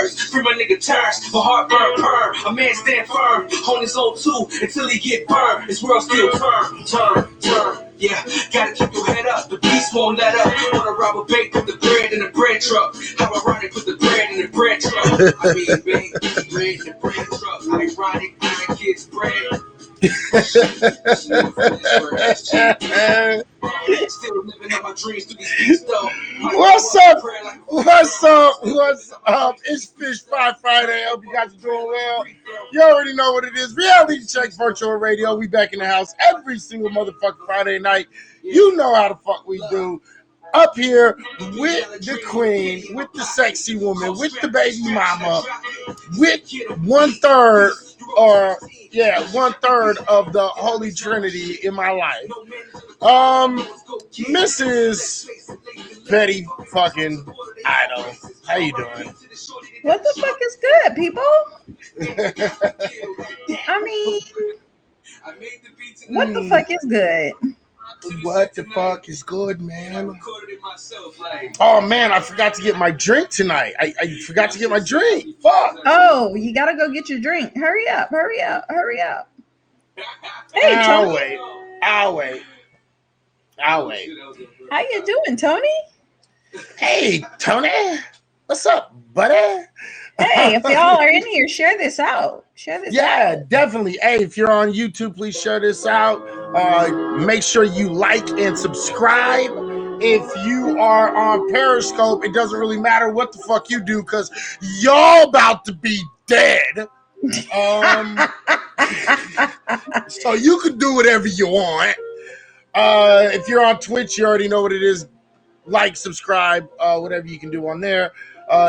words. Free my nigga turns, my heart burn, burn. A man stand firm on his own too until he get burned. His world still turn. Yeah, gotta keep your head up. The beast won't let up. Wanna rob a bank, put the bread in the bread truck. How ironic, put the bread in the bread truck. I mean, bank, bread in the bread truck. Ironic, nine kids bread. Still living out my dreams through these beats, though. What's up? It's Fish Fry Friday. I hope you guys are doing well. You already know what it is. Reality Check Virtual Radio. We back in the house every single motherfucking Friday night. You know how the fuck we do. Up here with the queen, with the sexy woman, with the baby mama, with one third of the Holy Trinity in my life. Mrs. Betty fucking Idol. How you doing? What the fuck is good, people? I mean, what the fuck is good? What the fuck is good, man? Oh man, I forgot to get my drink tonight. I forgot to get my drink. Fuck. Oh, you gotta go get your drink. Hurry up. Hey, Tony. I'll wait. How you doing, Tony? Hey, Tony. What's up, buddy? Hey, if y'all are in here, share this out. Yeah, definitely. Hey, if you're on YouTube, please share this out. Make sure you like and subscribe. If you are on Periscope, it doesn't really matter what the fuck you do because y'all about to be dead. So you can do whatever you want. If you're on Twitch, you already know what it is. Like, subscribe, whatever you can do on there.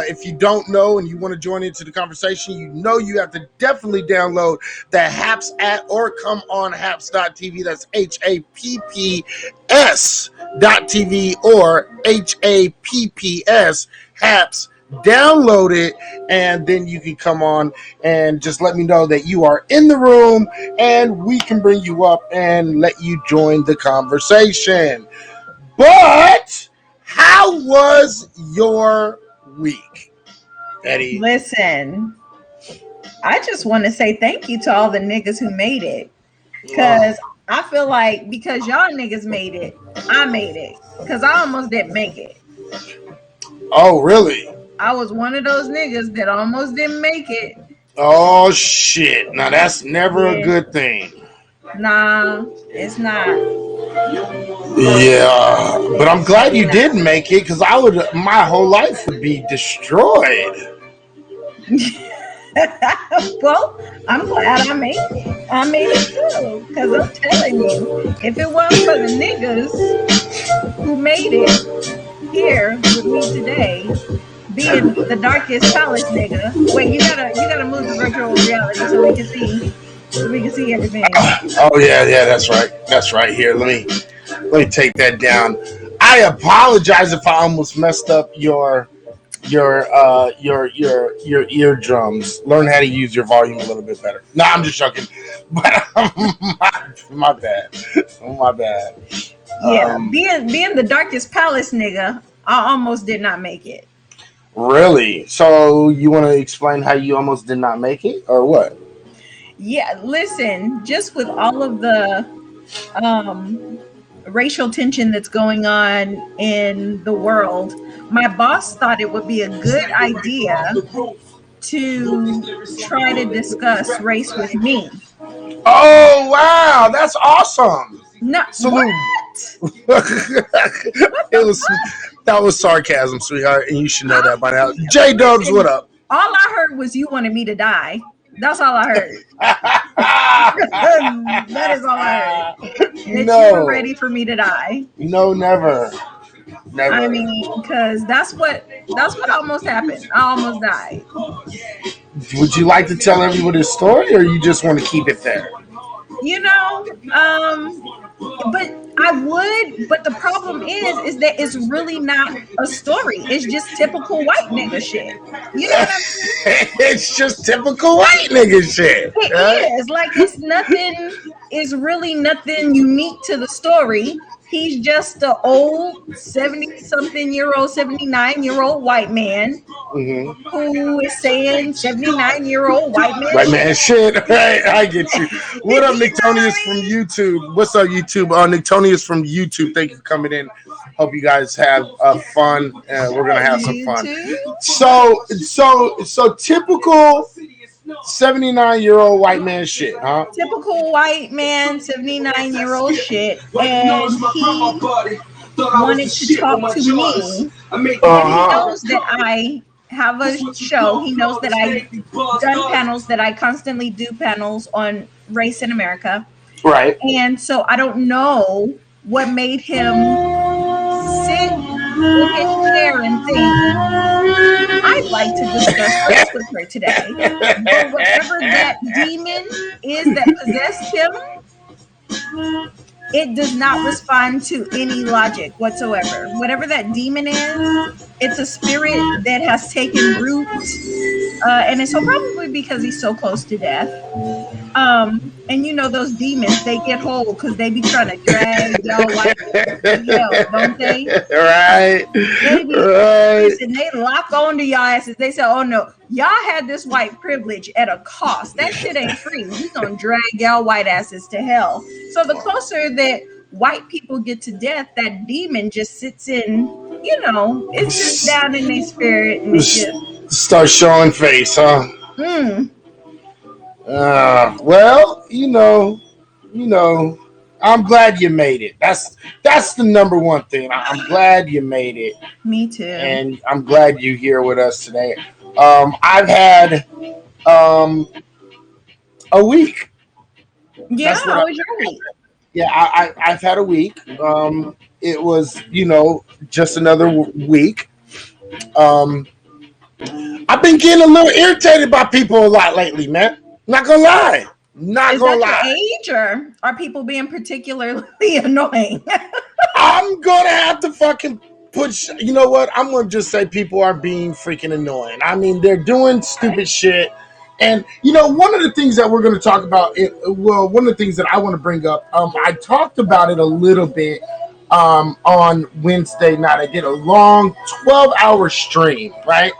If you don't know and you want to join into the conversation, you know you have to definitely download the Haps app or come on Haps.tv. That's HAPPS.tv or HAPPS Haps. Download it, and then you can come on and just let me know that you are in the room, and we can bring you up and let you join the conversation. But how was your week, Eddie? Listen, I just want to say thank you to all the niggas who made it, because I feel like because y'all niggas made it, I made it, because I almost didn't make it. Oh, really? I was one of those niggas that almost didn't make it. Oh, shit. Now, that's never a good thing. Nah, it's not. Yeah, but I'm glad you didn't make it because my whole life would be destroyed. Well, I'm glad I made it. I made it too, because I'm telling you, if it wasn't for the niggas who made it here with me today, being the darkest palace nigga. Wait, you gotta move to virtual reality so we can see everything. Oh yeah, that's right. Here, let me take that down. I apologize if I almost messed up your eardrums. Learn how to use your volume a little bit better. No, I'm just joking. But my bad. Yeah, being the darkest palace nigga, I almost did not make it. Really? So you want to explain how you almost did not make it, or what? Yeah, listen, just with all of the racial tension that's going on in the world, my boss thought it would be a good idea to try to discuss race with me. Oh, wow, that's awesome. No, salute. That was sarcasm, sweetheart, and you should know that by now. J-Dubs, what up? All I heard was you wanted me to die. That's all I heard. That is all I heard. That you were ready for me to die. No, never. I mean, because that's what almost happened. I almost died. Would you like to tell everybody the story, or you just want to keep it there? But I would, but the problem is that it's really not a story. It's just typical white nigga shit. You know what I'm saying? It's just typical white nigga shit. It is. Like, it's really nothing unique to the story. He's just an old 70-something-year-old, 79-year-old white man who is saying 79-year-old white man Right, shit. man. Shit. Right. I get you. What up, You know what Nictonius I from mean? YouTube? What's up, YouTube? Nictonius from YouTube. Thank you for coming in. Hope you guys have fun. We're gonna have some fun. YouTube. So typical 79-year-old white man shit, huh? Typical white man, 79-year-old shit. And he wanted to talk to me. And he knows that I have a show. He knows that I done panels, that I constantly do panels on race in America. Right. And so I don't know what made him sit in his chair and think, I'd like to discuss race with her today. But whatever that demon is that possessed him, it does not respond to any logic whatsoever. Whatever that demon is, it's a spirit that has taken root. And it's so probably because he's so close to death. And you know those demons, they get hold because they be trying to drag y'all like hell, don't they? Right. Listen, they lock onto y'all asses. They say, oh no, y'all had this white privilege at a cost. That shit ain't free. He's gonna drag y'all white asses to hell. So the closer that white people get to death, that demon just sits in, it's just down in their spirit and it's just start showing face, huh? Well, I'm glad you made it. That's the number one thing. I'm glad you made it. Me too. And I'm glad you're here with us today. I've had a week. Yeah, how was your week? Yeah, I've had a week. It was, just another week. I've been getting a little irritated by people a lot lately, man. Not gonna lie. Not Is gonna that lie. your age, or are people being particularly annoying? I'm gonna have to fucking you know what? I'm gonna just say people are being freaking annoying. I mean, they're doing stupid shit. And one of the things that we're going to talk about, one of the things that I want to bring up, I talked about it a little bit on Wednesday night. I did a long 12-hour stream, right?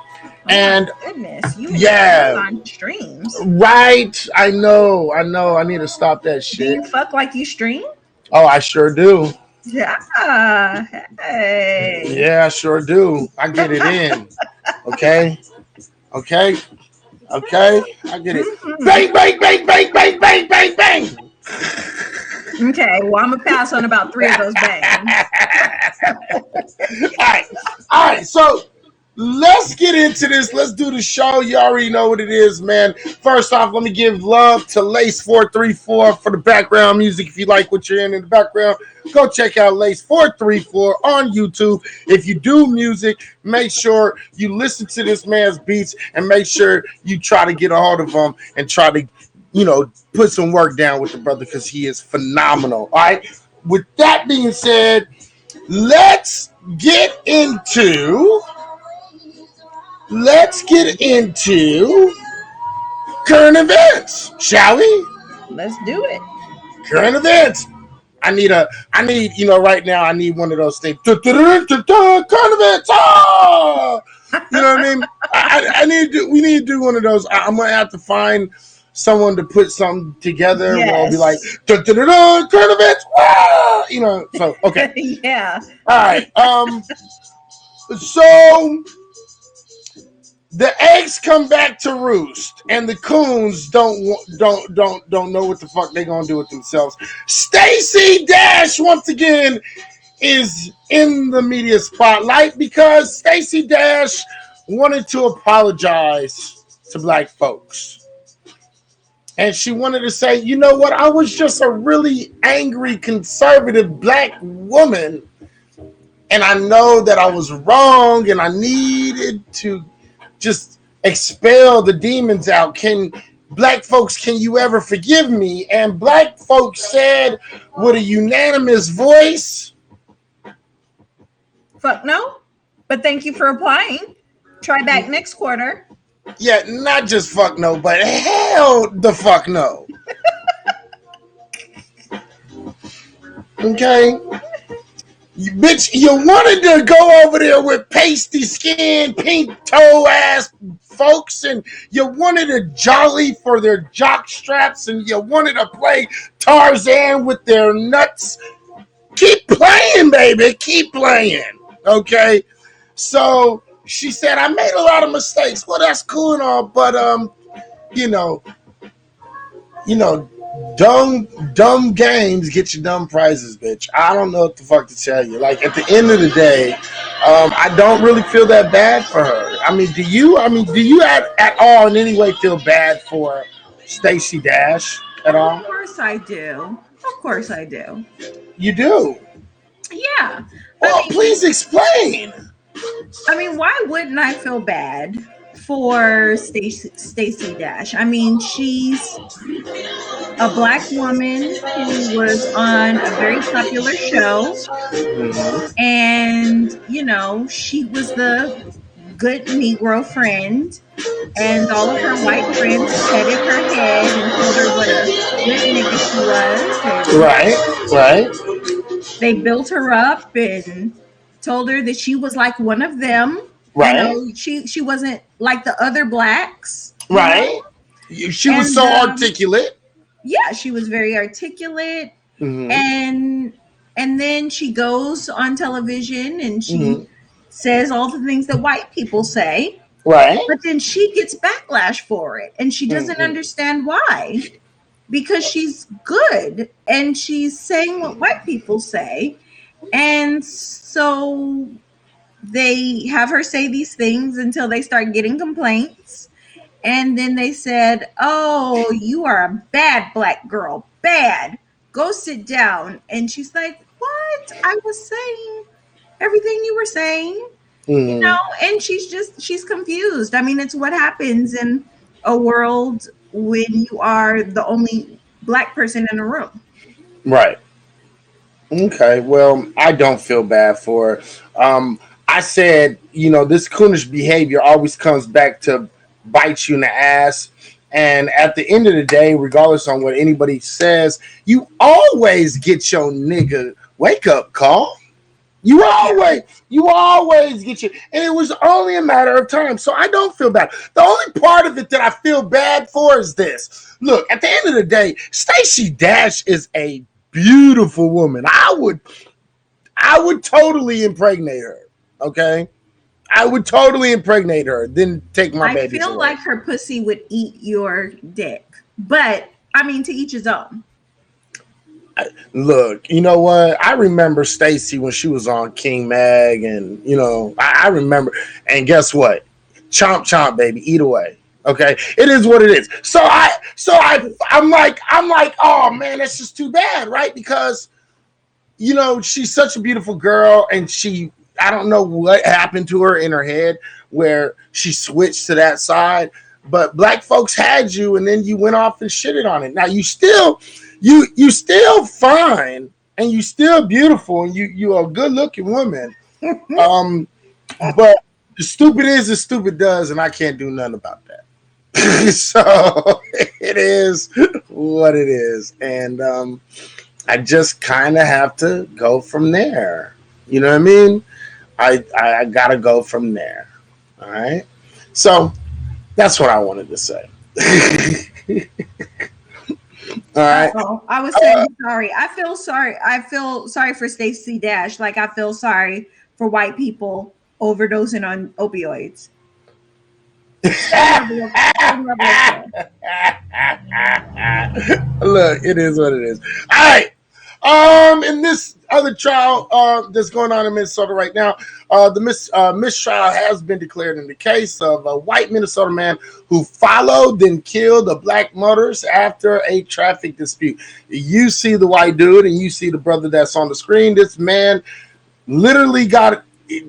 And goodness, you on streams, right? I know. I need to stop that shit. Do you fuck like you stream? Oh, I sure do. Yeah. Hey. Yeah, I sure do. I get it in. Okay. I get it. Bang, bang, bang, bang, bang, bang, bang, bang. Okay, well, I'm gonna pass on about 3 of those bangs. All right. So let's get into this. Let's do the show. You already know what it is, man. First off, let me give love to Lace434 for the background music. If you like what you're in the background, go check out Lace434 on YouTube. If you do music, make sure you listen to this man's beats and make sure you try to get a hold of him and try to, put some work down with the brother because he is phenomenal. All right. With that being said, let's get into current events, shall we? Let's do it. Current events. I need, right now I need one of those things. Current events. Oh! You know what I mean? We need to do one of those. I'm going to have to find someone to put something together. Yes. Where I'll be like, current events. Ah! So, okay. Yeah. All right. So the eggs come back to roost, and the coons don't know what the fuck they're gonna do with themselves. Stacey Dash once again is in the media spotlight because Stacey Dash wanted to apologize to black folks. And she wanted to say, you know what? I was just a really angry, conservative black woman. And I know that I was wrong and I needed to just expel the demons out. Black folks, can you ever forgive me? And black folks said with a unanimous voice, fuck no. But thank you for applying. Try back next quarter. Yeah, not just fuck no, but hell the fuck no. Okay? Bitch, you wanted to go over there with pasty skin, pink toe ass folks, and you wanted a jolly for their jock straps, and you wanted to play Tarzan with their nuts. Keep playing, baby. Keep playing. Okay. So she said, I made a lot of mistakes. Well, that's cool and all, but you know, you know, dumb games get you dumb prizes, bitch. I don't know what the fuck to tell you. Like at the end of the day, I don't really feel that bad for her. I mean, do you? I mean, do you at all in any way feel bad for Stacey Dash at Of all? course I do. Of course I do. You do. Yeah. Well, please explain. I mean, why wouldn't I feel bad for Stacey Dash? I mean, she's a black woman who was on a very popular show, Mhm. and she was the good Negro friend, and all of her white friends petted her head and told her what a good nigga she was, and Right, right, they built her up and told her that she was like one of them. right, She wasn't like the other blacks. right. She was And so articulate. yeah, she was very articulate, Mhm, and then she goes on television and she mhm. says all the things that white people say, Right. but then she gets backlash for it and she doesn't Mhm. understand why, because she's good and she's saying what white people say. And so they have her say these things until they start getting complaints. And then they said, "Oh, you are a bad black girl. Bad. Go sit down." And she's like, "What? I was saying everything you were saying." Mhm. And she's confused. I mean, it's what happens in a world when you are the only black person in the room. Right. Okay. Well, I don't feel bad for her. I said, this coonish behavior always comes back to bite you in the ass. And at the end of the day, regardless on what anybody says, you always get your nigga wake up call. You always get you, and it was only a matter of time. So I don't feel bad. The only part of it that I feel bad for is this. Look, at the end of the day, Stacey Dash is a beautiful woman. I would totally impregnate her. Okay, I would totally impregnate her. Then take my I babies feel away. like her pussy would eat your dick. But I mean, to each his own. Look, you know what? I remember Stacy when she was on King Mag, and I remember. And guess what? Chomp chomp, baby, eat away. Okay, it is what it is. I'm like, oh man, that's just too bad, right? Because she's such a beautiful girl, and I don't know what happened to her in her head where she switched to that side. But black folks had you, and then you went off and shitted on it. Now you still fine, and you still beautiful, and you're a good looking woman. Um, but the stupid is the stupid does, and I can't do nothing about that. So it is what it is, and I just kind of have to go from there. You know what I mean? I gotta go from there. All right. So that's what I wanted to say. All right. Oh, I was saying sorry. I feel sorry for Stacey Dash. Like I feel sorry for white people overdosing on opioids. Same level of care. Look, it is what it is. All right. In this other trial that's going on in Minnesota right now, the mistrial has been declared in the case of a white Minnesota man who followed and killed a black motorist after a traffic dispute. You see the white dude, and you see the brother that's on the screen. This man literally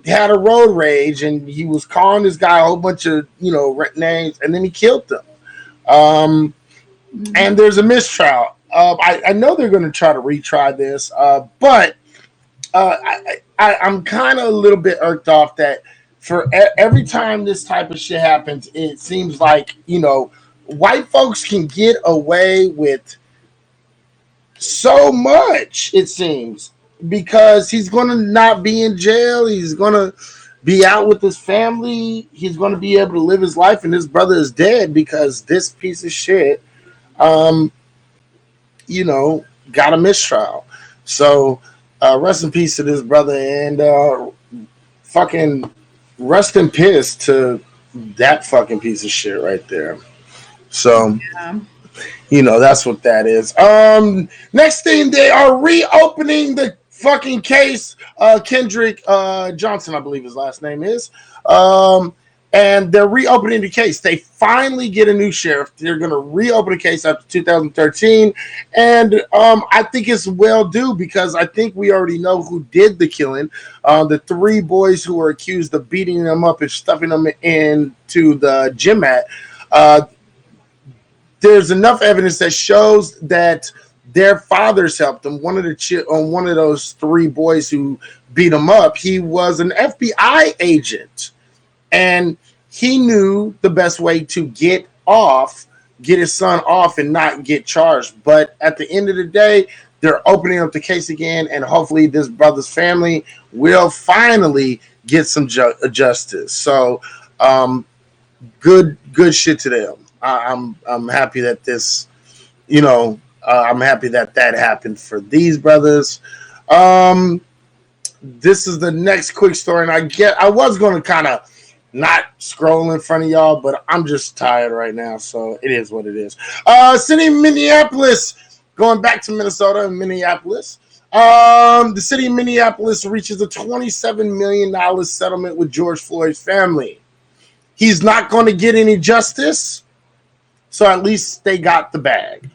had a road rage, and he was calling this guy a whole bunch of names, and then he killed him. And there's a mistrial. I know they're going to try to retry this, but I'm kind of a little bit irked off that for every time this type of shit happens, it seems like white folks can get away with so much. It seems because he's going to not be in jail. He's going to be out with his family. He's going to be able to live his life, and his brother is dead because this piece of shit, um, got a mistrial. So, rest in peace to this brother, and fucking rest in piss to that fucking piece of shit right there. So, Yeah. that's what that is. Next thing, they are reopening the fucking case. Kendrick Johnson, I believe his last name is. And they're reopening the case. They finally get a new sheriff. They're going to reopen the case after 2013. And I think it's well due because I think we already know who did the killing. The three boys who were accused of beating them up and stuffing them into the gym mat. There's enough evidence that shows that their fathers helped them. One of those three boys who beat them up, he was an FBI agent. And he knew the best way to get his son off and not get charged. But at the end of the day, they're opening up the case again, and hopefully this brother's family will finally get some justice. So, good shit to them. I'm happy that this, I'm happy that happened for these brothers. This is the next quick story, and I was going to kind of not scroll in front of y'all, but I'm just tired right now, so it is what it is. City of Minneapolis, going back to Minnesota and Minneapolis. The city of Minneapolis reaches a $27 million settlement with George Floyd's family. He's not going to get any justice, so at least they got the bag.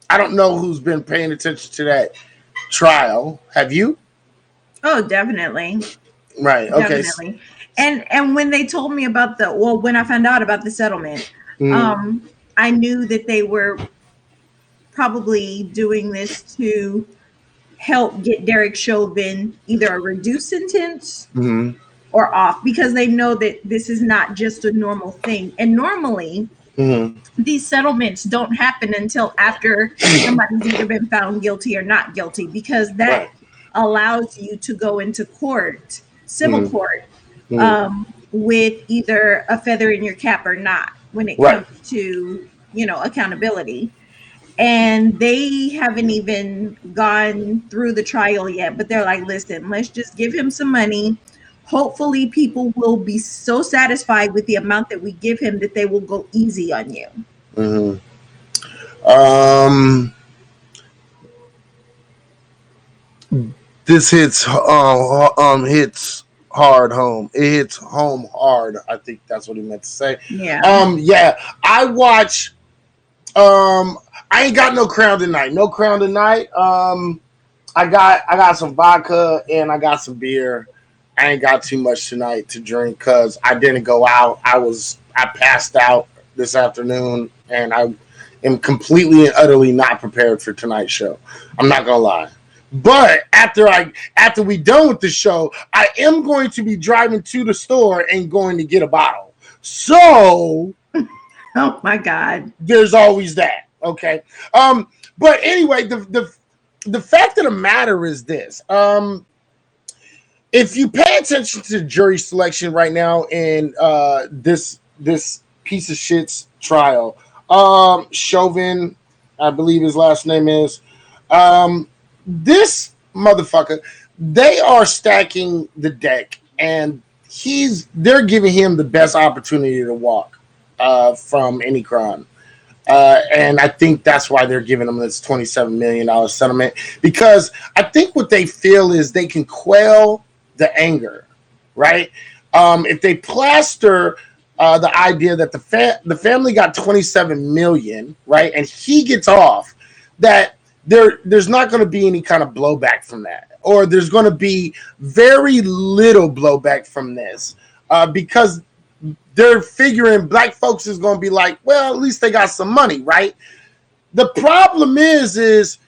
I don't know who's been paying attention to that trial. Have you? Oh, definitely. Right. Okay. Definitely. And when they told me about when I found out about the settlement, I knew that they were probably doing this to help get Derek Chauvin either a reduced sentence or off, because they know that this is not just a normal thing. And normally these settlements don't happen until after somebody's either been found guilty or not guilty, because that allows you to go into court, civil court, with either a feather in your cap or not when it comes to, accountability. And they haven't even gone through the trial yet, but they're like, listen, let's just give him some money. Hopefully people will be so satisfied with the amount that we give him that they will go easy on you. This hits hard home. It hits home hard. I think that's what he meant to say. Yeah. I watch. I ain't got no crown tonight. I got some vodka and I got some beer. I ain't got too much tonight to drink because I didn't go out. I passed out this afternoon, and I am completely and utterly not prepared for tonight's show. I'm not gonna lie. But after we done with the show, I am going to be driving to the store and going to get a bottle. So, oh my God, there's always that. Okay. But anyway, the fact of the matter is this. If you pay attention to jury selection right now in this piece of shit's trial, Chauvin, I believe his last name is, this motherfucker, they are stacking the deck, and they're giving him the best opportunity to walk from any crime. And I think that's why they're giving him this $27 million settlement, because I think what they feel is they can quell the anger, right? If they plaster the idea that the family got $27 million, right, and he gets off, that there's not going to be any kind of blowback from that, or there's going to be very little blowback from this, because they're figuring black folks is going to be like, well, at least they got some money, right? The problem is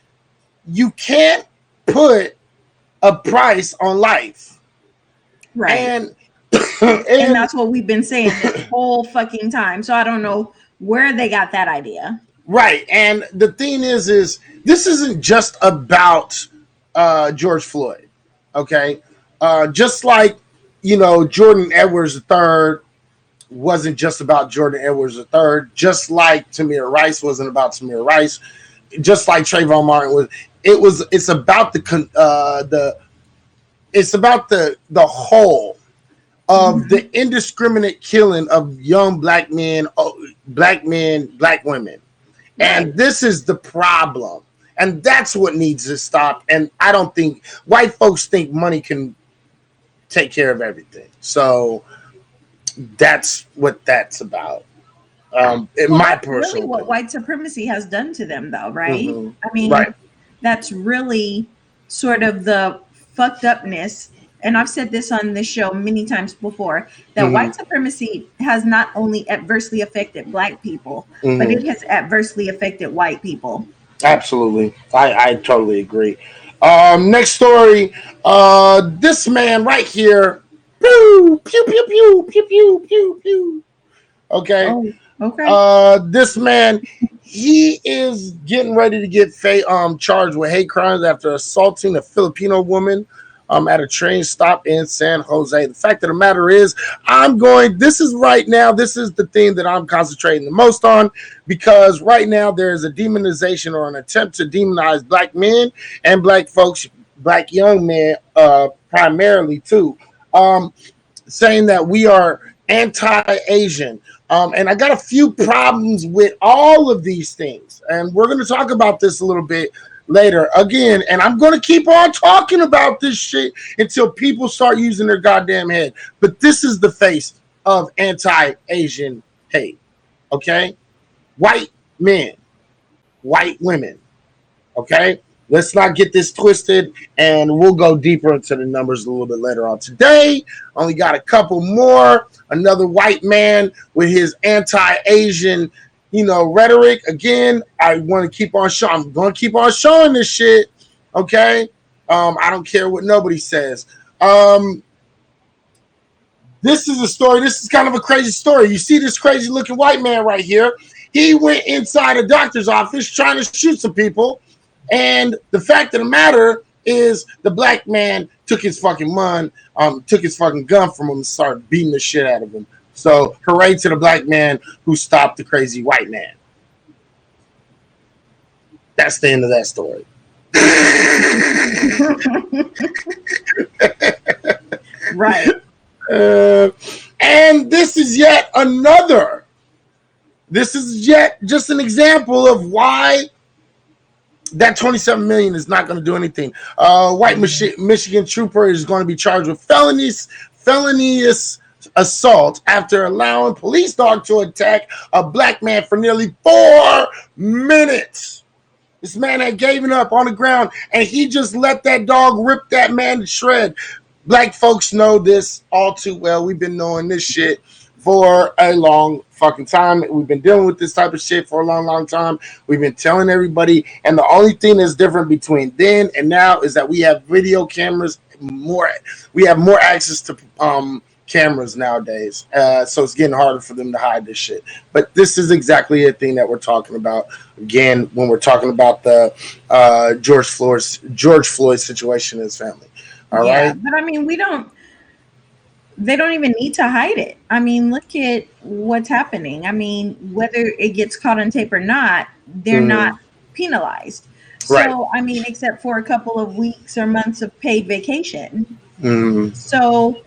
you can't put a price on life. Right. And that's what we've been saying this whole fucking time. So I don't know where they got that idea. Right. And the thing is this isn't just about George Floyd. Okay. Just like, Jordan Edwards III wasn't just about Jordan Edwards III, just like Tamir Rice wasn't about Tamir Rice, just like Trayvon Martin was. It's about the whole of the indiscriminate killing of young black men, black women. And this is the problem. And that's what needs to stop. And I don't think white folks think money can take care of everything. So that's what that's about. In my personal really what opinion. white supremacy has done to them, though, right? Mm-hmm. I mean, right. That's really sort of the fucked upness. And I've said this on this show many times before, that white supremacy has not only adversely affected black people, but it has adversely affected white people. Absolutely. I totally agree. Next story. This man right here. Pew, pew, pew, pew, pew, pew, pew, pew. Okay. Oh, okay. This man, he is getting ready to get charged with hate crimes after assaulting a Filipino woman at a train stop in San Jose. The fact of the matter is, this is the thing that I'm concentrating the most on, because right now there is a demonization or an attempt to demonize black men and black folks, black young men, primarily too, saying that we are anti-Asian. And I got a few problems with all of these things. And we're going to talk about this a little bit later again. And I'm going to keep on talking about this shit until people start using their goddamn head. But this is the face of anti-Asian hate. Okay? White men, white women. Okay? Let's not get this twisted, and we'll go deeper into the numbers a little bit later on. Today, only got a couple more. Another white man with his anti-Asian, rhetoric. Again, I want to keep on showing. I'm going to keep on showing this shit. Okay? I don't care what nobody says. This is a story. This is kind of a crazy story. You see this crazy looking white man right here. He went inside a doctor's office trying to shoot some people. And the fact of the matter is, the black man took his fucking gun from him and started beating the shit out of him. So, hooray to the black man who stopped the crazy white man. That's the end of that story. Right. And this is yet another. This is yet just an example of why that $27 million is not going to do anything. White Michigan trooper is going to be charged with felonious assault after allowing police dog to attack a black man for nearly 4 minutes. This man had given up on the ground, and he just let that dog rip that man to shred. Black folks know this all too well. We've been knowing this shit for a long fucking time. We've been dealing with this type of shit for a long, long time. We've been telling everybody, and the only thing that's different between then and now is that we have video cameras. We have more access to cameras nowadays, so it's getting harder for them to hide this shit. But this is exactly a thing that we're talking about again when we're talking about the George Floyd situation in his family. All right, but I mean, they don't even need to hide it. I mean, look at what's happening. I mean, whether it gets caught on tape or not, they're not penalized. So, right. I mean, except for a couple of weeks or months of paid vacation. So,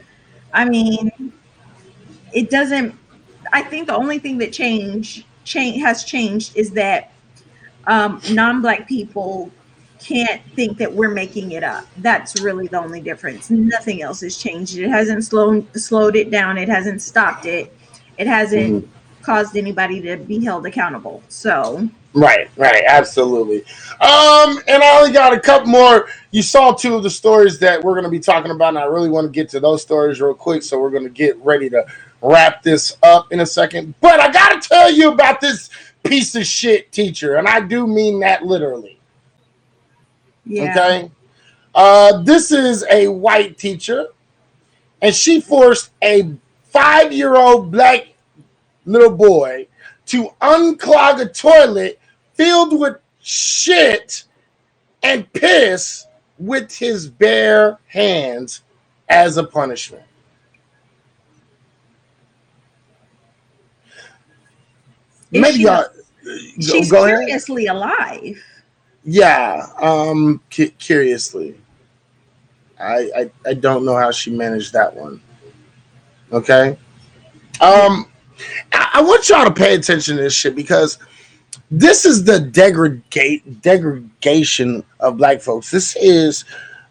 I mean, it doesn't. I think the only thing that has changed is that non-Black people can't think that we're making it up. That's really the only difference. Nothing else has changed. It hasn't slowed it down. It hasn't stopped it. It hasn't caused anybody to be held accountable. So right, absolutely. And I only got a couple more. You saw two of the stories that we're going to be talking about, and I really want to get to those stories real quick. So we're going to get ready to wrap this up in a second. But I got to tell you about this piece of shit teacher, and I do mean that literally. Yeah. Okay. This is a white teacher, and she forced a 5-year-old black little boy to unclog a toilet filled with shit and piss with his bare hands as a punishment. Maybe y'all She's go ahead. curiously alive. Yeah, curiously. I don't know how she managed that one. Okay. I want y'all to pay attention to this shit because this is the degradation of black folks. This is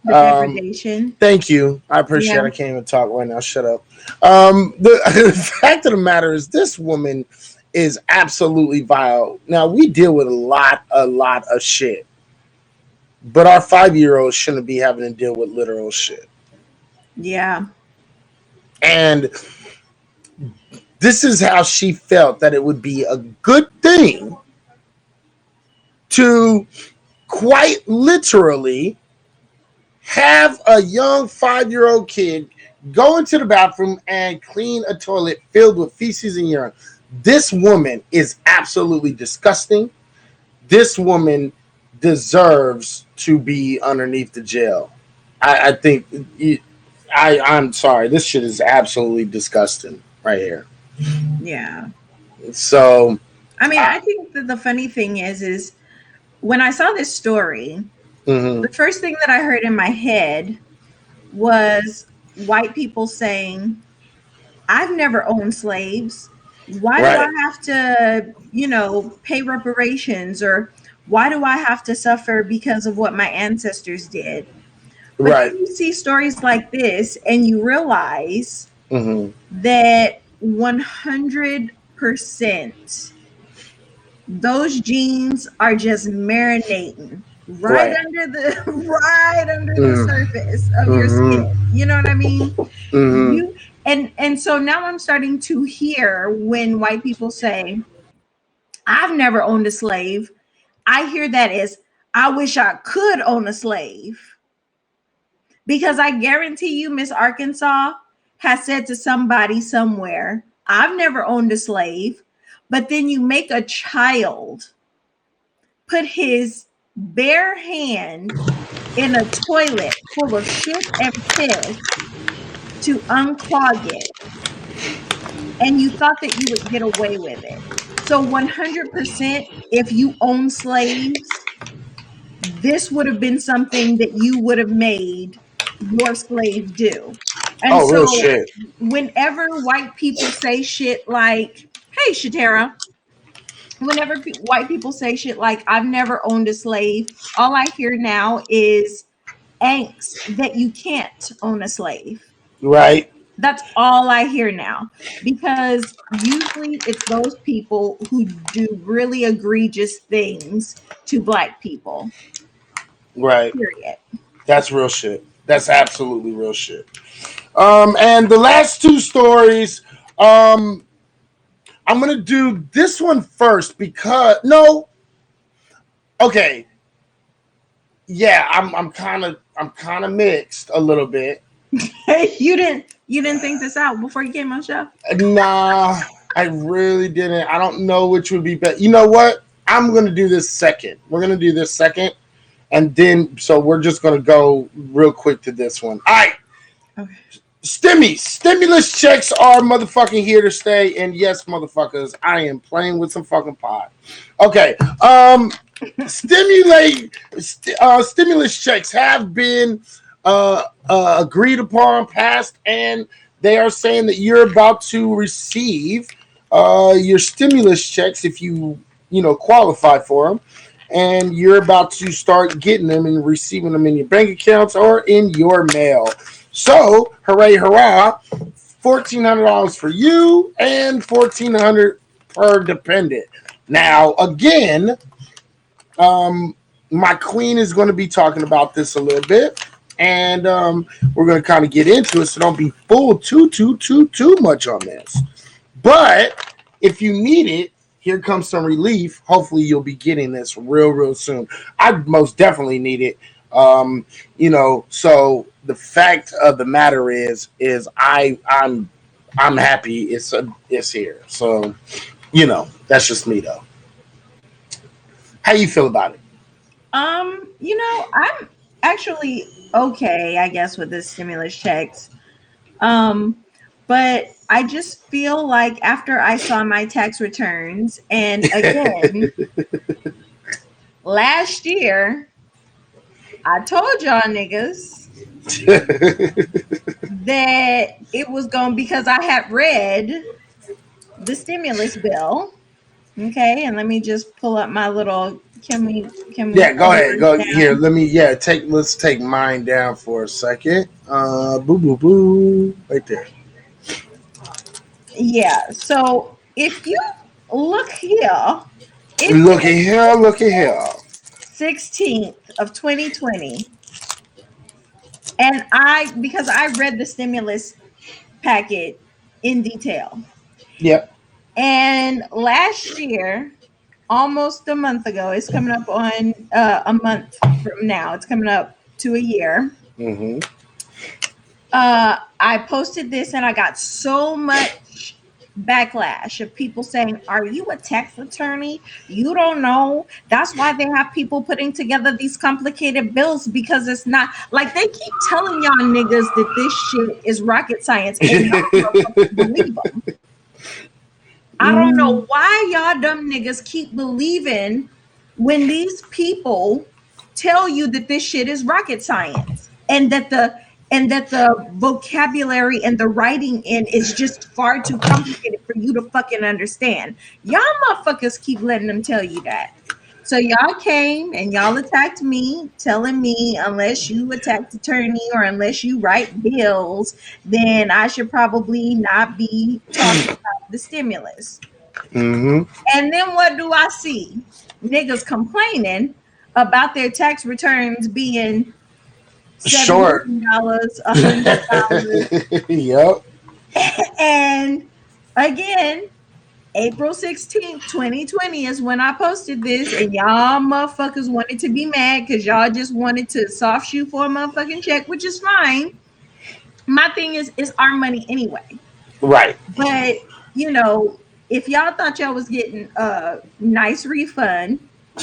The degradation. thank you. I appreciate it. Yeah. I can't even talk right now. Shut up. The fact of the matter is this woman is absolutely vile. Now we deal with a lot of shit. But our 5-year-olds shouldn't be having to deal with literal shit. Yeah. And this is how she felt that it would be a good thing to quite literally have a young 5-year-old kid go into the bathroom and clean a toilet filled with feces and urine. This woman is absolutely disgusting. This woman deserves to be underneath the jail. I think I'm sorry. This shit is absolutely disgusting right here. Yeah. So I mean, I think that the funny thing is when I saw this story, the first thing that I heard in my head was white people saying, I've never owned slaves. Why do I have to, pay reparations, or why do I have to suffer because of what my ancestors did? But then you see stories like this and you realize that 100% those genes are just marinating right under the surface of your skin. You know what I mean? You and so now I'm starting to hear when white people say, I've never owned a slave. I hear that as, I wish I could own a slave. Because I guarantee you, Miss Arkansas has said to somebody somewhere, I've never owned a slave. But then you make a child put his bare hand in a toilet full of shit and piss to unclog it. And you thought that you would get away with it. So 100%, if you own slaves, this would have been something that you would have made your slave do. And real so shit. whenever white people say shit like, hey, Shatera, whenever white people say shit like, I've never owned a slave, all I hear now is angst that you can't own a slave. Right. That's all I hear now, because usually it's those people who do really egregious things to black people. Right. Period. That's real shit. That's absolutely real shit. And the last two stories, I'm gonna do this one first because okay. Yeah, I'm kind of mixed a little bit. You didn't think this out before you came on show? Nah, I really didn't. I don't know which would be better. You know what? I'm gonna do this second. We're gonna do this second, and then so we're just gonna go real quick to this one. All right. Okay. Stimulus checks are motherfucking here to stay, and yes, motherfuckers, I am playing with some fucking pot. Okay. Stimulus checks have been agreed upon, passed, and they are saying that you're about to receive your stimulus checks if you qualify for them, and you're about to start getting them and receiving them in your bank accounts or in your mail. So, hooray, hurrah! $1,400 for you and $1,400 per dependent. Now, again, my queen is going to be talking about this a little bit, and we're going to kind of get into it. So don't be fooled too much on this. But if you need it, here comes some relief. Hopefully, you'll be getting this real soon. I most definitely need it. So the fact of the matter is I'm happy it's here. So, that's just me though. How you feel about it? I'm actually okay, I guess, with the stimulus checks. Um, but I just feel like after I saw my tax returns, and again, last year, I told y'all niggas that it was going because I had read the stimulus bill. Okay, and let me just pull up my little. Can we Yeah, go pull ahead. this Go here. down? Let me. Yeah, take. Let's take mine down for a second. Boo, boo, boo. Right there. Yeah. So if you look here, it Looky says here. Looky here. 16th of 2020, and I because I read the stimulus packet in detail, Yep. and last year, almost a month ago, it's coming up on a month from now. It's coming up to a year. Mm-hmm. I posted this and I got so much backlash of people saying, "Are you a tax attorney? You don't know." That's why they have people putting together these complicated bills because it's not like they keep telling y'all niggas that this shit is rocket science and y'all motherfuckers believe them. I don't know why y'all dumb niggas keep believing when these people tell you that this shit is rocket science and that the vocabulary and the writing in is just far too complicated for you to fucking understand. Y'all motherfuckers keep letting them tell you that. So y'all came and y'all attacked me, telling me unless you a tax attorney or unless you write bills, then I should probably not be talking about the stimulus. Mm-hmm. And then what do I see? Niggas complaining about their tax returns being Short. $79, $100. Yep. And again, April 16th, 2020 is when I posted this, and y'all motherfuckers wanted to be mad because y'all just wanted to soft shoe for a motherfucking check, which is fine. My thing is, it's our money anyway. Right. But you know, if y'all thought y'all was getting a nice refund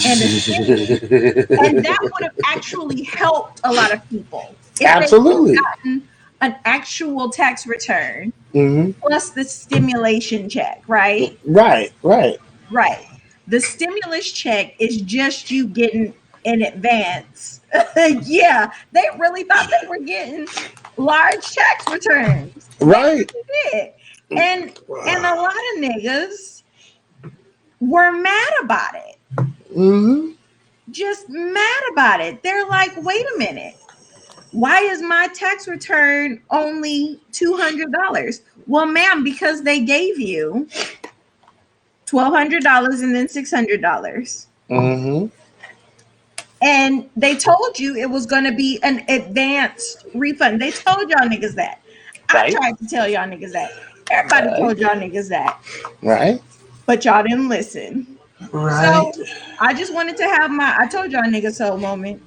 and a stimmy, and that would have actually helped a lot of people if they would have Absolutely. gotten an actual tax return Mm-hmm. plus the stimulation check, right? Right. Right. Right. The stimulus check is just you getting in advance. Yeah, they really thought they were getting large tax returns. They Right. really did. And a lot of niggas were mad about it. Mm-hmm. Just mad about it. They're like, wait a minute. Why is my tax return only $200? Well, ma'am, because they gave you $1,200 and then $600. Mm-hmm. And they told you it was going to be an advanced refund. They told y'all niggas that. I Right. tried to tell y'all niggas that. Everybody Right. told y'all niggas that, Right. but y'all didn't listen. Right. So I just wanted to have my I told y'all niggas so moment.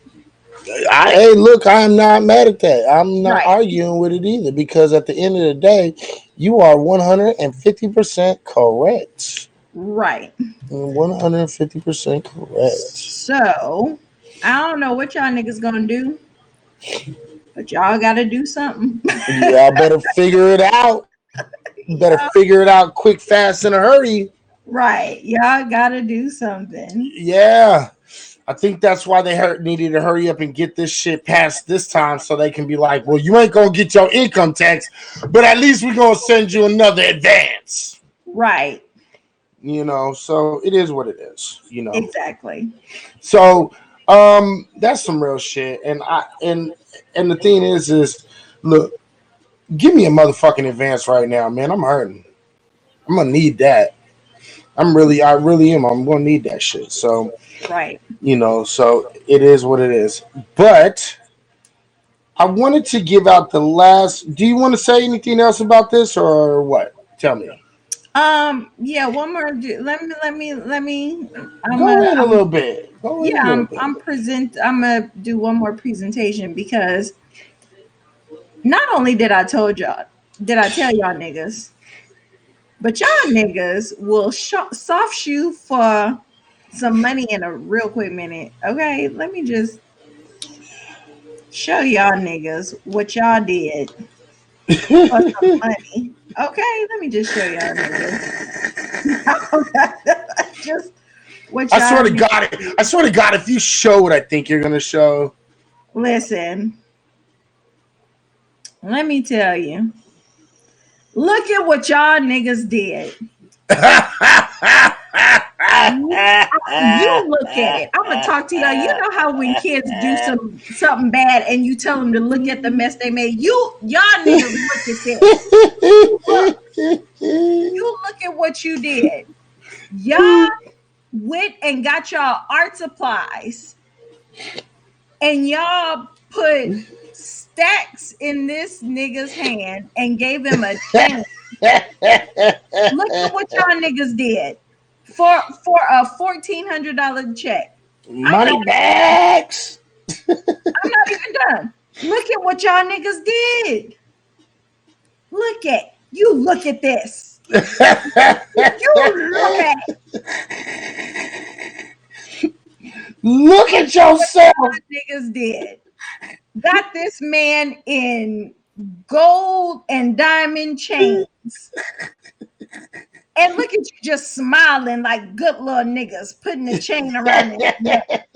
Hey, look, I'm not mad at that. I'm not Right, arguing with it either because at the end of the day, you are 150% correct. right. 150% correct. So I don't know what y'all niggas gonna do, but y'all gotta do something. Y'all better figure it out. Better Y'all, figure it out quick, fast, in a hurry. right. Y'all gotta do something. Yeah. I think that's why they needed to hurry up and get this shit passed this time so they can be like, well, you ain't going to get your income tax, but at least we're going to send you another advance. Right. So it is what it is. Exactly. So that's some real shit. And the thing is look, give me a motherfucking advance right now, man. I'm hurting. I'm gonna need that. I really am. I'm gonna need that shit. So Right. so it is what it is. But I wanted to give out the last. Do you want to say anything else about this or what? Tell me. Yeah, one more let me Go ahead a little bit. Go ahead a yeah, little bit. I'm gonna do one more presentation because not only did I tell y'all niggas, but y'all niggas will soft shoe for some money in a real quick minute. Okay, let me just show y'all niggas what y'all did for some money. Okay, let me just show y'all niggas. Just what I y'all swear to niggas God, did. I swear to God, if you show what I think you're gonna show. Listen, let me tell you. Look at what y'all niggas did. You look at it. I'm gonna talk to y'all. You know how when kids do something bad and you tell them to look at the mess they made. Y'all niggas look at this. You look at what you did. Y'all went and got y'all art supplies, and y'all put stacks in this nigga's hand and gave him a chain. Look at what y'all niggas did for a $1,400 check. Money bags. I'm not even done. Look at what y'all niggas did. Look at this. You look at it. Look at yourself. What niggas did. Got this man in gold and diamond chains. And look at you just smiling like good little niggas, putting the chain around his neck.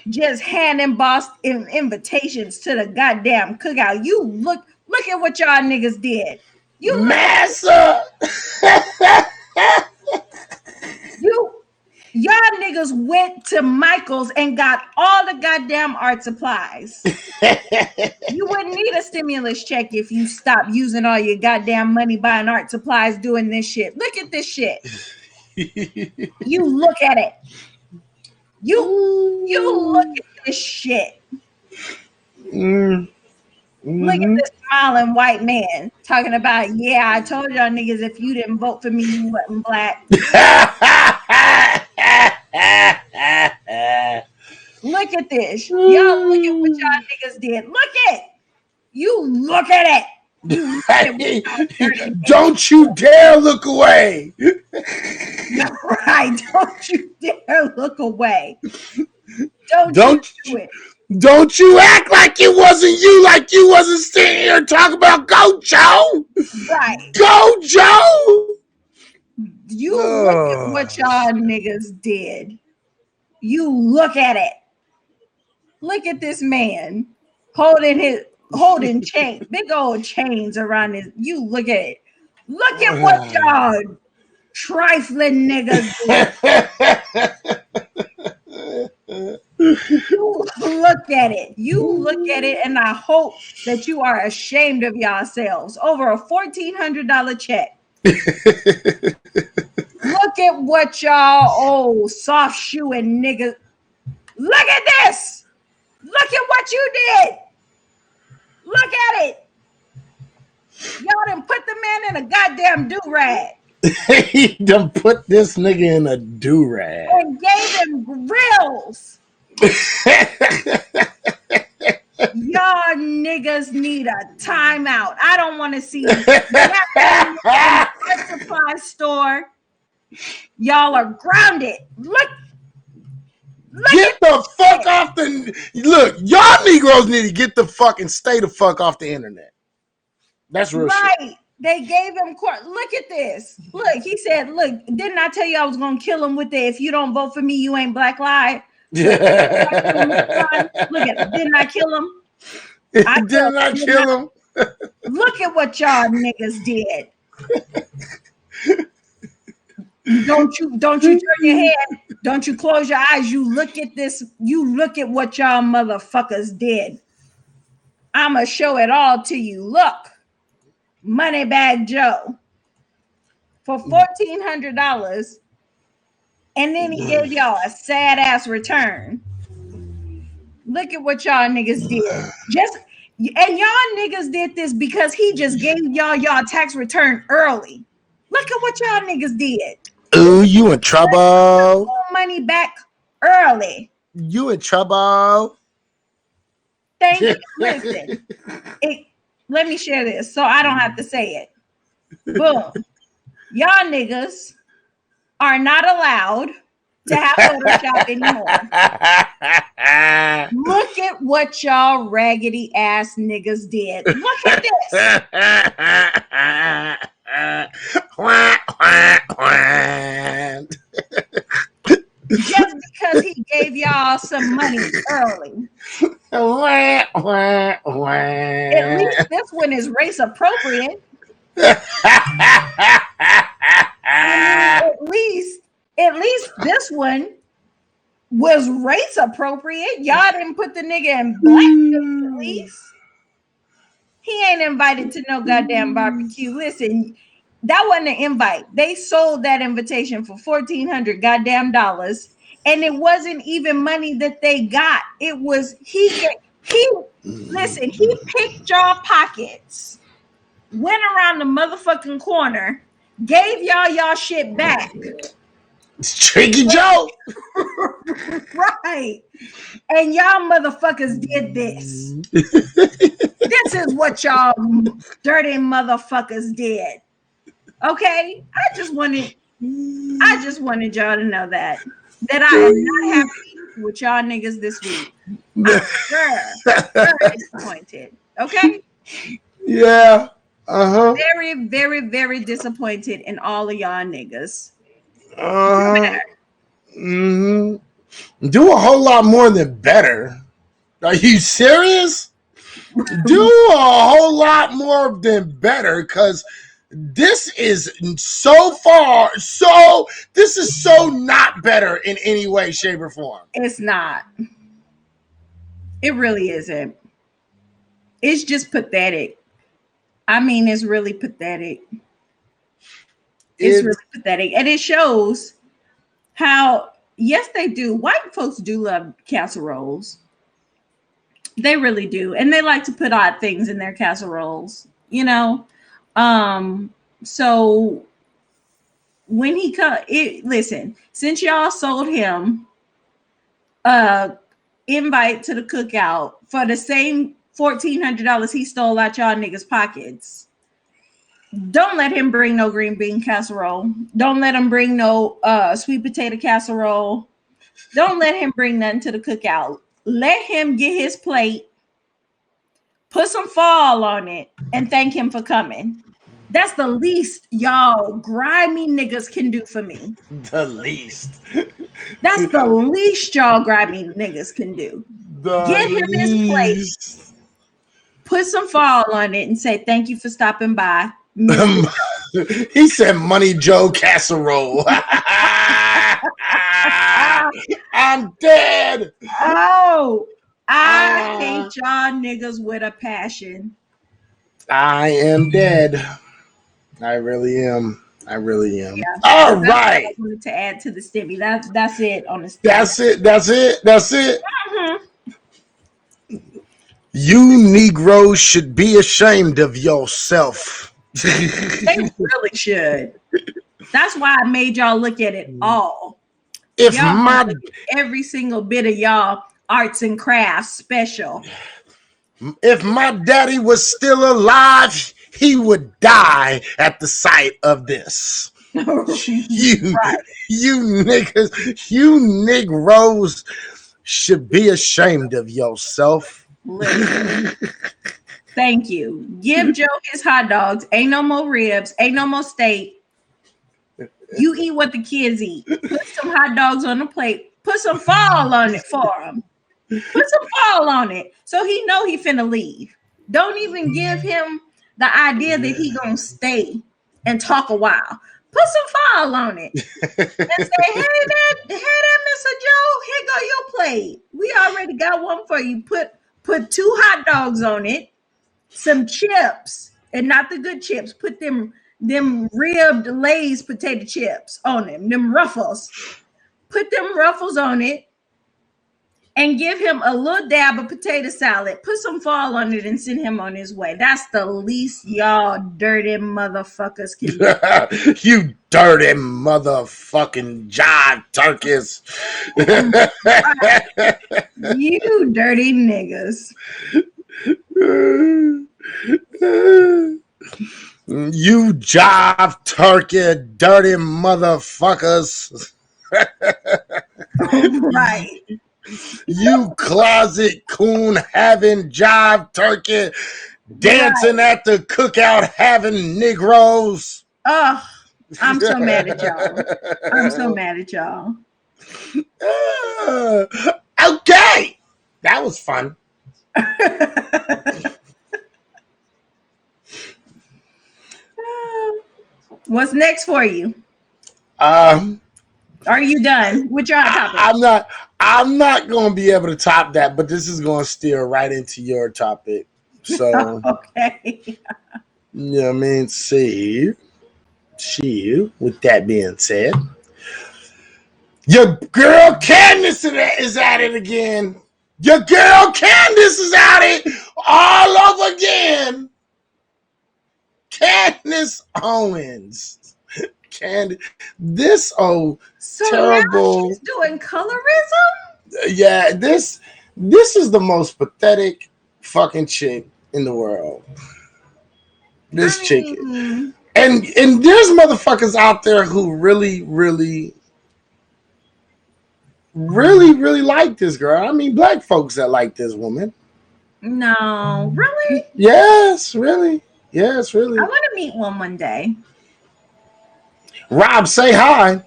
Just hand embossed invitations to the goddamn cookout. You look at what y'all niggas did. You Massa. Y'all niggas went to Michael's and got all the goddamn art supplies. You wouldn't need a stimulus check if you stopped using all your goddamn money buying art supplies doing this shit. Look at this shit. You look at it. You look at this shit. Look at this smiling white man talking about, yeah, I told y'all niggas if you didn't vote for me, you wasn't black. Look at this. Y'all look at what y'all niggas did. Look at it. You look at it. You look at Don't you dare look away. Right. Don't you dare look away. Don't do it. Don't you act like it wasn't you, like you wasn't sitting here talking about go Joe. Right. Go Joe. You look at what y'all niggas did. You look at it. Look at this man holding chain, big old chains around his. You look at it. Look at what y'all trifling niggas did. You look at it. You look at it, and I hope that you are ashamed of yourselves over a $1,400 check. Look at what y'all old soft shoeing niggas. Look at this. Look at what you did. Look at it. Y'all done put the man in a goddamn do-rag. He done put this nigga in a do-rag. And gave him grills. Y'all niggas need a timeout. I don't want to see that supply store. Y'all are grounded. Get the fuck off the look. Y'all Negroes need to get the fucking stay the fuck off the internet. That's real right. shit. They gave him court. Look at this. Look, he said, "Look, didn't I tell you I was gonna kill him with the if you don't vote for me, you ain't black lie." Look at him. Didn't I kill him? Didn't I kill him? Look at what y'all niggas did. Don't you turn your head. Don't you close your eyes. You look at this. You look at what y'all motherfuckers did. I'ma show it all to you. Look, Moneybag Joe for $1,400, and then he gave y'all a sad ass return. Look at what y'all niggas did. And y'all niggas did this because he just gave y'all tax return early. Look at what y'all niggas did. Ooh, you in trouble. Money back early. You in trouble. Thank you. Listen, let me share this so I don't have to say it. Boom. Y'all niggas are not allowed to have Photoshop anymore. Look at what y'all raggedy ass niggas did. Look at this. Just because he gave y'all some money early. At least this one is race appropriate. At least this one was race appropriate. Y'all didn't put the nigga in black at least. He ain't invited to no goddamn barbecue. Listen, that wasn't an invite. They sold that invitation for $1,400 goddamn dollars, and it wasn't even money that they got. It was he picked y'all pockets, went around the motherfucking corner, gave y'all shit back. Tricky Joe. Right. And y'all motherfuckers did this. This is what y'all dirty motherfuckers did. Okay? I just wanted y'all to know that I am not happy with y'all niggas this week. I'm very disappointed. Okay? Yeah. Uh-huh. Very, very, very disappointed in all of y'all niggas. Mm-hmm. Do a whole lot more than better. Are you serious? Do a whole lot more than better, because this is so not better in any way, shape, or form. It's not. It really isn't. It's just pathetic. I mean, it's really pathetic. It's really pathetic. And it shows how, yes, they do. White folks do love casseroles. They really do. And they like to put odd things in their casseroles, you know? So when he listen, since y'all sold him invite to the cookout for the same $1,400 he stole out y'all niggas' pockets, don't let him bring no green bean casserole. Don't let him bring no sweet potato casserole. Don't let him bring nothing to the cookout. Let him get his plate, put some fall on it, and thank him for coming. That's the least y'all grimy niggas can do for me. The least. That's the least y'all grimy niggas can do. Get him his plate, put some fall on it, and say thank you for stopping by. He said Money Joe casserole. I'm dead. Oh, I hate y'all niggas with a passion. I am dead. I really am. Yeah. All right. I wanted to add to the stimmy. That's it on the stimmy. That's it. Mm-hmm. You Negroes should be ashamed of yourself. They really should. That's why I made y'all look at it all. If y'all every single bit of y'all arts and crafts special. If my daddy was still alive, he would die at the sight of this. You niggas, you Negroes should be ashamed of yourself. Listen. Thank you. Give Joe his hot dogs. Ain't no more ribs. Ain't no more steak. You eat what the kids eat. Put some hot dogs on the plate. Put some fall on it for him. Put some fall on it so he know he finna leave. Don't even give him the idea that he gonna stay and talk a while. Put some fall on it and say, hey, that Mr. Joe, here go your plate. We already got one for you. Put 2 hot dogs on it, some chips, and not the good chips. Put them ribbed Lay's potato chips on them Ruffles. Put them Ruffles on it and give him a little dab of potato salad. Put some fall on it and send him on his way. That's the least y'all dirty motherfuckers can do. You dirty motherfucking jive turkeys. You dirty niggas. You jive turkey dirty motherfuckers. Right. You closet coon having jive turkey dancing Right. at the cookout having Negroes. Oh, I'm so mad at y'all. I'm so mad at y'all. Okay, that was fun. What's next for you? Um, Are you done with your topic? I'm not going to be able to top that, but this is going to steer right into your topic. So, Okay. you know what I mean? See, with that being said, your girl Candace is at it again. Your girl Candace is at it all over again. Candace Owens. This So now terrible. she's doing colorism? Yeah, this is the most pathetic fucking chick in the world. This I chick. mean, And there's motherfuckers out there who really, really, really, really like this girl. I mean, black folks that like this woman. no, really? Yes, really. Yes, really. I want to meet one day. Rob, say hi.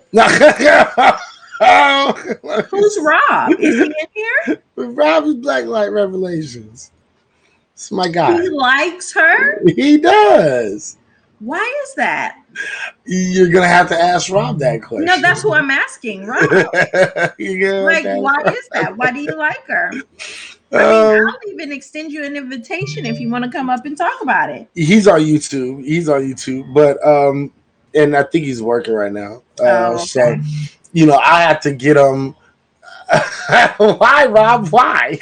Who's Rob? Is he in here? Rob is Black Light Revelations. It's my guy. He likes her? He does. Why is that? You're gonna have to ask Rob that question. No, that's who I'm asking, Rob. Like, why is that? Why do you like her? I mean, I'll even extend you an invitation if you want to come up and talk about it. He's on YouTube. But and I think he's working right now. Okay. So, you know, I had to get him. Why, Rob? Why?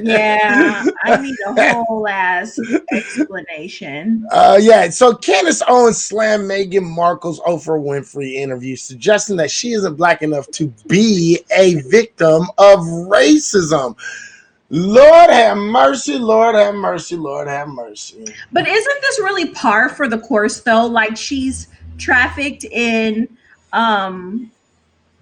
Yeah, I need a whole ass explanation. Yeah. So Candace Owens slammed Meghan Markle's Oprah Winfrey interview, suggesting that she isn't black enough to be a victim of racism. Lord have mercy, Lord have mercy, Lord have mercy. But isn't this really par for the course though? Like she's trafficked in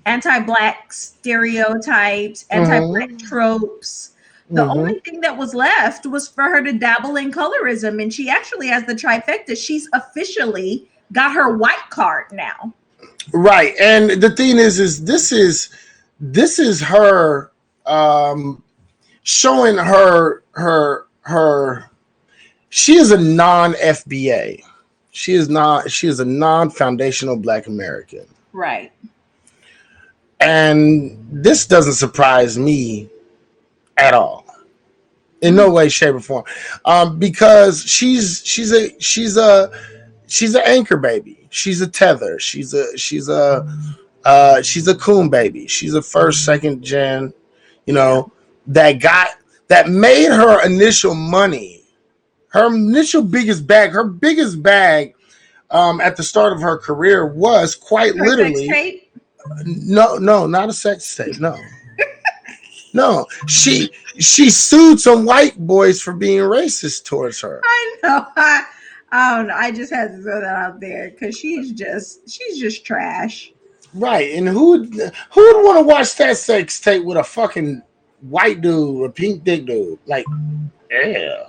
anti-black stereotypes, anti-black tropes. The only thing that was left was for her to dabble in colorism, and she actually has the trifecta. She's officially got her white card now. Right, and the thing is this is her showing her she is a non-FBA. She is a non-foundational Black American. Right. And this doesn't surprise me at all. In no way, shape, or form. Because she's an anchor baby. She's a tether. She's a coon baby. She's a first, second gen, you know, that made her initial money, her initial biggest bag, at the start of her career was quite Her literally sex tape? No, not a sex tape. No. She sued some white boys for being racist towards her. I know. I don't know. I just had to throw that out there because she's just trash. Right, and who would want to watch that sex tape with a fucking white dude, a pink dick dude? Like, yeah.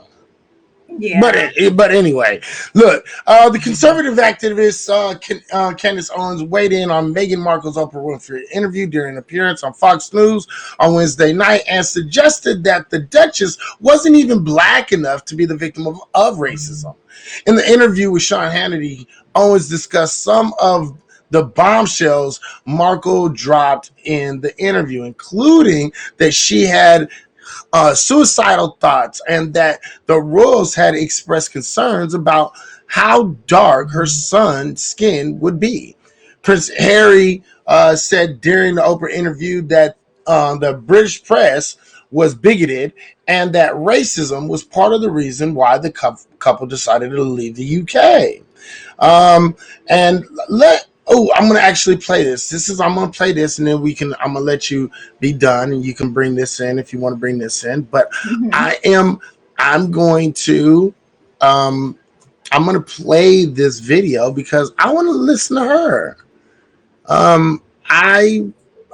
Yeah. But anyway, look, the conservative activist Candace Owens weighed in on Meghan Markle's Oprah Winfrey interview during an appearance on Fox News on Wednesday night and suggested that the Duchess wasn't even black enough to be the victim of racism. In the interview with Sean Hannity, Owens discussed some of the bombshells Markle dropped in the interview, including that she had suicidal thoughts and that the royals had expressed concerns about how dark her son's skin would be. Prince Harry said during the Oprah interview that the British press was bigoted and that racism was part of the reason why the couple decided to leave the UK. I'm going to actually play this. I'm going to play this and then I'm going to let you be done and you can bring this in if you want to bring this in. But I'm going to play this video because I want to listen to her.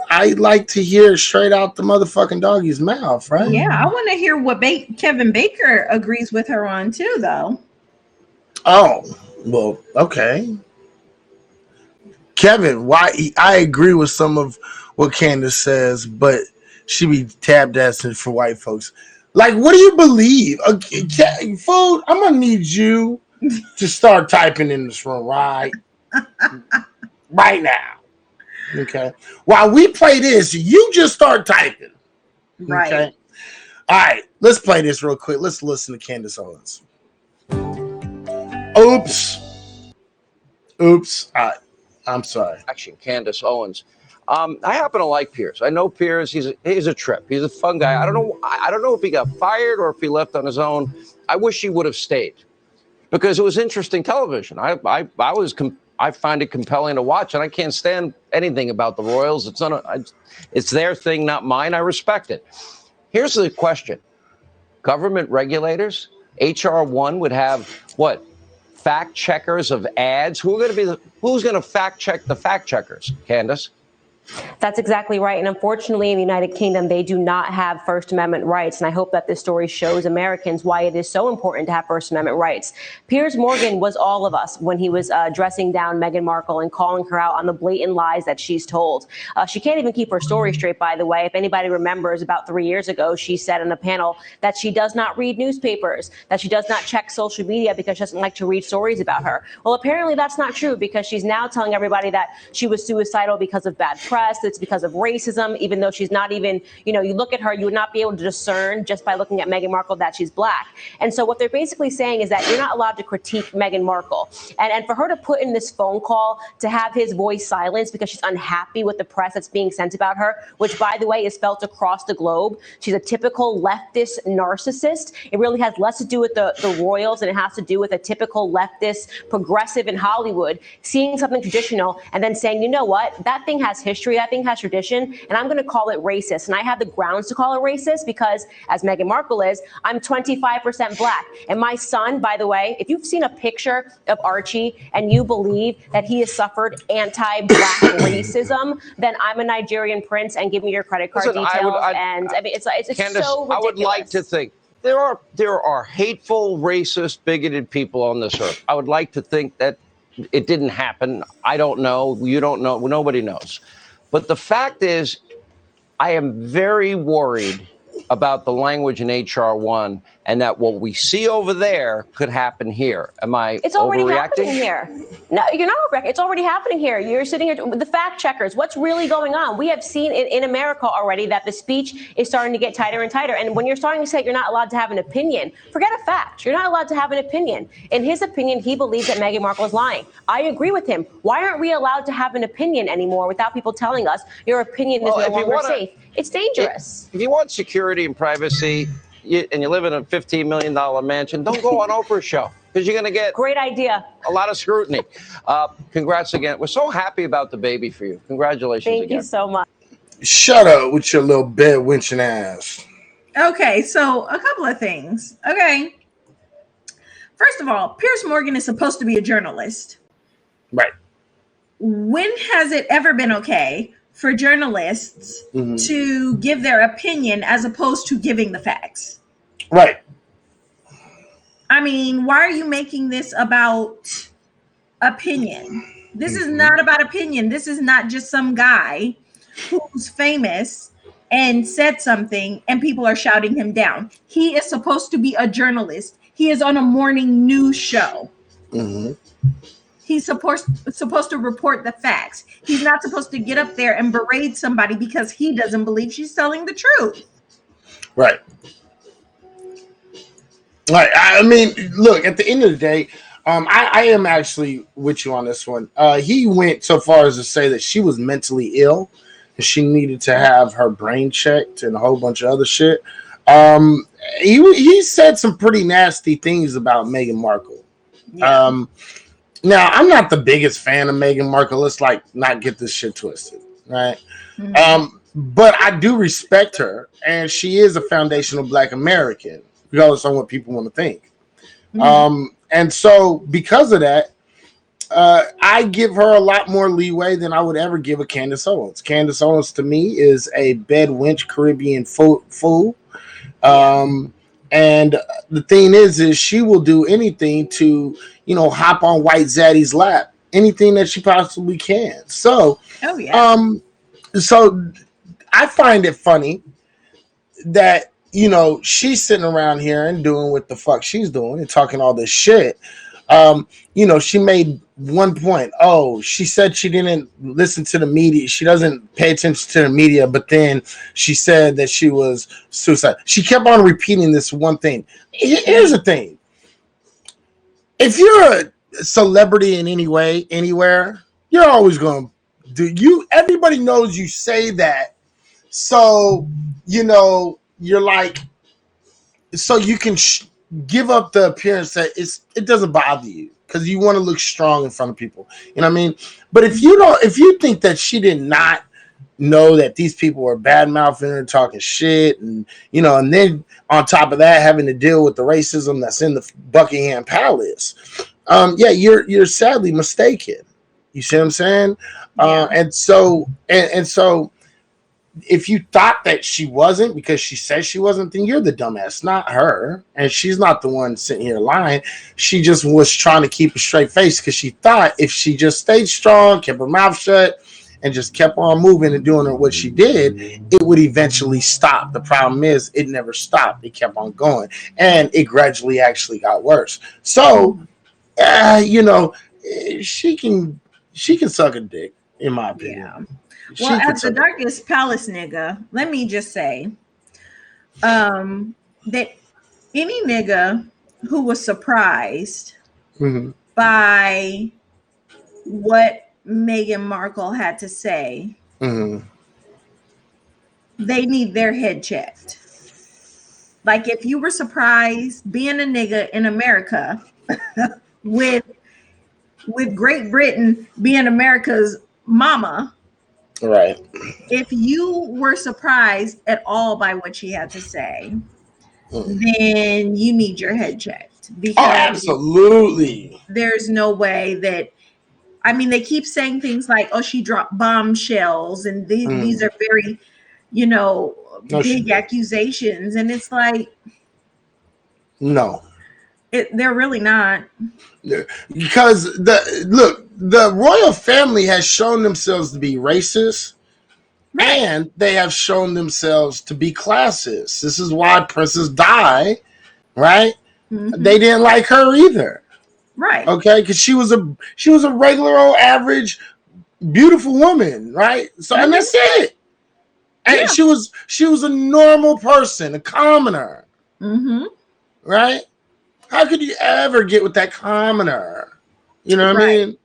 I like to hear it straight out the motherfucking doggy's mouth, right? Yeah, I want to hear what Kevin Baker agrees with her on too, though. Oh, well, okay. Kevin, why I agree with some of what Candace says, but she be tap dancing for white folks. Like, what do you believe? Food, I'm gonna need you to start typing in this room right now. Okay. While we play this, you just start typing. Right. Okay. All right, let's play this real quick. Let's listen to Candace Owens. Oops. I'm sorry. Action, Candace Owens. I happen to like Piers. I know Piers. He's a trip. He's a fun guy. I don't know if he got fired or if he left on his own. I wish he would have stayed because it was interesting television. I find it compelling to watch, and I can't stand anything about the Royals. It's their thing, not mine. I respect it. Here's the question: government regulators, HR1 would have what? Fact checkers of ads. Who's going to fact check the fact checkers? Candace? That's exactly right. And unfortunately, in the United Kingdom, they do not have First Amendment rights. And I hope that this story shows Americans why it is so important to have First Amendment rights. Piers Morgan was all of us when he was dressing down Meghan Markle and calling her out on the blatant lies that she's told. She can't even keep her story straight, by the way. If anybody remembers, about 3 years ago, she said in a panel that she does not read newspapers, that she does not check social media because she doesn't like to read stories about her. Well, apparently that's not true because she's now telling everybody that she was suicidal because of bad press. It's because of racism, even though she's not even, you look at her, you would not be able to discern just by looking at Meghan Markle that she's black. And so what they're basically saying is that you're not allowed to critique Meghan Markle. And for her to put in this phone call to have his voice silenced because she's unhappy with the press that's being sent about her, which, by the way, is felt across the globe. She's a typical leftist narcissist. It really has less to do with the royals and it has to do with a typical leftist progressive in Hollywood seeing something traditional and then saying, you know what, that thing has history, that thing has tradition, and I'm going to call it racist. And I have the grounds to call it racist because, as Meghan Markle is, I'm 25% black. And my son, by the way, if you've seen a picture of Archie and you believe that he has suffered anti-black racism, then I'm a Nigerian prince and give me your credit card details. I mean, it's Candace, so ridiculous. I would like to think there are hateful, racist, bigoted people on this earth. I would like to think that it didn't happen. I don't know. You don't know. Nobody knows. But the fact is, I am very worried about the language in HR1 and that what we see over there could happen here. Am I It's already overreacting? happening here. No, you're not overreacting. It's already happening here. You're sitting here with the fact checkers. What's really going on? We have seen in America already that the speech is starting to get tighter and tighter. And when you're starting to say you're not allowed to have an opinion, forget a fact. You're not allowed to have an opinion. In his opinion, he believes that Meghan Markle is lying. I agree with him. Why aren't we allowed to have an opinion anymore without people telling us your opinion is no longer safe? It's dangerous. If you want security and privacy and you live in a $15 million mansion, don't go on Oprah's show because you're going to get great idea. A lot of scrutiny. Congrats again. We're so happy about the baby for you. Congratulations again. Thank you so much. Shut up with your little bed winching ass. Okay, so a couple of things. Okay. First of all, Piers Morgan is supposed to be a journalist. Right. When has it ever been okay for journalists to give their opinion as opposed to giving the facts? Right. I mean, why are you making this about opinion? This is not about opinion. This is not just some guy who's famous and said something and people are shouting him down. He is supposed to be a journalist. He is on a morning news show. He's supposed to report the facts. He's not supposed to get up there and berate somebody because he doesn't believe she's telling the truth. Right. Right. I mean, look, at the end of the day, I am actually with you on this one. He went so far as to say that she was mentally ill and she needed to have her brain checked and a whole bunch of other shit. He said some pretty nasty things about Meghan Markle. Yeah. Now, I'm not the biggest fan of Meghan Markle. Let's not get this shit twisted, right? But I do respect her, and she is a foundational Black American, regardless of what people want to think. And so, because of that, I give her a lot more leeway than I would ever give a Candace Owens. Candace Owens to me is a bed wench Caribbean fool. And the thing is she will do anything to, hop on White Zaddy's lap, anything that she possibly can. So, Oh yeah. So I find it funny that she's sitting around here and doing what the fuck she's doing and talking all this shit. She made one point. Oh, she said she didn't listen to the media. She doesn't pay attention to the media, but then she said that she was suicide. She kept on repeating this one thing. Here's the thing. If you're a celebrity in any way, anywhere, you're always going to everybody knows you say that. So, you're like, so you can give up the appearance that it doesn't bother you because you want to look strong in front of people. You know what I mean? But if you think that she did not know that these people were bad mouthing her, talking shit, and and then on top of that, having to deal with the racism that's in the Buckingham Palace, you're sadly mistaken. You see what I'm saying? Yeah. And so if you thought that she wasn't because she says she wasn't, then you're the dumbass, not her. And she's not the one sitting here lying. She just was trying to keep a straight face because she thought if she just stayed strong, kept her mouth shut, and just kept on moving and doing what she did, it would eventually stop. The problem is it never stopped. It kept on going. And it gradually actually got worse. So, she can suck a dick, in my opinion. Yeah. Well, as the darkest palace nigga, let me just say that any nigga who was surprised by what Meghan Markle had to say, they need their head checked. Like, if you were surprised being a nigga in America with Great Britain being America's mama, right? If you were surprised at all by what she had to say, then you need your head checked. Because absolutely. There's no way that, I mean, they keep saying things like, oh, she dropped bombshells, and these are very, big accusations. And it's like, no. They're really not. Because the royal family has shown themselves to be racist, right, and they have shown themselves to be classist. This is why Princess Di, right? They didn't like her either, right? Okay, because she was a regular old average, beautiful woman, right? So and that's it. And she was a normal person, a commoner, right? How could you ever get with that commoner? You know what I mean?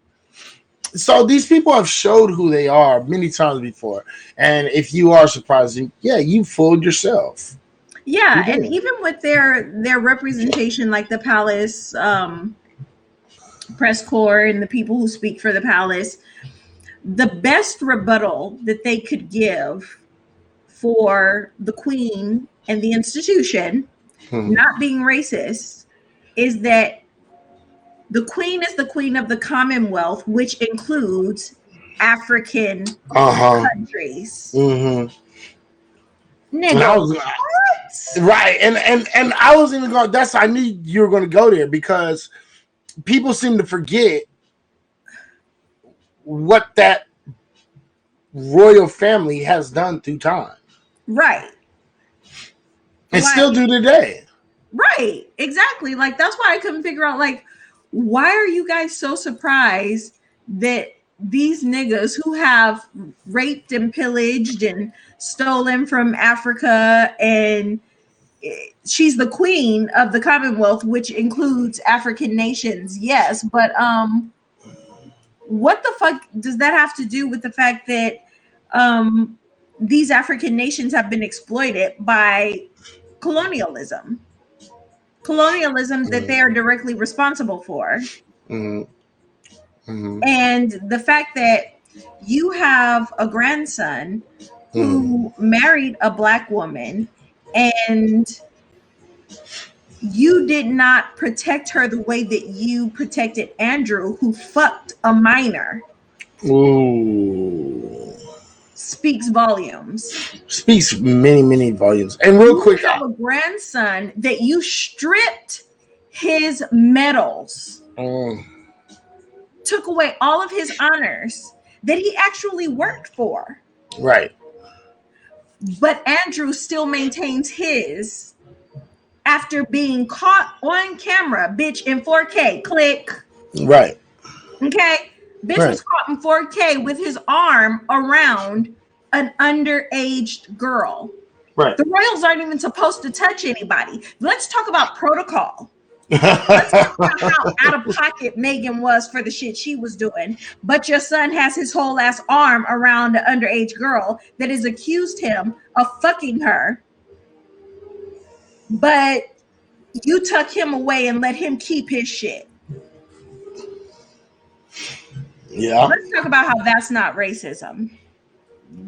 So these people have showed who they are many times before. And if you are surprised, you fooled yourself. Yeah, and even with their representation, like the palace press corps and the people who speak for the palace, the best rebuttal that they could give for the queen and the institution not being racist is that the queen is the queen of the Commonwealth, which includes African countries. Nigga, right. And I was even going, I knew you were going to go there because people seem to forget what that royal family has done through time. Right. And still do today. Right, exactly. Like, that's why I couldn't figure out, like, why are you guys so surprised that these niggas who have raped and pillaged and stolen from Africa, and she's the queen of the Commonwealth, which includes African nations, yes, but what the fuck does that have to do with the fact that these African nations have been exploited by colonialism that they are directly responsible for? And the fact that you have a grandson who married a black woman and you did not protect her the way that you protected Andrew, who fucked a minor, Ooh. speaks volumes. Speaks many volumes. And real You quick, have a grandson that you stripped his medals, took away all of his honors that he actually worked for. right. But Andrew still maintains his after being caught on camera, bitch, in 4K. Click. Right. Okay. Bitch Right. was caught in 4K with his arm around an underage girl. Right. The royals aren't even supposed to touch anybody. Let's talk about protocol. Let's talk about how out of pocket Megan was for the shit she was doing. But your son has his whole ass arm around an underage girl that has accused him of fucking her. But you tuck him away and let him keep his shit. Yeah. Let's talk about how that's not racism.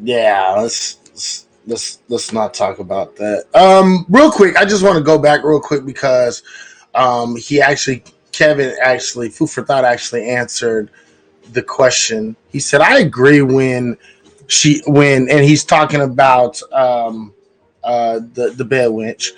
Yeah, let's not talk about that. Real quick, I just want to go back real quick because Kevin actually, Food for Thought actually answered the question. He said, I agree and he's talking about the bed wench.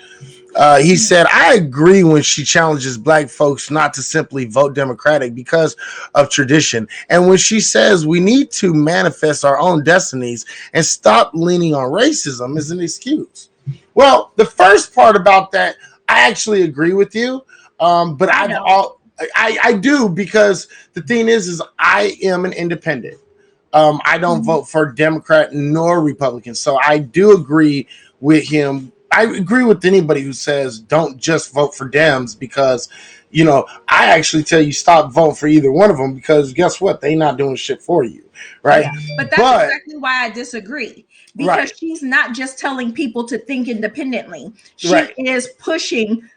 He said, I agree when she challenges black folks not to simply vote Democratic because of tradition. And when she says we need to manifest our own destinies and stop leaning on racism as an excuse. Well, the first part about that, I actually agree with you. But I do, because the thing is I am an independent. I don't vote for Democrat nor Republican. So I do agree with him. I agree with anybody who says don't just vote for Dems, because, I actually tell you stop voting for either one of them, because guess what? They not doing shit for you. Right. Yeah, but that's exactly why I disagree. Because right. she's not just telling people to think independently. She Right. is pushing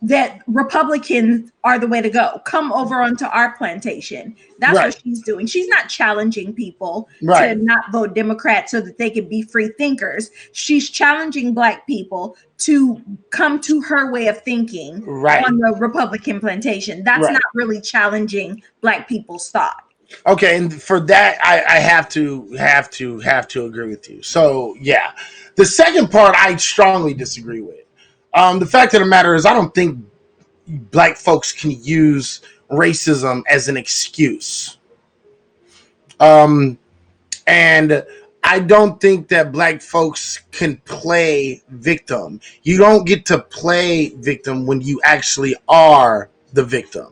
that Republicans are the way to go. Come over onto our plantation. That's Right. what she's doing. She's not challenging people Right. to not vote Democrat so that they can be free thinkers. She's challenging black people to come to her way of thinking Right. on the Republican plantation. That's Right. not really challenging black people's thought. Okay, and for that, I have to agree with you. So yeah, the second part I strongly disagree with. The fact of the matter is, I don't think black folks can use racism as an excuse. And I don't think that black folks can play victim. You don't get to play victim when you actually are the victim,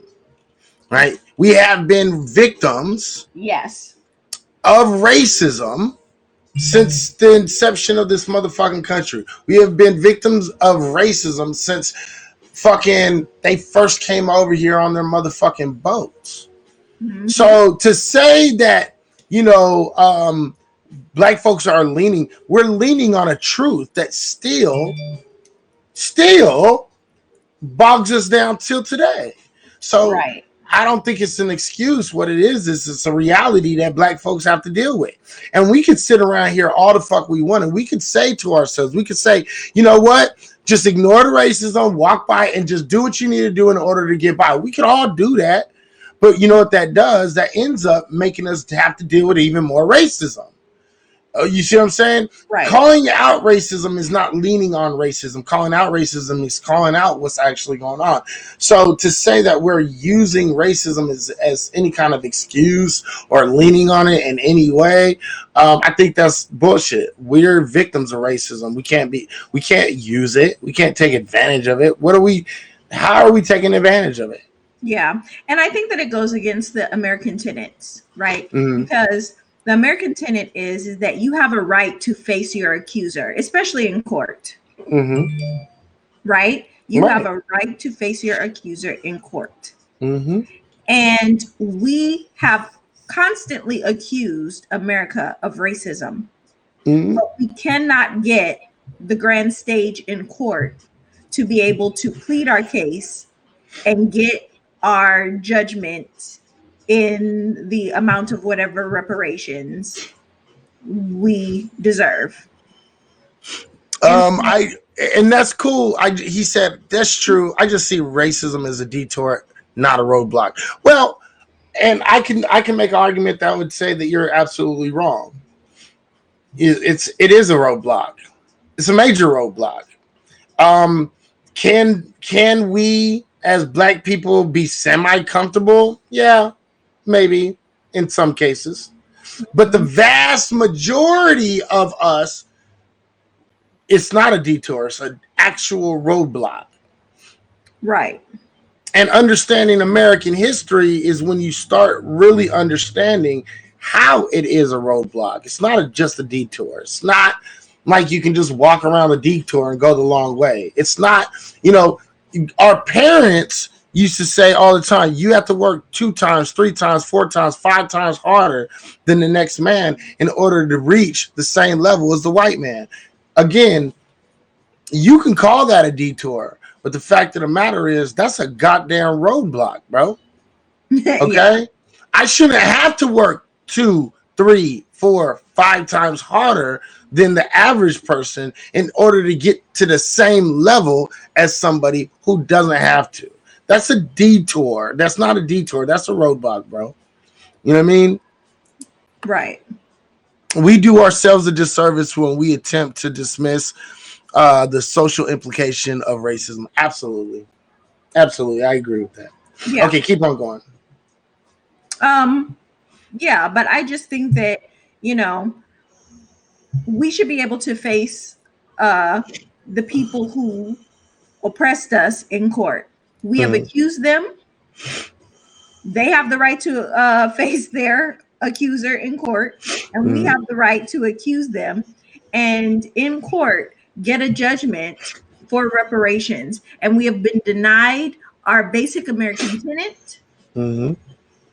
right? We have been victims, yes, of racism since the inception of this motherfucking country. We have been victims of racism since fucking they first came over here on their motherfucking boats. Mm-hmm. So to say that, black folks are we're leaning on a truth that still bogs us down till today. So right. I don't think it's an excuse. What it is it's a reality that black folks have to deal with. And we could sit around here all the fuck we want, and we could say to ourselves, we could say, you know what? Just ignore the racism, walk by, and just do what you need to do in order to get by. We could all do that. But you know what that does? That ends up making us have to deal with even more racism. You see what I'm saying? Right. Calling out racism is not leaning on racism. Calling out racism is calling out what's actually going on. So to say that we're using racism as any kind of excuse or leaning on it in any way, I think that's bullshit. We're victims of racism. We can't use it. We can't take advantage of it. How are we taking advantage of it? Yeah. And I think that it goes against the American tenets, right? Mm-hmm. Because the American tenet is that you have a right to face your accuser, especially in court. Mm-hmm. Right? You have a right to face your accuser in court. Mm-hmm. And we have constantly accused America of racism. Mm-hmm. But we cannot get the grand stage in court to be able to plead our case and get our judgment in the amount of whatever reparations we deserve. I and that's cool. He said that's true. I just see racism as a detour, not a roadblock. Well, and I can make an argument that would say that you're absolutely wrong. It is a roadblock. It's a major roadblock. Um, can we as black people be semi comfortable? Yeah, maybe in some cases, but the vast majority of us, it's not a detour. It's an actual roadblock. Right. And understanding American history is when you start really understanding how it is a roadblock. It's not just a detour. It's not like you can just walk around a detour and go the long way. It's not, our parents used to say all the time, you have to work 2 times, 3 times, 4 times, 5 times harder than the next man in order to reach the same level as the white man. Again, you can call that a detour. But the fact of the matter is, that's a goddamn roadblock, bro. Okay? Yeah. I shouldn't have to work 2, 3, 4, 5 times harder than the average person in order to get to the same level as somebody who doesn't have to. That's a detour. That's not a detour. That's a roadblock, bro. You know what I mean? Right. We do ourselves a disservice when we attempt to dismiss the social implication of racism. Absolutely. I agree with that. Yeah. Okay, keep on going. Yeah, but I just think that, we should be able to face the people who oppressed us in court. We have accused them. They have the right to face their accuser in court, and we have the right to accuse them, and in court get a judgment for reparations. And we have been denied our basic American tenet.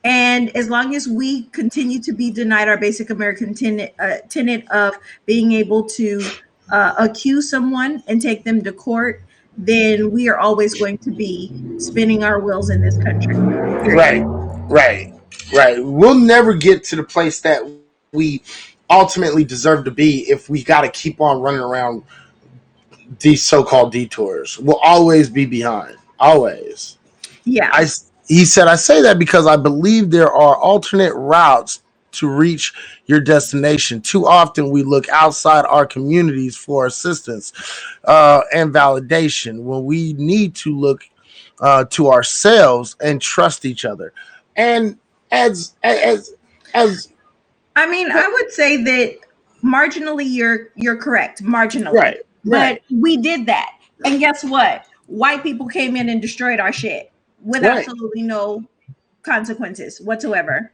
And as long as we continue to be denied our basic American tenet of being able to accuse someone and take them to court, then we are always going to be spinning our wheels in this country. Right. We'll never get to the place that we ultimately deserve to be if we got to keep on running around these so-called detours. We'll always be behind. Always. Yeah. He said, I say that because I believe there are alternate routes to reach your destination. Too often we look outside our communities for assistance and validation when we need to look to ourselves and trust each other. And as I mean, I would say that marginally you're correct. Marginally. Right. But we did that. And guess what? White people came in and destroyed our shit with absolutely no consequences whatsoever.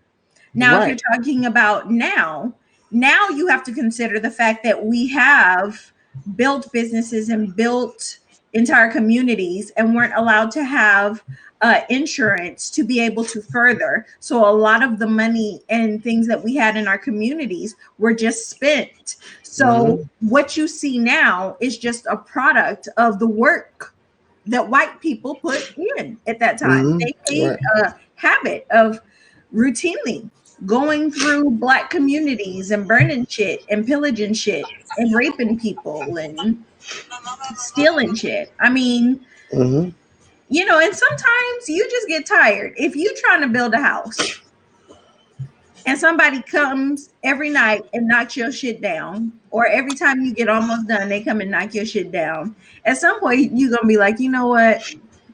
Now, if you're talking about now you have to consider the fact that we have built businesses and built entire communities and weren't allowed to have insurance to be able to further. So a lot of the money and things that we had in our communities were just spent. So what you see now is just a product of the work that white people put in at that time. They made a habit of routinely going through black communities and burning shit and pillaging shit and raping people and stealing shit. I mean, and sometimes you just get tired. If you're trying to build a house and somebody comes every night and knocks your shit down, or every time you get almost done, they come and knock your shit down, at some point you're going to be like, you know what?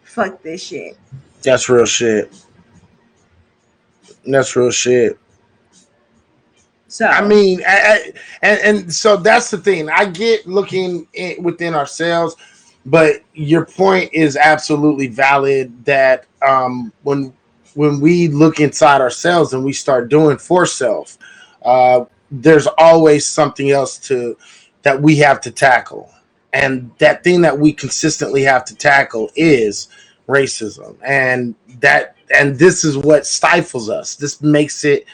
Fuck this shit. That's real shit. So I mean, and so that's the thing. I get looking within ourselves, but your point is absolutely valid. That when we look inside ourselves and we start doing for self, there's always something else that we have to tackle, and that thing that we consistently have to tackle is racism, and this is what stifles us. This makes it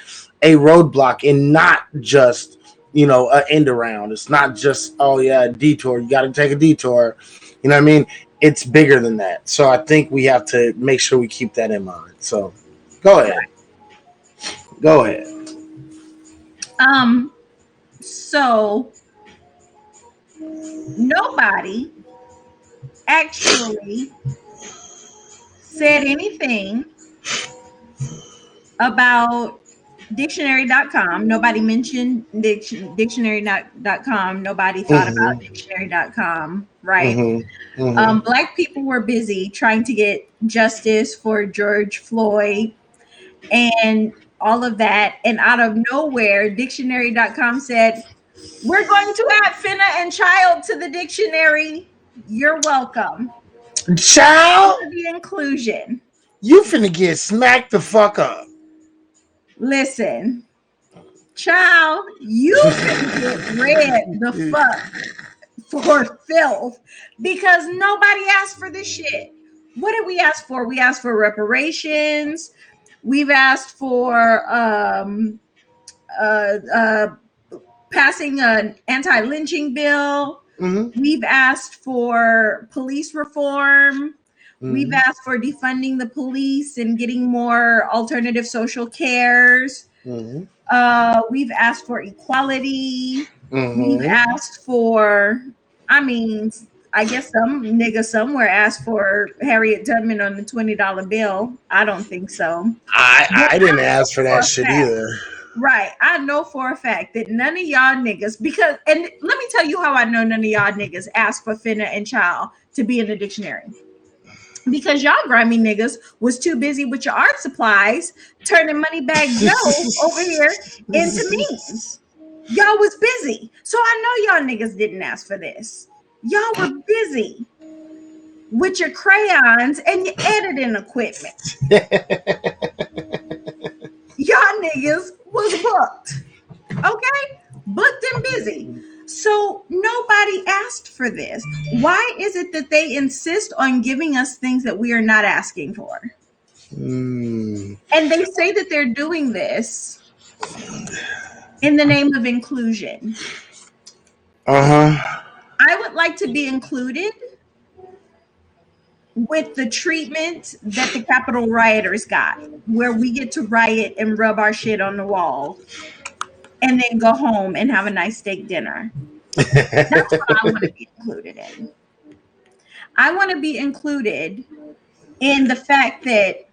a roadblock and not just, an end around. It's not just, a detour. You got to take a detour. You know what I mean? It's bigger than that. So I think we have to make sure we keep that in mind. So go ahead. So nobody actually said anything about dictionary.com. Nobody mentioned dictionary.com. Nobody thought about dictionary.com, right? Black people were busy trying to get justice for George Floyd and all of that. And out of nowhere, dictionary.com said, we're going to add finna and child to the dictionary. You're welcome. Child, The inclusion. you finna get smacked the fuck up. Listen, child, you finna get read the fuck for filth because nobody asked for this shit. What did we ask for? We asked for reparations. We've asked for passing an anti-lynching bill. We've asked for police reform. We've asked for defunding the police and getting more alternative social cares. We've asked for equality. We've asked for, I guess some nigga somewhere asked for Harriet Tubman on the $20 bill. I don't think so. I didn't ask for that shit either. Right. I know for a fact that none of y'all niggas, because, and let me tell you how I know none of y'all niggas asked for finna and child to be in the dictionary. Because y'all grimy niggas was too busy with your art supplies turning Moneybag Joe over here into memes. Y'all was busy. So I know y'all niggas didn't ask for this. Y'all were busy with your crayons and your editing equipment. Y'all niggas was booked. Okay? Booked and busy. So nobody asked for this. Why is it that they insist on giving us things that we are not asking for? And they say that they're doing this in the name of inclusion. I would like to be included with the treatment that the Capitol rioters got, where we get to riot and rub our shit on the wall and then go home and have a nice steak dinner. That's what I want to be included in. I want to be included in the fact that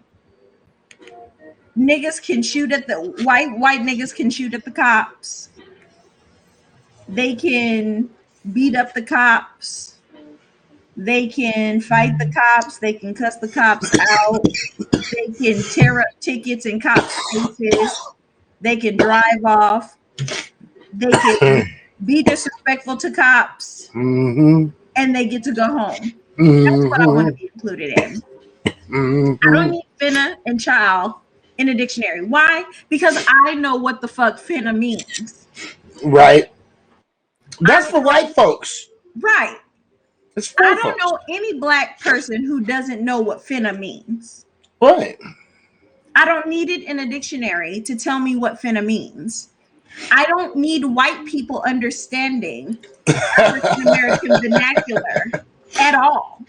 niggas can shoot at the white niggas can shoot at the cops. They can beat up the cops. They can fight the cops. They can cuss the cops out. They can tear up tickets in cops' faces. They can drive off. They can be disrespectful to cops. And they get to go home. That's what I want to be included in. I don't need finna and child in a dictionary. Why? Because I know what the fuck finna means. Right. That's for white folks. Right. I don't know any black person who doesn't know what finna means. Right. I don't need it in a dictionary to tell me what finna means. I don't need white people understanding African American vernacular at all.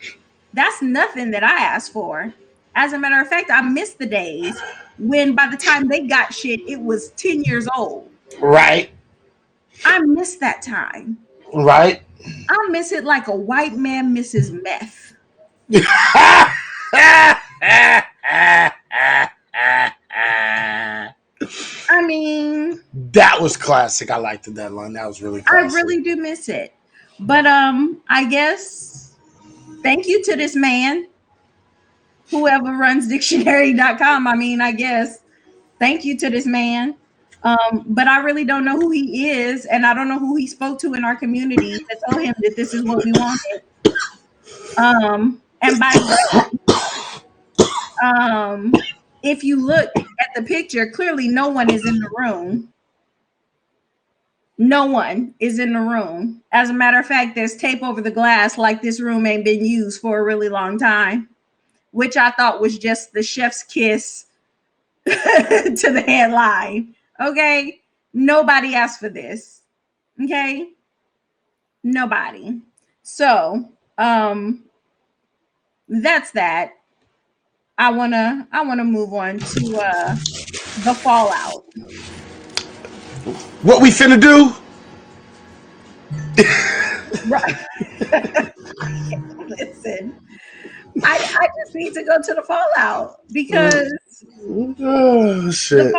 That's nothing that I asked for. As a matter of fact, I miss the days when by the time they got shit, it was 10 years old. Right. I miss that time. Right. I miss it like a white man misses meth. I mean, that was classic. I liked that line. That was really classic. I really do miss it. But I guess thank you to this man, whoever runs dictionary.com. I mean, I guess thank you to this man. But I really don't know who he is, and I don't know who he spoke to in our community to tell him that this is what we wanted. And by the way, if you look at the picture, clearly no one is in the room. No one is in the room. As a matter of fact, there's tape over the glass like this room ain't been used for a really long time, which I thought was just the chef's kiss to the headline. Okay? Nobody asked for this. Okay? Nobody. So, that's that. I wanna move on to the fallout. What we finna do? Right. Listen, I just need to go to the fallout because Oh shit.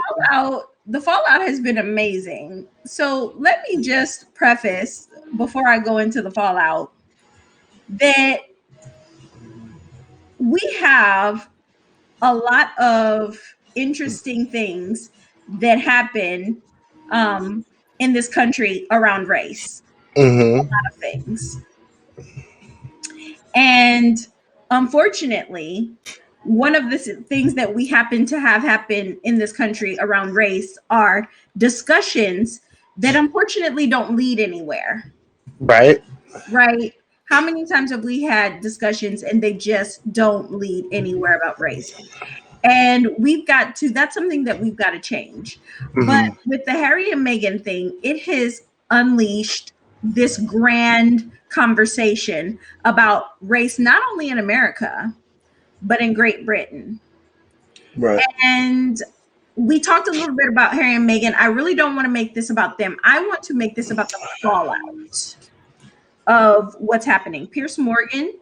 the fallout has been amazing. So let me just preface before I go into the fallout that we have a lot of interesting things that happen in this country around race. Mm-hmm. Of things. And unfortunately, one of the things that we happen to have happen in this country around race are discussions that unfortunately don't lead anywhere. Right. Right? How many times have we had discussions and they just don't lead anywhere about race? And that's something that we've got to change. But Mm-hmm. with the Harry and Meghan thing, it has unleashed this grand conversation about race, not only in America, but in Great Britain. Right. And we talked a little bit about Harry and Meghan. I really don't want to make this about them. I want to make this about the fallout of what's happening. Piers Morgan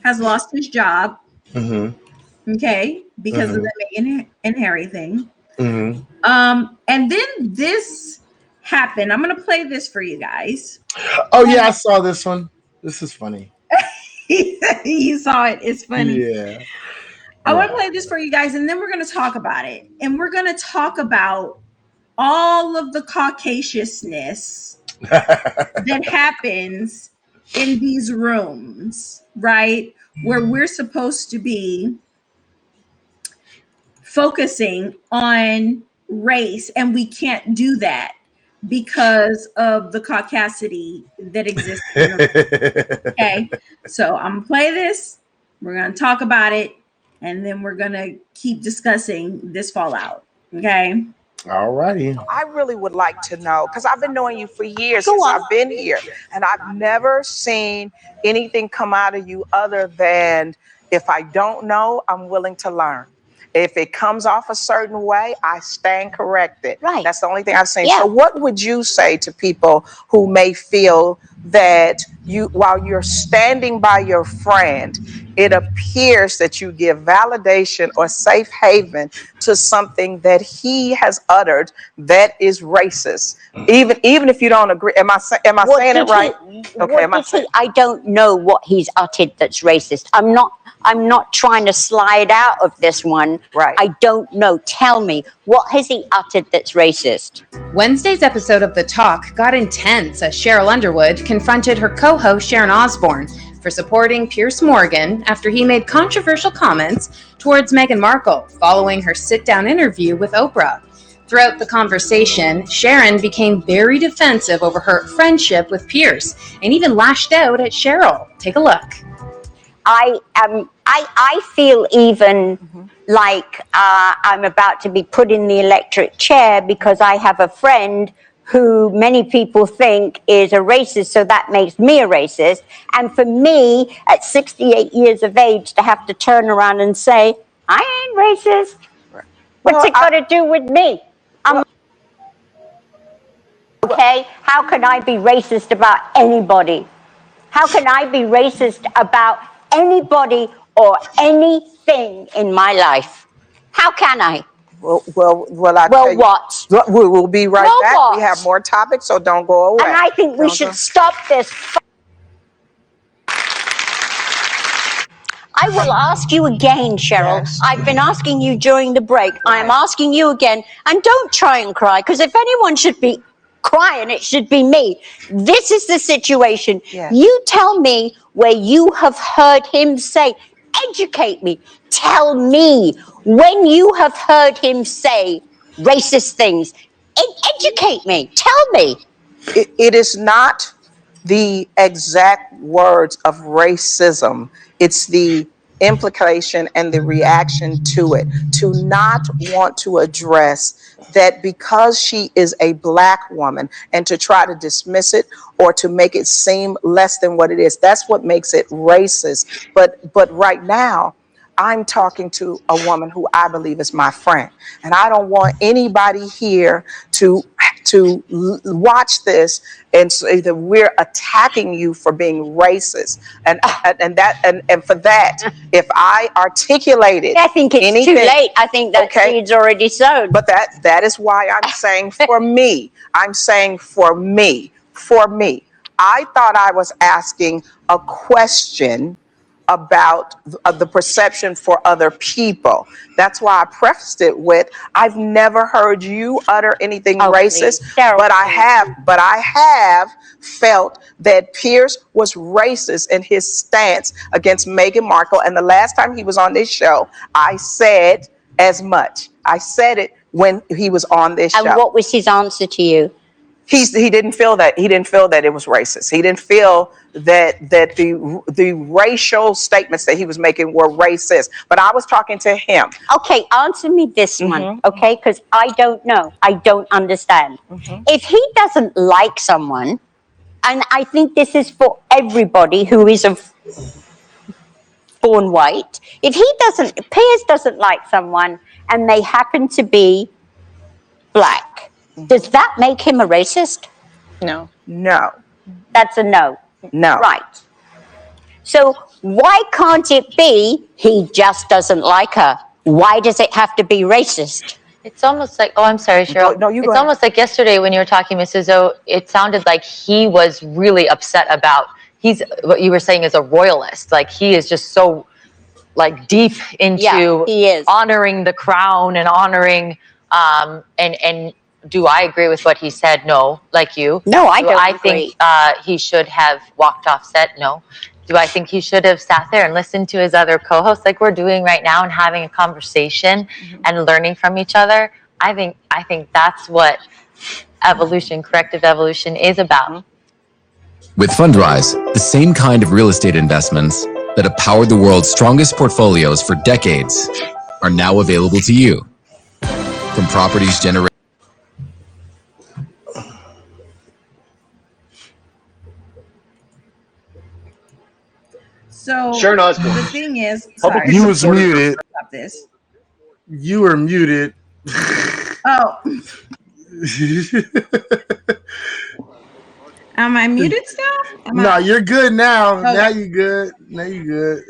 has lost his job, Mm-hmm. okay, because of the Meghan and Harry thing. Mm-hmm. And then this happened. I'm gonna play this for you guys. Oh yeah, I saw this one. This is funny. You saw it. It's funny. Yeah. I want to play this for you guys, and then we're gonna talk about it. And we're gonna talk about all of the Caucasiousness that happens in these rooms, right? Where we're supposed to be focusing on race, and we can't do that because of the caucasity that exists. Okay, so I'm gonna play this. We're gonna talk about it, and then we're gonna keep discussing this fallout. Okay. All righty. I really would like to know, because I've been knowing you for years since I've been here, and I've never seen anything come out of you other than, if I don't know, I'm willing to learn. If it comes off a certain way, I stand corrected. Right. That's the only thing I've seen. Yeah. So what would you say to people who may feel that while you're standing by your friend, it appears that you give validation or safe haven to something that he has uttered that is racist, even if you don't agree? Am I saying it right? I don't know what he's uttered that's racist. I'm not trying to slide out of this one. Right. I don't know. Tell me, what has he uttered that's racist? Wednesday's episode of The Talk got intense as Cheryl Underwood confronted her co-host Sharon Osbourne for supporting Piers Morgan after he made controversial comments towards Meghan Markle following her sit-down interview with Oprah. Throughout the conversation, Sharon became very defensive over her friendship with Piers and even lashed out at Cheryl. Take a look. I feel even like I'm about to be put in the electric chair because I have a friend who many people think is a racist, so that makes me a racist. And for me, at 68 years of age, to have to turn around and say, I ain't racist. What's it got to do with me? Okay, how can I be racist about anybody? How can I be racist about anybody or anything in my life? How can I? Well, I tell you, what? We'll be right back. What? We have more topics, so don't go away. And I think we should stop this. I will ask you again, Cheryl. Yes. I've been asking you during the break. I am asking you again. And don't try and cry, because if anyone should be crying, it should be me. This is the situation. Yes. You tell me where you have heard him say, educate me. Tell me when you have heard him say racist things. Educate me. Tell me. It is not the exact words of racism. It's the implication and the reaction to it. To not want to address that because she is a Black woman and to try to dismiss it or to make it seem less than what it is. That's what makes it racist. But right now, I'm talking to a woman who I believe is my friend. And I don't want anybody here to to watch this and say that we're attacking you for being racist, and for that, if I articulated, I think it's anything, too late. I think that seed's already sown. But that is why I'm saying for me. I'm saying for me. I thought I was asking a question about the perception for other people. That's why I prefaced it with, I've never heard you utter anything racist, but I have felt that Pierce was racist in his stance against Meghan Markle. And the last time he was on this show, I said as much. I said it when he was on this show. And what was his answer to you? He didn't feel that it was racist. He didn't feel that the racial statements that he was making were racist. But I was talking to him. Okay, answer me this one, okay? Because I don't know. I don't understand. If he doesn't like someone, and I think this is for everybody who is born white, if Piers doesn't like someone and they happen to be black, does that make him a racist? No. That's a no. No. Right. So why can't it be he just doesn't like her? Why does it have to be racist? It's almost like, oh, I'm sorry, Cheryl. No, you go It's ahead. almost like yesterday when you were talking, Mrs. O, it sounded like he was really upset about, what you were saying is a royalist. Like he is just so like deep into he is. honoring the crown and honoring, and do I agree with what he said? No, like you. No, I Do don't I agree. think he should have walked off set? No. Do I think he should have sat there and listened to his other co-hosts like we're doing right now and having a conversation and learning from each other? I think that's what corrective evolution is about. With Fundrise, the same kind of real estate investments that have powered the world's strongest portfolios for decades are now available to you. From properties generated. So Sharon Osbourne. the thing is, sorry, You was muted. stop this. You were muted. Oh, am I muted still? No, you're good now. Okay. Now you good.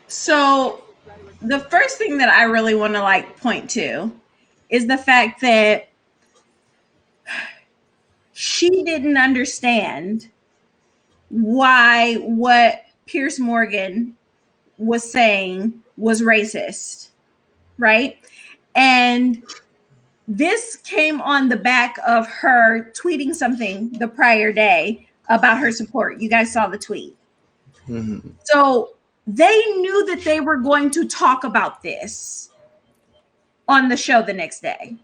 So the first thing that I really want to point to is the fact that she didn't understand why what Piers Morgan was saying was racist, right? And this came on the back of her tweeting something the prior day about her support. You guys saw the tweet. So they knew that they were going to talk about this on the show the next day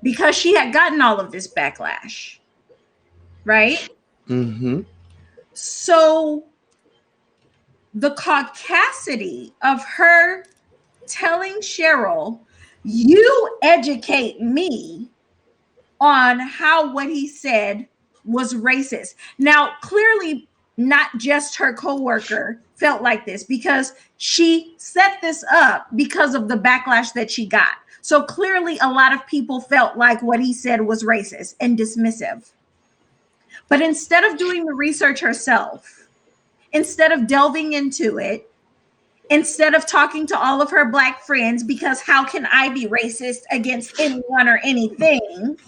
because she had gotten all of this backlash, right? So the caucasity of her telling Cheryl, you educate me on how what he said was racist. Now, clearly, not just her coworker felt like this because she set this up because of the backlash that she got. So clearly, a lot of people felt like what he said was racist and dismissive. But instead of doing the research herself, instead of delving into it, instead of talking to all of her Black friends, because how can I be racist against anyone or anything?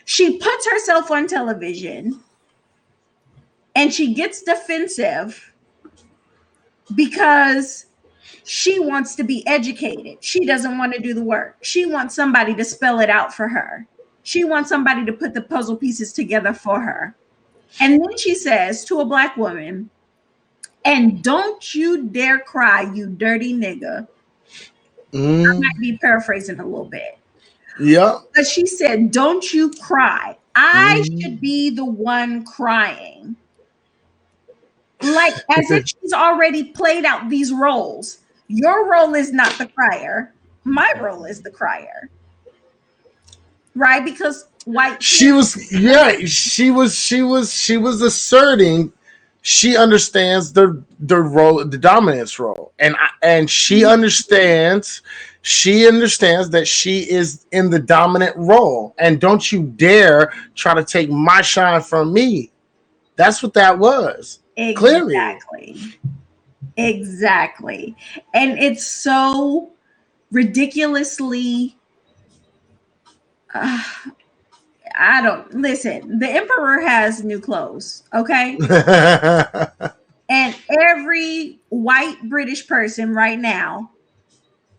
She puts herself on television and she gets defensive because she wants to be educated. She doesn't want to do the work. She wants somebody to spell it out for her. She wants somebody to put the puzzle pieces together for her. And then she says to a Black woman, and don't you dare cry, you dirty nigga. I might be paraphrasing a little bit. Yeah. But she said, don't you cry. I should be the one crying. Like as if she's already played out these roles. Your role is not the crier. My role is the crier. Right? Because white she was asserting she understands the role, the dominance role, and she understands that she is in the dominant role, and don't you dare try to take my shine from me. That's what that was. Clearly. Exactly. And it's so ridiculously I don't listen. The emperor has new clothes, okay? And every white British person right now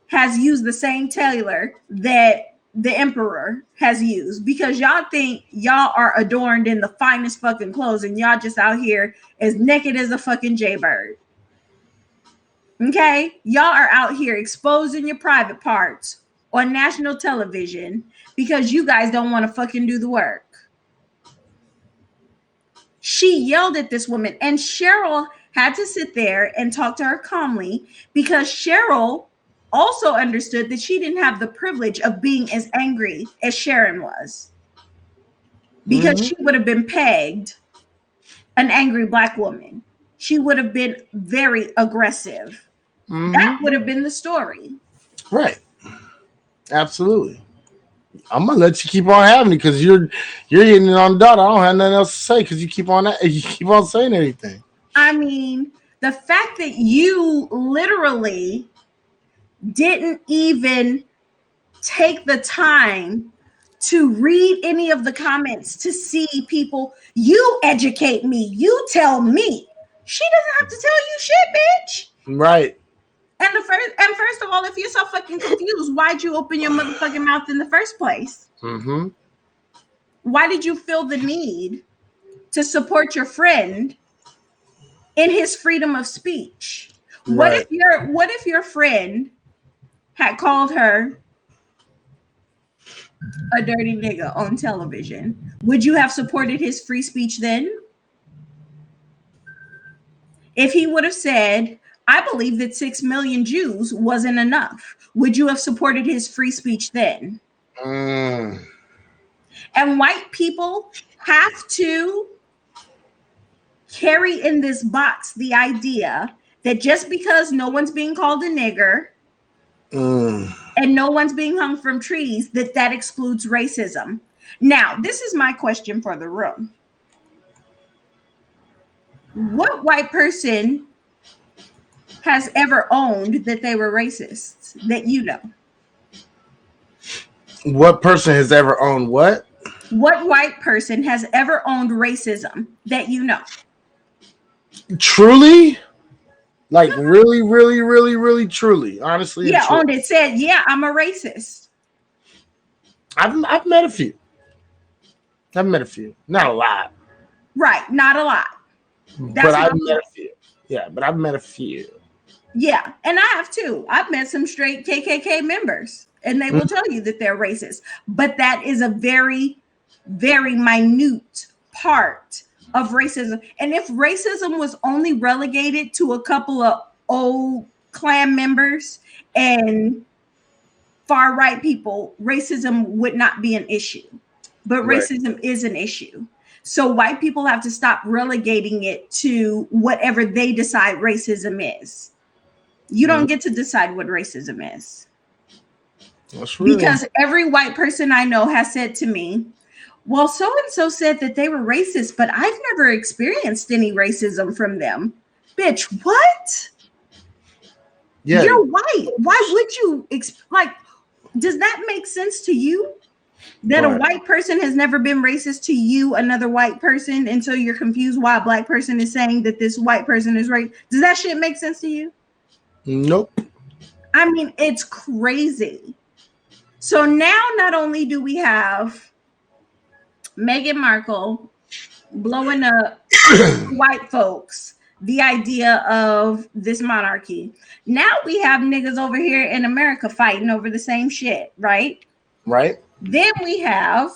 has used the same tailor that the emperor has used, because y'all think y'all are adorned in the finest fucking clothes and y'all just out here as naked as a fucking jaybird. Okay? Y'all are out here exposing your private parts on national television because you guys don't want to fucking do the work. She yelled at this woman, and Cheryl had to sit there and talk to her calmly, because Cheryl also understood that she didn't have the privilege of being as angry as Sharon was, because she would have been pegged an angry Black woman. She would have been very aggressive. That would have been the story. Right. Absolutely. I'm gonna let you keep on having it because you're hitting it on the dot. I don't have nothing else to say because you keep on saying everything. I mean, the fact that you literally didn't even take the time to read any of the comments to see people. You educate me. You tell me. She doesn't have to tell you shit, bitch. Right. And first of all, if you're so fucking confused, why'd you open your motherfucking mouth in the first place? Mm-hmm. Why did you feel the need to support your friend in his freedom of speech? Right. What if your friend had called her a dirty nigga on television? Would you have supported his free speech then? If he would have said, I believe that 6 million Jews wasn't enough, would you have supported his free speech then? And white people have to carry in this box the idea that just because no one's being called a nigger and no one's being hung from trees, that excludes racism. Now, this is my question for the room. What white person has ever owned that they were racists that you know? What person has ever owned what? What white person has ever owned racism that you know? Truly? Like really, really, really, really, truly, honestly. Yeah, owned it. Said, yeah, I'm a racist. I've met a few. Not a lot. Right, not a lot. But I've met a few. Yeah, but I've met a few. Yeah, and I have too. I've met some straight KKK members, and they will tell you that they're racist. But that is a very, very minute part of racism. And if racism was only relegated to a couple of old Klan members and far right people, racism would not be an issue. But racism is an issue. So white people have to stop relegating it to whatever they decide racism is. You don't get to decide what racism is. Because every white person I know has said to me, well, so-and-so said that they were racist, but I've never experienced any racism from them. Bitch, what? Yeah. You're white. Why would you, does that make sense to you? That a white person has never been racist to you, another white person, until you're confused why a black person is saying that this white person is racist? Does that shit make sense to you? Nope. I mean, it's crazy. So now not only do we have Meghan Markle blowing up white folks the idea of this monarchy, now we have niggas over here in America fighting over the same shit, right? Right. Then we have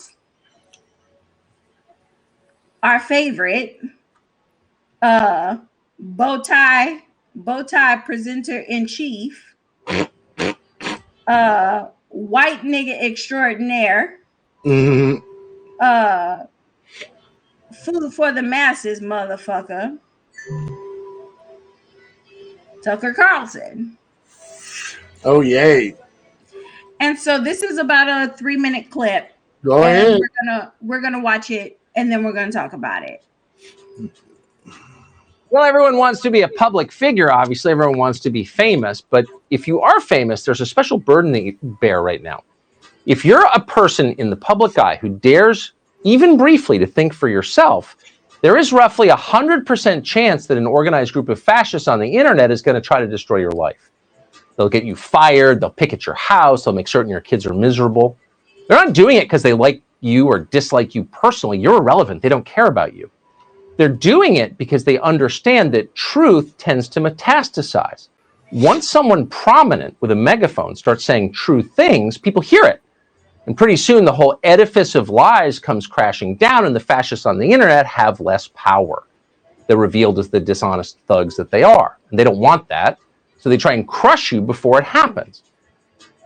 our favorite bow tie presenter in chief, white nigga extraordinaire, food for the masses, motherfucker, Tucker Carlson. Oh, yay. And so this is about a 3-minute clip. Go ahead. We're gonna watch it, and then we're gonna talk about it. Well, everyone wants to be a public figure. Obviously, everyone wants to be famous. But if you are famous, there's a special burden that you bear right now. If you're a person in the public eye who dares, even briefly, to think for yourself, there is roughly 100% chance that an organized group of fascists on the internet is going to try to destroy your life. They'll get you fired. They'll pick at your house. They'll make certain your kids are miserable. They're not doing it because they like you or dislike you personally. You're irrelevant. They don't care about you. They're doing it because they understand that truth tends to metastasize. Once someone prominent with a megaphone starts saying true things, people hear it. And pretty soon the whole edifice of lies comes crashing down, and the fascists on the internet have less power. They're revealed as the dishonest thugs that they are. And they don't want that, so they try and crush you before it happens.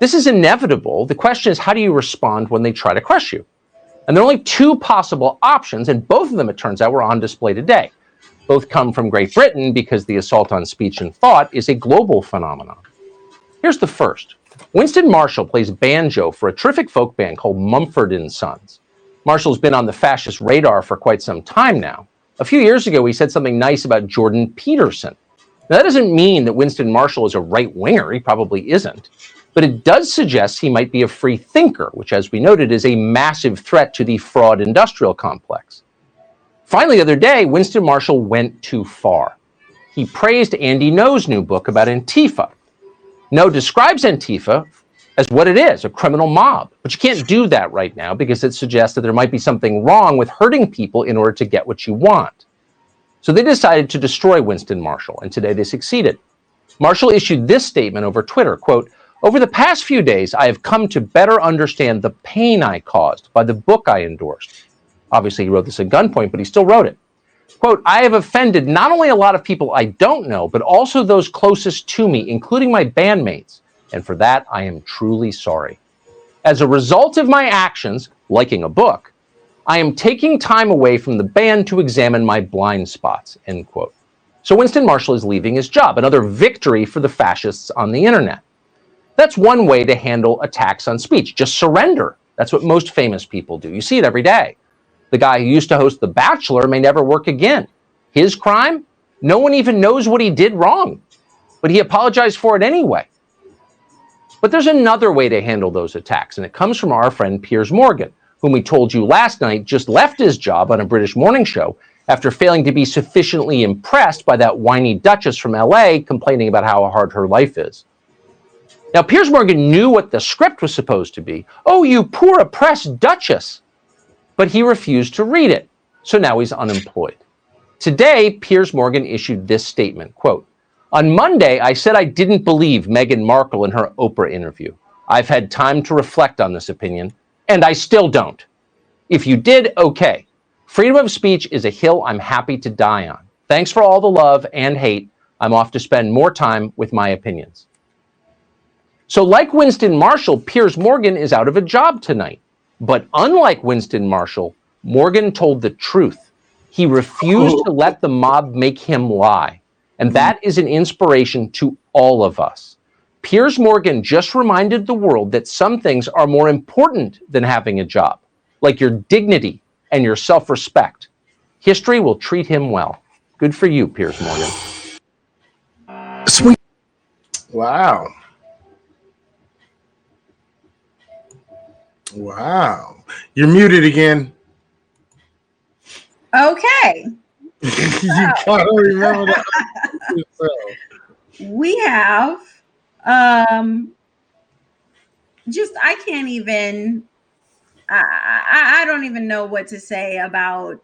This is inevitable. The question is, how do you respond when they try to crush you? And there are only two possible options, and both of them, it turns out, were on display today. Both come from Great Britain because the assault on speech and thought is a global phenomenon. Here's the first. Winston Marshall plays banjo for a terrific folk band called Mumford & Sons. Marshall's been on the fascist radar for quite some time now. A few years ago, he said something nice about Jordan Peterson. Now, that doesn't mean that Winston Marshall is a right-winger. He probably isn't. But it does suggest he might be a free thinker, which, as we noted, is a massive threat to the fraud industrial complex. Finally, the other day, Winston Marshall went too far. He praised Andy Ngo's new book about Antifa. Ngo describes Antifa as what it is, a criminal mob. But you can't do that right now because it suggests that there might be something wrong with hurting people in order to get what you want. So they decided to destroy Winston Marshall, and today they succeeded. Marshall issued this statement over Twitter, quote, "Over the past few days, I have come to better understand the pain I caused by the book I endorsed." Obviously, he wrote this at gunpoint, but he still wrote it. Quote, "I have offended not only a lot of people I don't know, but also those closest to me, including my bandmates. And for that, I am truly sorry. As a result of my actions, liking a book, I am taking time away from the band to examine my blind spots," end quote. So Winston Marshall is leaving his job, another victory for the fascists on the internet. That's one way to handle attacks on speech. Just surrender. That's what most famous people do. You see it every day. The guy who used to host The Bachelor may never work again. His crime? No one even knows what he did wrong, but he apologized for it anyway. But there's another way to handle those attacks, and it comes from our friend Piers Morgan, whom we told you last night just left his job on a British morning show after failing to be sufficiently impressed by that whiny Duchess from LA complaining about how hard her life is. Now, Piers Morgan knew what the script was supposed to be. Oh, you poor oppressed Duchess. But he refused to read it, so now he's unemployed. Today, Piers Morgan issued this statement, quote, "On Monday, I said I didn't believe Meghan Markle in her Oprah interview. I've had time to reflect on this opinion, and I still don't. If you did, okay. Freedom of speech is a hill I'm happy to die on. Thanks for all the love and hate. I'm off to spend more time with my opinions." So like Winston Marshall, Piers Morgan is out of a job tonight. But unlike Winston Marshall, Morgan told the truth. He refused to let the mob make him lie. And that is an inspiration to all of us. Piers Morgan just reminded the world that some things are more important than having a job, like your dignity and your self-respect. History will treat him well. Good for you, Piers Morgan. Sweet. Wow. Wow. You're muted again. Okay. You gotta remember that. We have just I can't even I don't even know what to say about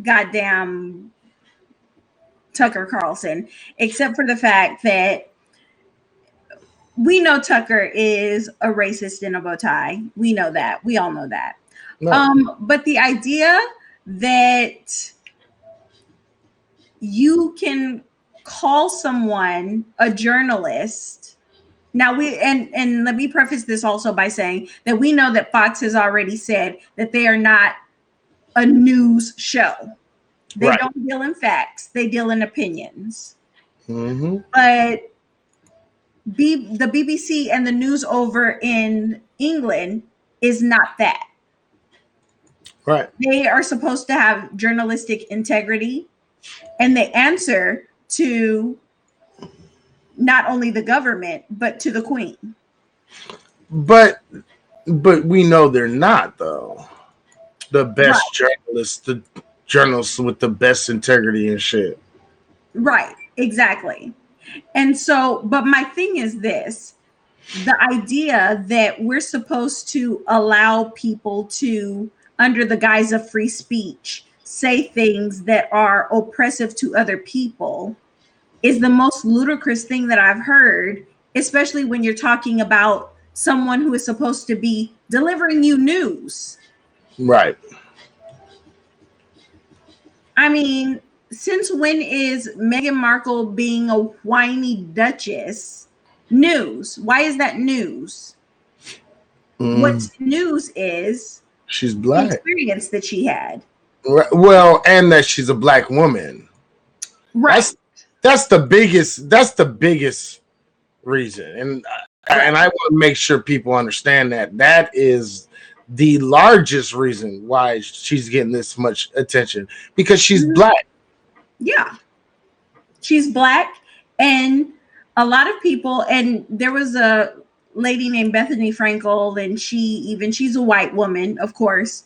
goddamn Tucker Carlson, except for the fact that we know Tucker is a racist in a bow tie. We know that. We all know that. No. But the idea that you can call someone a journalist. Now and let me preface this also by saying that we know that Fox has already said that they are not a news show. They don't deal in facts. They deal in opinions. Mm-hmm. But the BBC and the news over in England is not that. Right. They are supposed to have journalistic integrity, and they answer to not only the government but to the Queen. But we know they're not, though. The best journalists, the journalists with the best integrity and shit. Right, exactly. And so, but my thing is this: the idea that we're supposed to allow people to, under the guise of free speech, say things that are oppressive to other people is the most ludicrous thing that I've heard, especially when you're talking about someone who is supposed to be delivering you news. Right. I mean, since when is Meghan Markle being a whiny duchess news? Why is that news? What's news is she's the black. experience that she had. Well, and that she's a black woman. Right. That's the biggest reason. And I want to make sure people understand that is the largest reason why she's getting this much attention, because she's black. Yeah. She's black, and a lot of people, and there was a lady named Bethany Frankel, and she's a white woman, of course.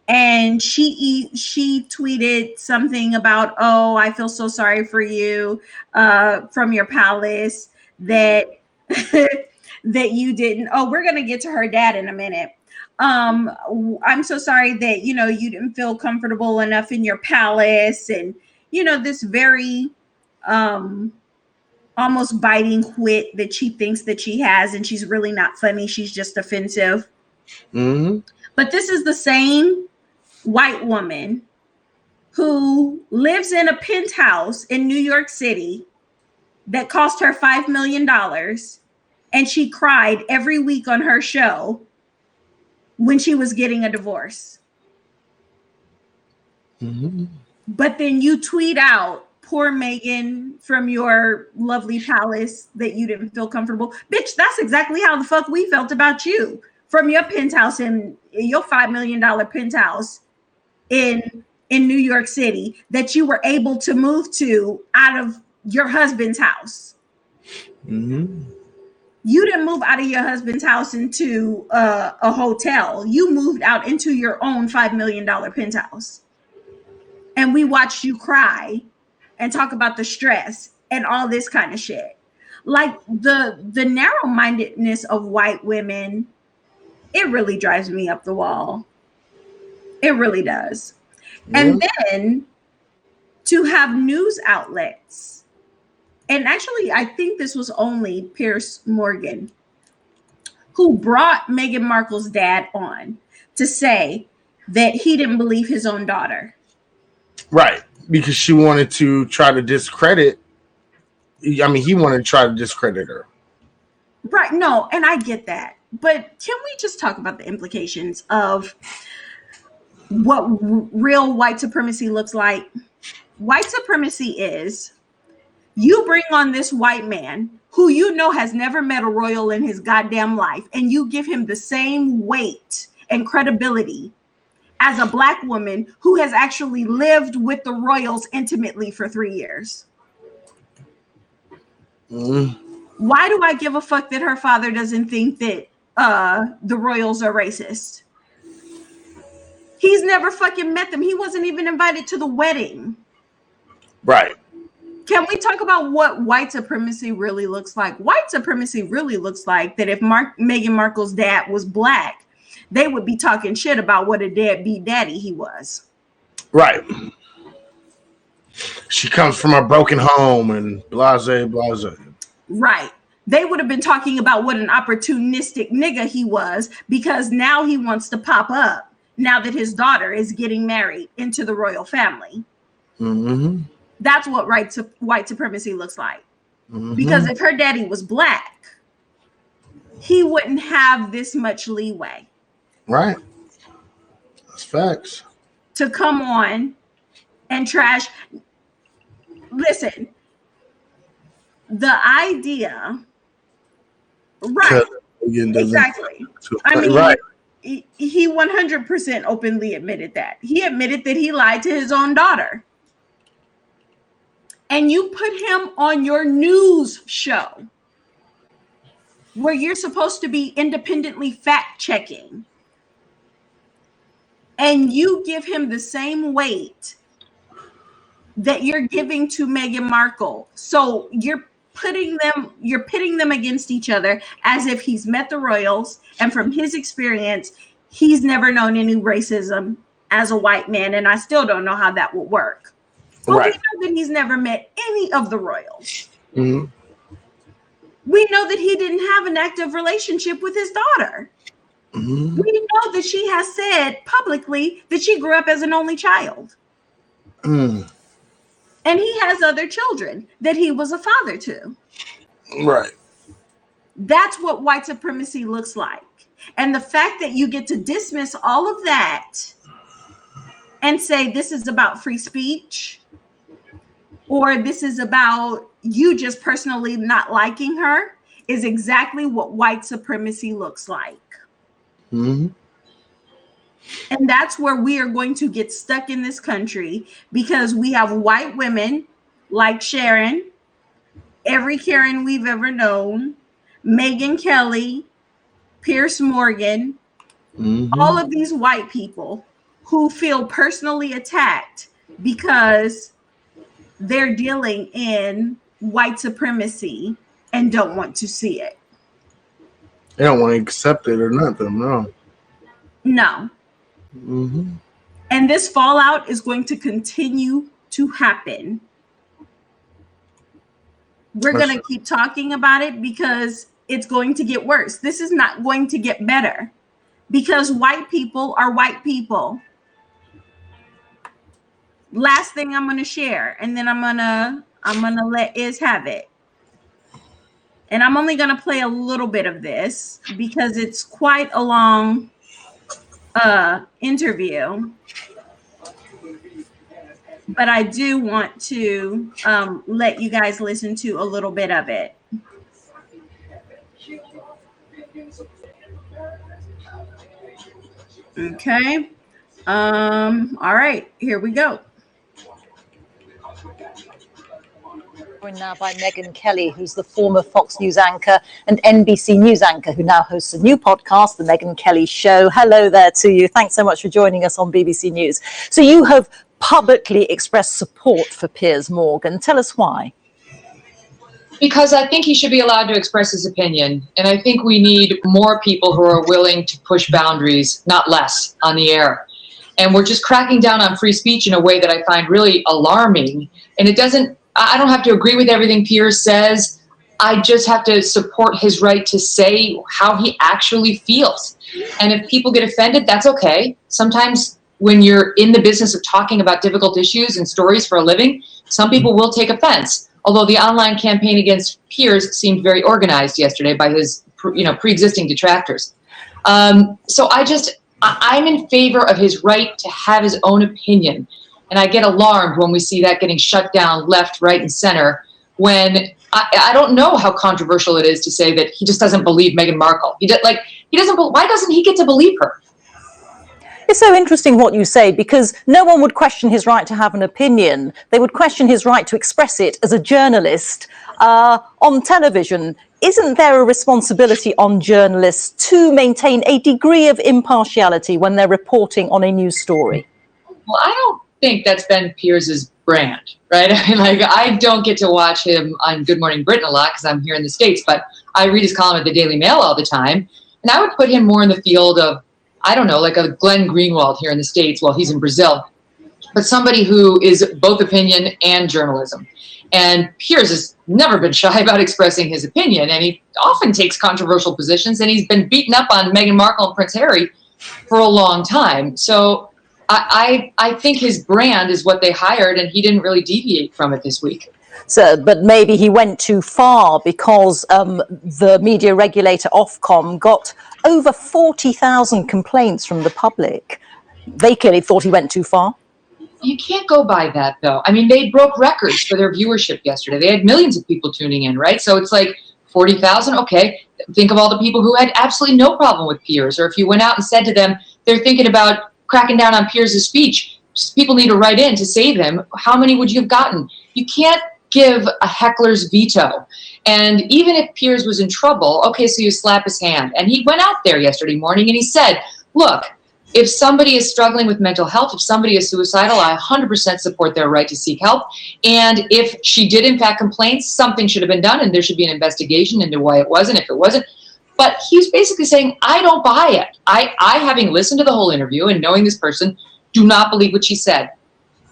And she tweeted something about, oh, I feel so sorry for you from your palace that that you didn't. Oh, we're gonna get to her dad in a minute. I'm so sorry that you didn't feel comfortable enough in your palace, and this very almost biting wit that she thinks that she has, and she's really not funny. She's just offensive. Mm-hmm. But this is the same white woman who lives in a penthouse in New York City that cost her $5 million, and she cried every week on her show when she was getting a divorce. Mm-hmm. But then you tweet out, poor Megan, from your lovely palace that you didn't feel comfortable. Bitch, that's exactly how the fuck we felt about you from your penthouse in your $5 million penthouse in New York City that you were able to move to out of your husband's house. Mm-hmm. You didn't move out of your husband's house into a hotel. You moved out into your own $5 million penthouse. And we watched you cry and talk about the stress and all this kind of shit. Like the narrow-mindedness of white women, it really drives me up the wall. It really does. Yeah. And then to have news outlets, and actually I think this was only Piers Morgan who brought Meghan Markle's dad on to say that he didn't believe his own daughter. Right, because she wanted to try to discredit. I mean, he wanted to try to discredit her. Right, no, and I get that. But can we just talk about the implications of what real white supremacy looks like? White supremacy is you bring on this white man who has never met a royal in his goddamn life, and you give him the same weight and credibility as a black woman who has actually lived with the royals intimately for 3 years. Why do I give a fuck that her father doesn't think that the royals are racist? He's never fucking met them. He wasn't even invited to the wedding. Right. Can we talk about what white supremacy really looks like? White supremacy really looks like that if Meghan Markle's dad was black, they would be talking shit about what a deadbeat daddy he was. Right. She comes from a broken home and blase, blase. Right. They would have been talking about what an opportunistic nigga he was, because now he wants to pop up now that his daughter is getting married into the royal family. Mm-hmm. That's what white supremacy looks like. Mm-hmm. Because if her daddy was black, he wouldn't have this much leeway. Right. That's facts. To come on and trash. Listen, the idea, right? Exactly. I mean, right. he 100% openly admitted that. He admitted that he lied to his own daughter. And you put him on your news show where you're supposed to be independently fact checking, and you give him the same weight that you're giving to Meghan Markle. So you're pitting them against each other as if he's met the royals, and from his experience, he's never known any racism as a white man, and I still don't know how that would work. But Right. we know that he's never met any of the royals. Mm-hmm. We know that he didn't have an active relationship with his daughter. Mm-hmm. We know that she has said publicly that she grew up as an only child. Mm. And he has other children that he was a father to. Right. That's what white supremacy looks like. And the fact that you get to dismiss all of that and say this is about free speech, or this is about you just personally not liking her, is exactly what white supremacy looks like. Mm-hmm. And that's where we are going to get stuck in this country, because we have white women like Sharon, every Karen we've ever known, Megyn Kelly, Piers Morgan, Mm-hmm. all of these white people who feel personally attacked because they're dealing in white supremacy and don't want to see it. They don't want to accept it or nothing, no. No. Mm-hmm. And this fallout is going to continue to happen. We're going to keep talking about it because it's going to get worse. This is not going to get better because white people are white people. Last thing I'm going to share, and then I'm going to let Iz have it. And I'm only going to play a little bit of this because it's quite a long interview. But I do want to let you guys listen to a little bit of it. Okay. All right, here we go. Joined now by Megyn Kelly, who's the former Fox News anchor and NBC News anchor, who now hosts a new podcast, The Megyn Kelly Show. Hello there to you. Thanks so much for joining us on BBC News. So you have publicly expressed support for Piers Morgan. Tell us why. Because I think he should be allowed to express his opinion. And I think we need more people who are willing to push boundaries, not less, on the air. And we're just cracking down on free speech in a way that I find really alarming. And I don't have to agree with everything Piers says. I just have to support his right to say how he actually feels. And if people get offended, that's okay. Sometimes when you're in the business of talking about difficult issues and stories for a living, some people will take offense. Although the online campaign against Piers seemed very organized yesterday by his pre-existing detractors. So I'm in favor of his right to have his own opinion. And I get alarmed when we see that getting shut down left, right, and center, when I don't know how controversial it is to say that he just doesn't believe Meghan Markle. Why doesn't he get to believe her? It's so interesting what you say, because no one would question his right to have an opinion. They would question his right to express it as a journalist on television. Isn't there a responsibility on journalists to maintain a degree of impartiality when they're reporting on a news story? Well, I don't think that's been Piers's brand, right? I mean, I don't get to watch him on Good Morning Britain a lot because I'm here in the States, but I read his column at the Daily Mail all the time. And I would put him more in the field of, I don't know, like a Glenn Greenwald here in the States while he's in Brazil, but somebody who is both opinion and journalism. And Piers has never been shy about expressing his opinion, and he often takes controversial positions, and he's been beaten up on Meghan Markle and Prince Harry for a long time. So I think his brand is what they hired, and he didn't really deviate from it this week. So, but maybe he went too far, because the media regulator Ofcom got over 40,000 complaints from the public. They clearly thought he went too far. You can't go by that, though. I mean, they broke records for their viewership yesterday. They had millions of people tuning in, right? So it's like 40,000. Okay, think of all the people who had absolutely no problem with Piers. Or if you went out and said to them, they're thinking about cracking down on Piers' speech, people need to write in to save him, how many would you have gotten? You can't give a heckler's veto. And even if Piers was in trouble, okay, so you slap his hand. And he went out there yesterday morning and he said, look, if somebody is struggling with mental health, if somebody is suicidal, I 100% support their right to seek help. And if she did in fact complain, something should have been done and there should be an investigation into why it wasn't, if it wasn't. But he's basically saying, I don't buy it. I having listened to the whole interview and knowing this person, do not believe what she said.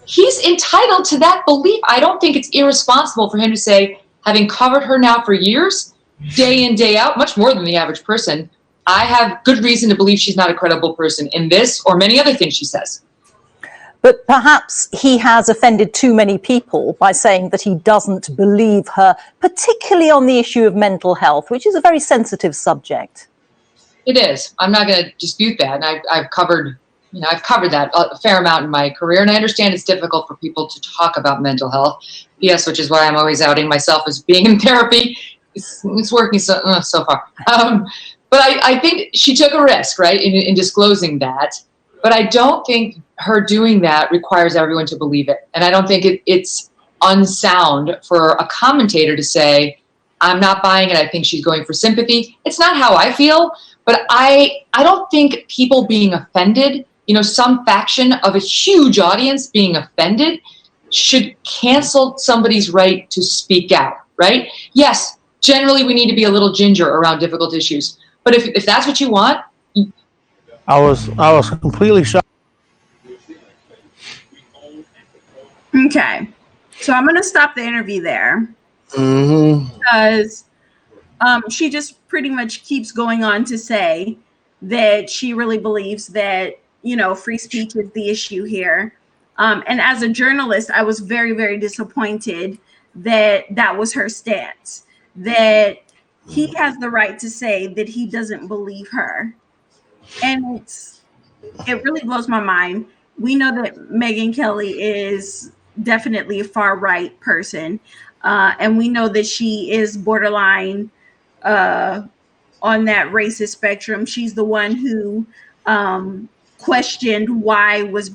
He's entitled to that belief. I don't think it's irresponsible for him to say, having covered her now for years, day in, day out, much more than the average person, I have good reason to believe she's not a credible person in this or many other things she says. But perhaps he has offended too many people by saying that he doesn't believe her, particularly on the issue of mental health, which is a very sensitive subject. It is. I'm not going to dispute that. And I've covered that a fair amount in my career, and I understand it's difficult for people to talk about mental health. Yes, which is why I'm always outing myself as being in therapy. It's working so far. But I think she took a risk, right, in disclosing that. But I don't think her doing that requires everyone to believe it. And I don't think it's unsound for a commentator to say, I'm not buying it. I think she's going for sympathy. It's not how I feel. But I don't think people being offended, some faction of a huge audience being offended should cancel somebody's right to speak out, right? Yes, generally we need to be a little ginger around difficult issues. But if that's what you want. I was completely shocked. Okay. So I'm going to stop the interview there. Because she just pretty much keeps going on to say that she really believes that, free speech is the issue here. And as a journalist, I was very, very disappointed that that was her stance, that he has the right to say that he doesn't believe her. And it really blows my mind. We know that Megyn Kelly is definitely a far right person. And we know that she is borderline on that racist spectrum. She's the one who questioned why was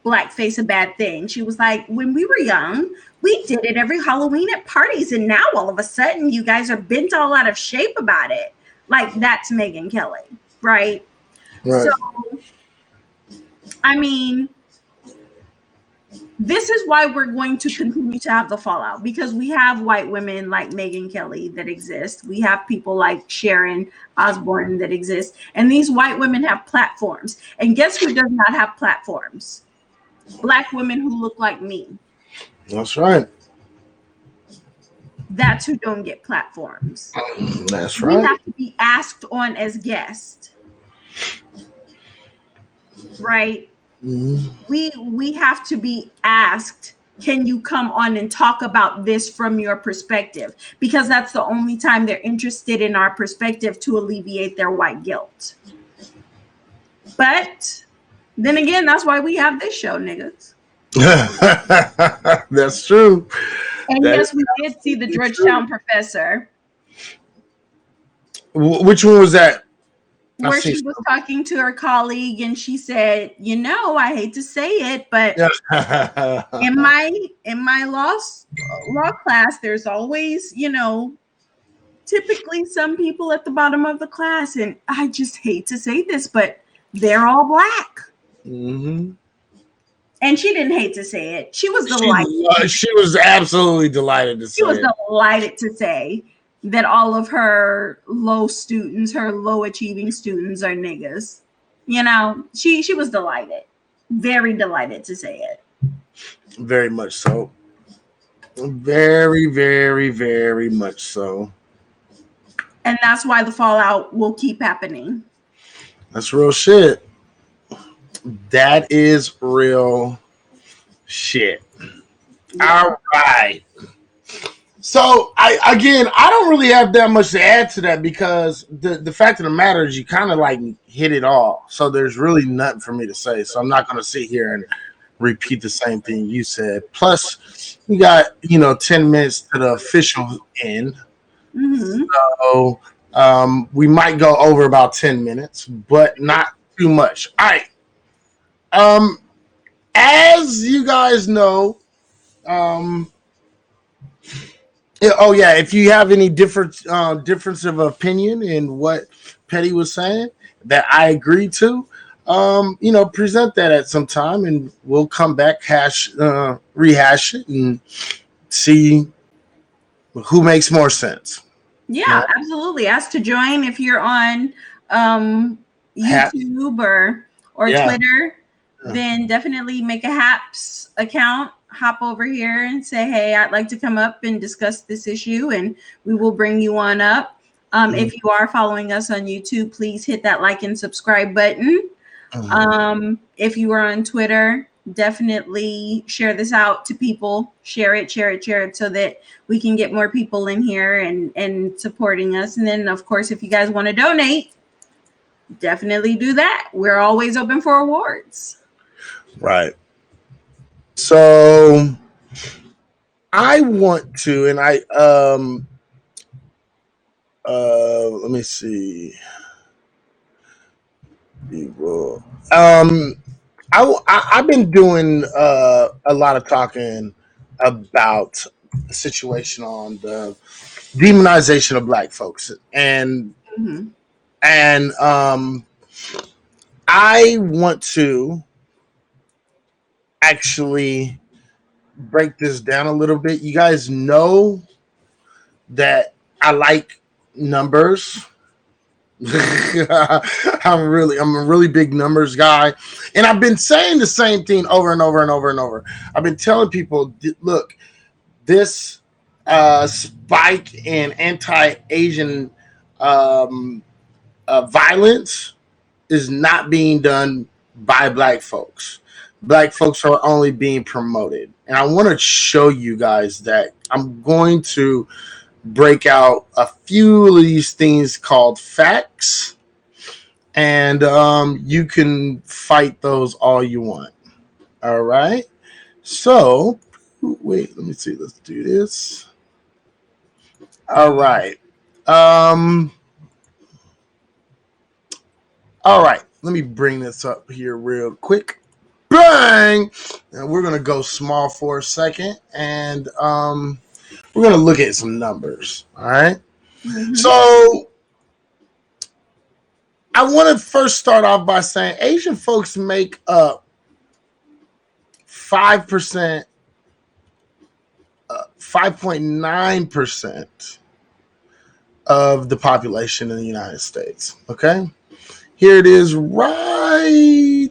blackface a bad thing. She was like, when we were young, we did it every Halloween at parties, and now all of a sudden you guys are bent all out of shape about it. Like, that's Megyn Kelly, right? So, I mean, this is why we're going to continue to have the fallout, because we have white women like Megyn Kelly that exist. We have people like Sharon Osbourne that exist. And these white women have platforms. And guess who does not have platforms? Black women who look like me. That's right. That's who don't get platforms. That's right. We have to be asked on as guests. Right? Mm-hmm. We have to be asked, can you come on and talk about this from your perspective? Because that's the only time they're interested in our perspective to alleviate their white guilt. But then again, that's why we have this show, niggas. That's true. And yes, we did see the Georgetown professor. Which one was that? Where she was talking to her colleague and she said, I hate to say it, but in my law class, there's always, typically some people at the bottom of the class, and I just hate to say this, but they're all black. Mm-hmm. And she didn't hate to say it. She was delighted. She was absolutely delighted to say it. She was delighted to say that all of her low achieving students are niggas. She was delighted. Very delighted to say it. Very much so. Very, very, very much so. And that's why the fallout will keep happening. That's real shit. That is real shit. Yeah. All right. So I don't really have that much to add to that, because the fact of the matter is you kind of like hit it all. So there's really nothing for me to say. So I'm not going to sit here and repeat the same thing you said. Plus, we got 10 minutes to the official end, so we might go over about 10 minutes, but not too much. All right. As you guys know, if you have any difference of opinion in what Petty was saying that I agree to, present that at some time, and we'll come back, rehash it, and see who makes more sense. Yeah, absolutely. Ask to join if you're on YouTube or Twitter. Then definitely make a HAPS account. Hop over here and say, hey, I'd like to come up and discuss this issue, and we will bring you on up. If you are following us on YouTube, please hit that like and subscribe button. If you are on Twitter, definitely share this out to people. Share it so that we can get more people in here and supporting us. And then, of course, if you guys want to donate, definitely do that. We're always open for awards. Right. So I want to, and let me see. I've been doing a lot of talking about the situation on the demonization of Black folks, and I want to actually break this down a little bit. You guys know that I like numbers. I'm a really big numbers guy, and I've been saying the same thing over and over and over and over. I've been telling people, look, this spike in anti-Asian violence is not being done by Black folks. Black folks are only being promoted. And I want to show you guys that. I'm going to break out a few of these things called facts, and you can fight those all you want. All right. So, wait, let me see. Let's do this. All right. All right. Let me bring this up here real quick. Bang! And we're going to go small for a second, and we're going to look at some numbers. All right. So I want to first start off by saying Asian folks make up 5%, 5.9% of the population in the United States. Okay. Here it is, right.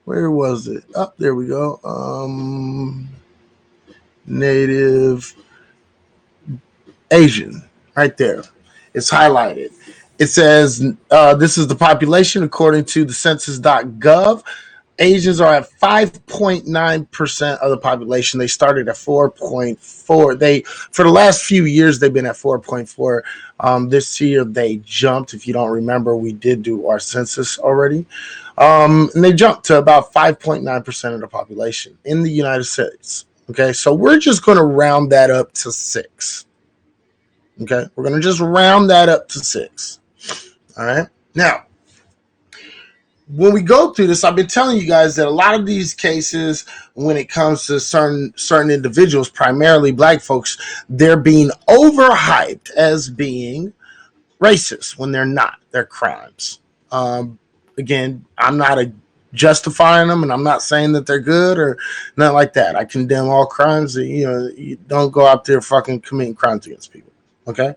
Where was it? Oh, there we go. Native Asian, right there. It's highlighted. It says this is the population according to the census.gov. Asians are at 5.9% of the population. They started at 4.4. For the last few years they've been at 4.4. This year they jumped. If you don't remember, we did do our census already. And they jumped to about 5.9% of the population in the United States. Okay, so we're just going to round that up to 6. Okay, we're going to just round that up to 6. All right, now, when we go through this, I've been telling you guys that a lot of these cases, when it comes to certain individuals, primarily Black folks, they're being overhyped as being racist when they're not. They're crimes. Again, I'm not justifying them, and I'm not saying that they're good or nothing like that. I condemn all crimes. You don't go out there fucking committing crimes against people. Okay,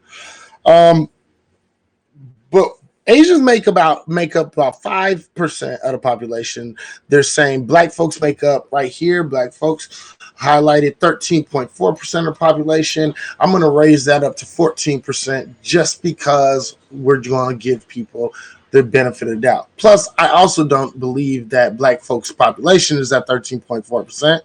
but Asians make up about 5% of the population. They're saying Black folks make up right here. Black folks highlighted 13.4% of the population. I'm going to raise that up to 14% just because we're going to give people the benefit of the doubt. Plus, I also don't believe that Black folks' population is at 13.4%.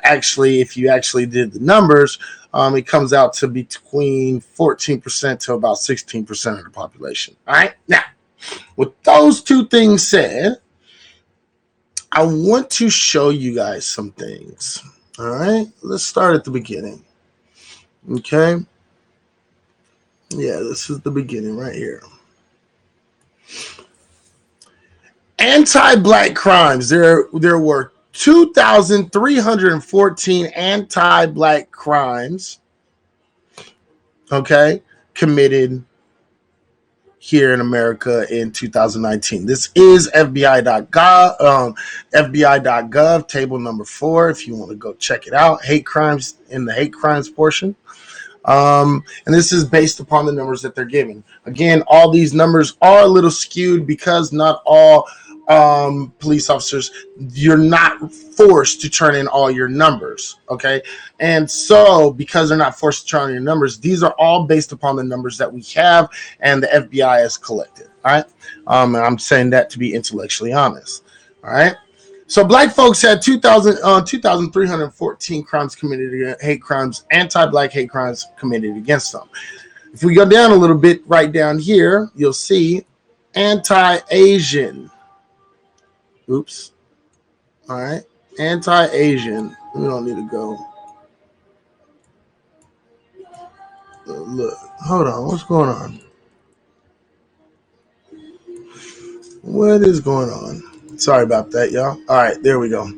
Actually, if you actually did the numbers, it comes out to between 14% to about 16% of the population. All right. Now, with those two things said, I want to show you guys some things. All right, let's start at the beginning. Okay. Yeah, this is the beginning right here. Anti-black crimes. There were 2,314 anti-black crimes, okay, committed here in America in 2019. This is FBI.gov, FBI.gov, table number 4, if you want to go check it out. Hate crimes in the hate crimes portion. And this is based upon the numbers that they're giving. Again, all these numbers are a little skewed because not all police officers, you're not forced to turn in all your numbers, okay? And so because they're not forced to turn in your numbers, these are all based upon the numbers that we have and the FBI has collected, all right? And I'm saying that to be intellectually honest, all right? So black folks had 2,314 crimes committed, hate crimes, anti-black hate crimes committed against them. If we go down a little bit, right down here, you'll see anti-Asian. Oops. All right. Anti-Asian. We don't need to go. Look. Hold on. What's going on? What is going on? Sorry about that, y'all. All right. There we go.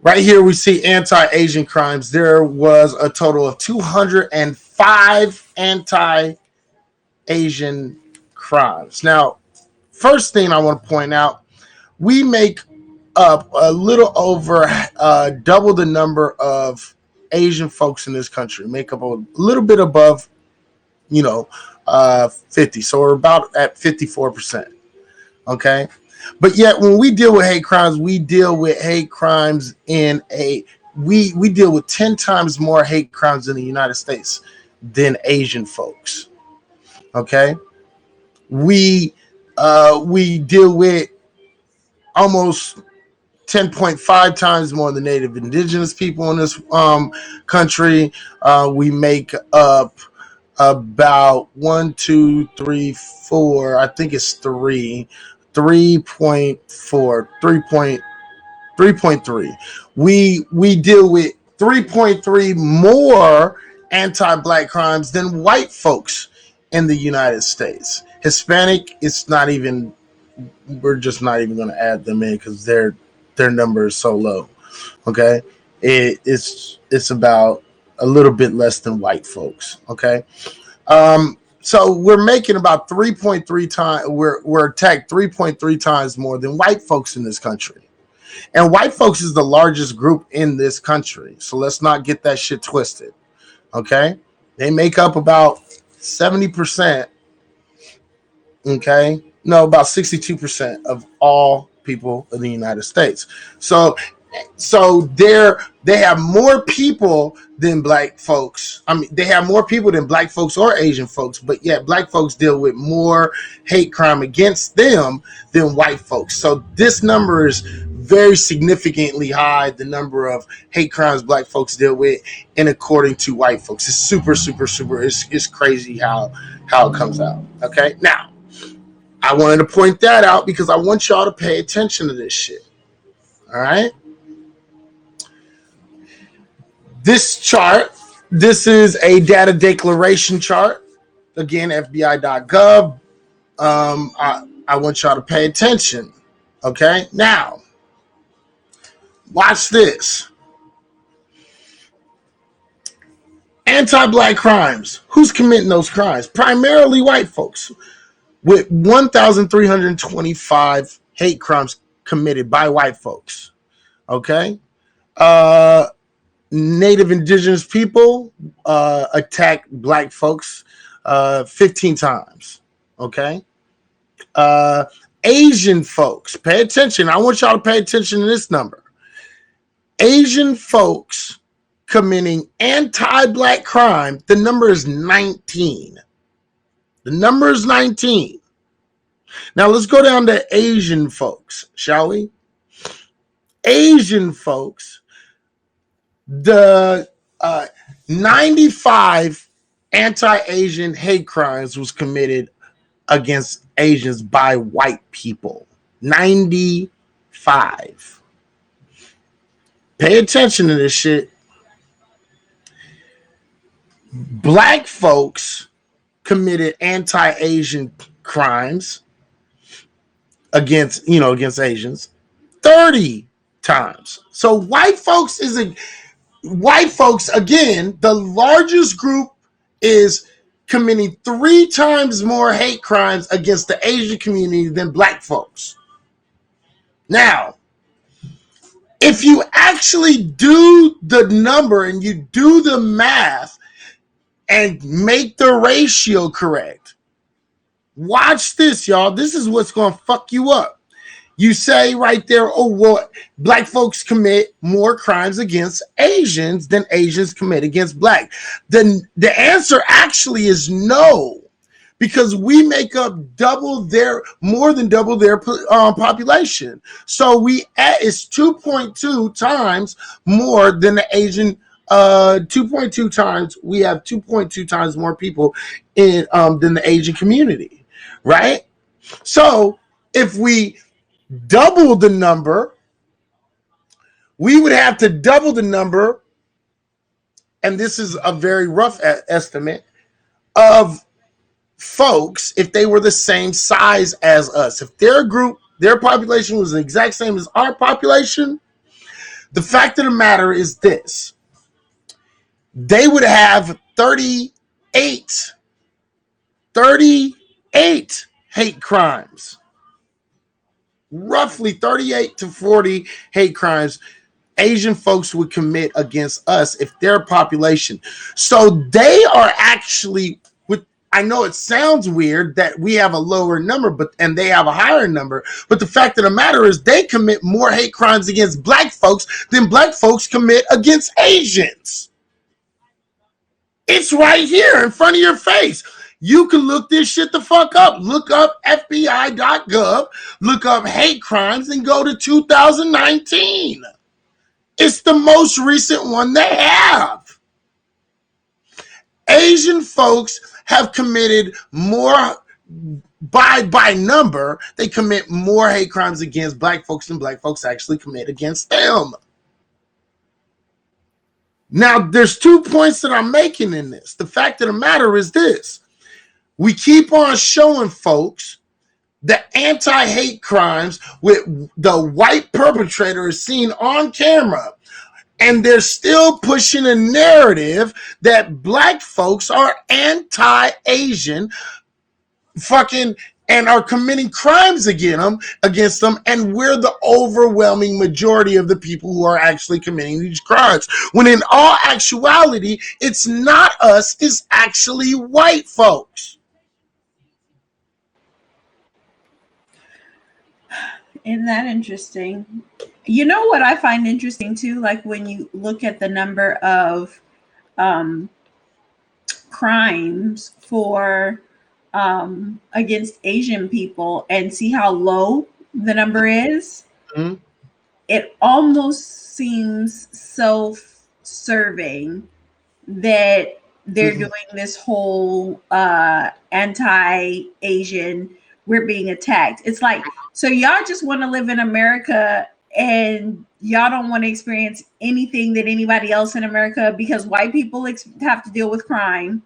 Right here, we see anti-Asian crimes. There was a total of 205 anti-Asian crimes. Now, first thing I want to point out, we make up a little over double the number of Asian folks in this country. Make up a little bit above, 50. So we're about at 54%. Okay. But yet when we deal with hate crimes, we deal with hate crimes we deal with 10 times more hate crimes in the United States than Asian folks. Okay. We deal with almost 10.5 times more than Native Indigenous people in this country. We make up about 1, 2, 3, 4. I think it's 3.3. We deal with 3.3 more anti-black crimes than white folks in the United States. Hispanic, we're just not even going to add them in because their number is so low. Okay, it's about a little bit less than white folks. Okay, so we're making about 3.3 times. We're attacked 3.3 times more than white folks in this country, and white folks is the largest group in this country. So let's not get that shit twisted. Okay, they make up about 70%. Okay. No, about 62% of all people in the United States. So they have more people than black folks. I mean, they have more people than black folks or Asian folks, but yet black folks deal with more hate crime against them than white folks. So this number is very significantly high, the number of hate crimes black folks deal with, and according to white folks. It's super, it's crazy how it comes out. Okay. Now, I wanted to point that out because I want y'all to pay attention to this shit. All right. This chart, this is a data declaration chart. Again, FBI.gov. I want y'all to pay attention. Okay. Now, watch this. Anti-black crimes. Who's committing those crimes? Primarily white folks, with 1,325 hate crimes committed by white folks. Okay. Native Indigenous people attacked black folks 15 times. Okay. Asian folks, pay attention. I want y'all to pay attention to this number. Asian folks committing anti-black crime, the number is 19. The number is 19. Now let's go down to Asian folks, shall we? Asian folks, the 95 anti-Asian hate crimes was committed against Asians by white people. 95. 5. Pay attention to this shit. Black folks committed anti-Asian crimes against Asians 30 times. So white folks again, the largest group is committing 3 times more hate crimes against the Asian community than black folks. Now, if you actually do the number and you do the math and make the ratio correct, watch this, y'all. This is what's going to fuck you up. You say right there, oh, well, black folks commit more crimes against Asians than Asians commit against black. The answer actually is no, because we make up more than double their population. So it's 2.2 times more than the Asian. 2.2 times, we have 2.2 times more people in than the Asian community, right? So if we double the number, we would have to double the number, and this is a very rough estimate of folks if they were the same size as us. If their population was the exact same as our population, the fact of the matter is this: they would have 38 hate crimes. Roughly 38 to 40 hate crimes Asian folks would commit against us if their population. So they are actually, I know it sounds weird that we have a lower number, and they have a higher number, but the fact of the matter is they commit more hate crimes against black folks than black folks commit against Asians. It's right here in front of your face. You can look this shit the fuck up. Look up FBI.gov, look up hate crimes, and go to 2019. It's the most recent one they have. Asian folks have committed more, by number, they commit more hate crimes against black folks than black folks actually commit against them. Now, there's 2 points that I'm making in this. The fact of the matter is this: we keep on showing folks the anti-hate crimes with the white perpetrator is seen on camera, and they're still pushing a narrative that black folks are anti-Asian and are committing crimes against them, and we're the overwhelming majority of the people who are actually committing these crimes. When in all actuality, it's not us, it's actually white folks. Isn't that interesting? You know what I find interesting too? Like when you look at the number of crimes for against Asian people and see how low the number is, mm-hmm. It almost seems self-serving that they're doing this whole anti-Asian, we're being attacked. It's like, so y'all just want to live in America and y'all don't want to experience anything that anybody else in America, because white people have to deal with crime.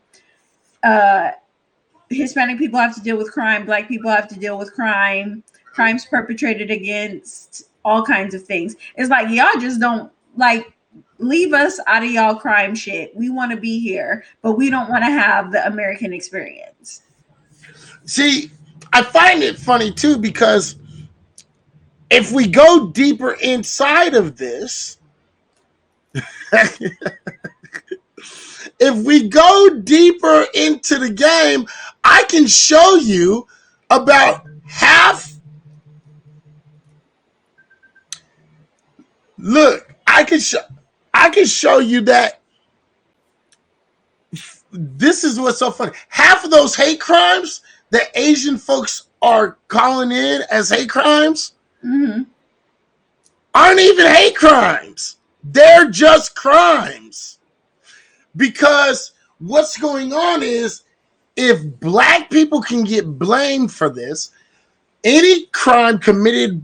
Hispanic people have to deal with crime. Black people have to deal with crime. Crimes perpetrated against all kinds of things. It's like, y'all just don't, like, leave us out of y'all crime shit. We want to be here, but we don't want to have the American experience. See, I find it funny too, because if we go deeper inside of this, if we go deeper into the game, I can show you about half. Look, I can show you that. This is what's so funny. Half of those hate crimes that Asian folks are calling in as hate crimes aren't even hate crimes. They're just crimes. Because what's going on is, if black people can get blamed for this, any crime committed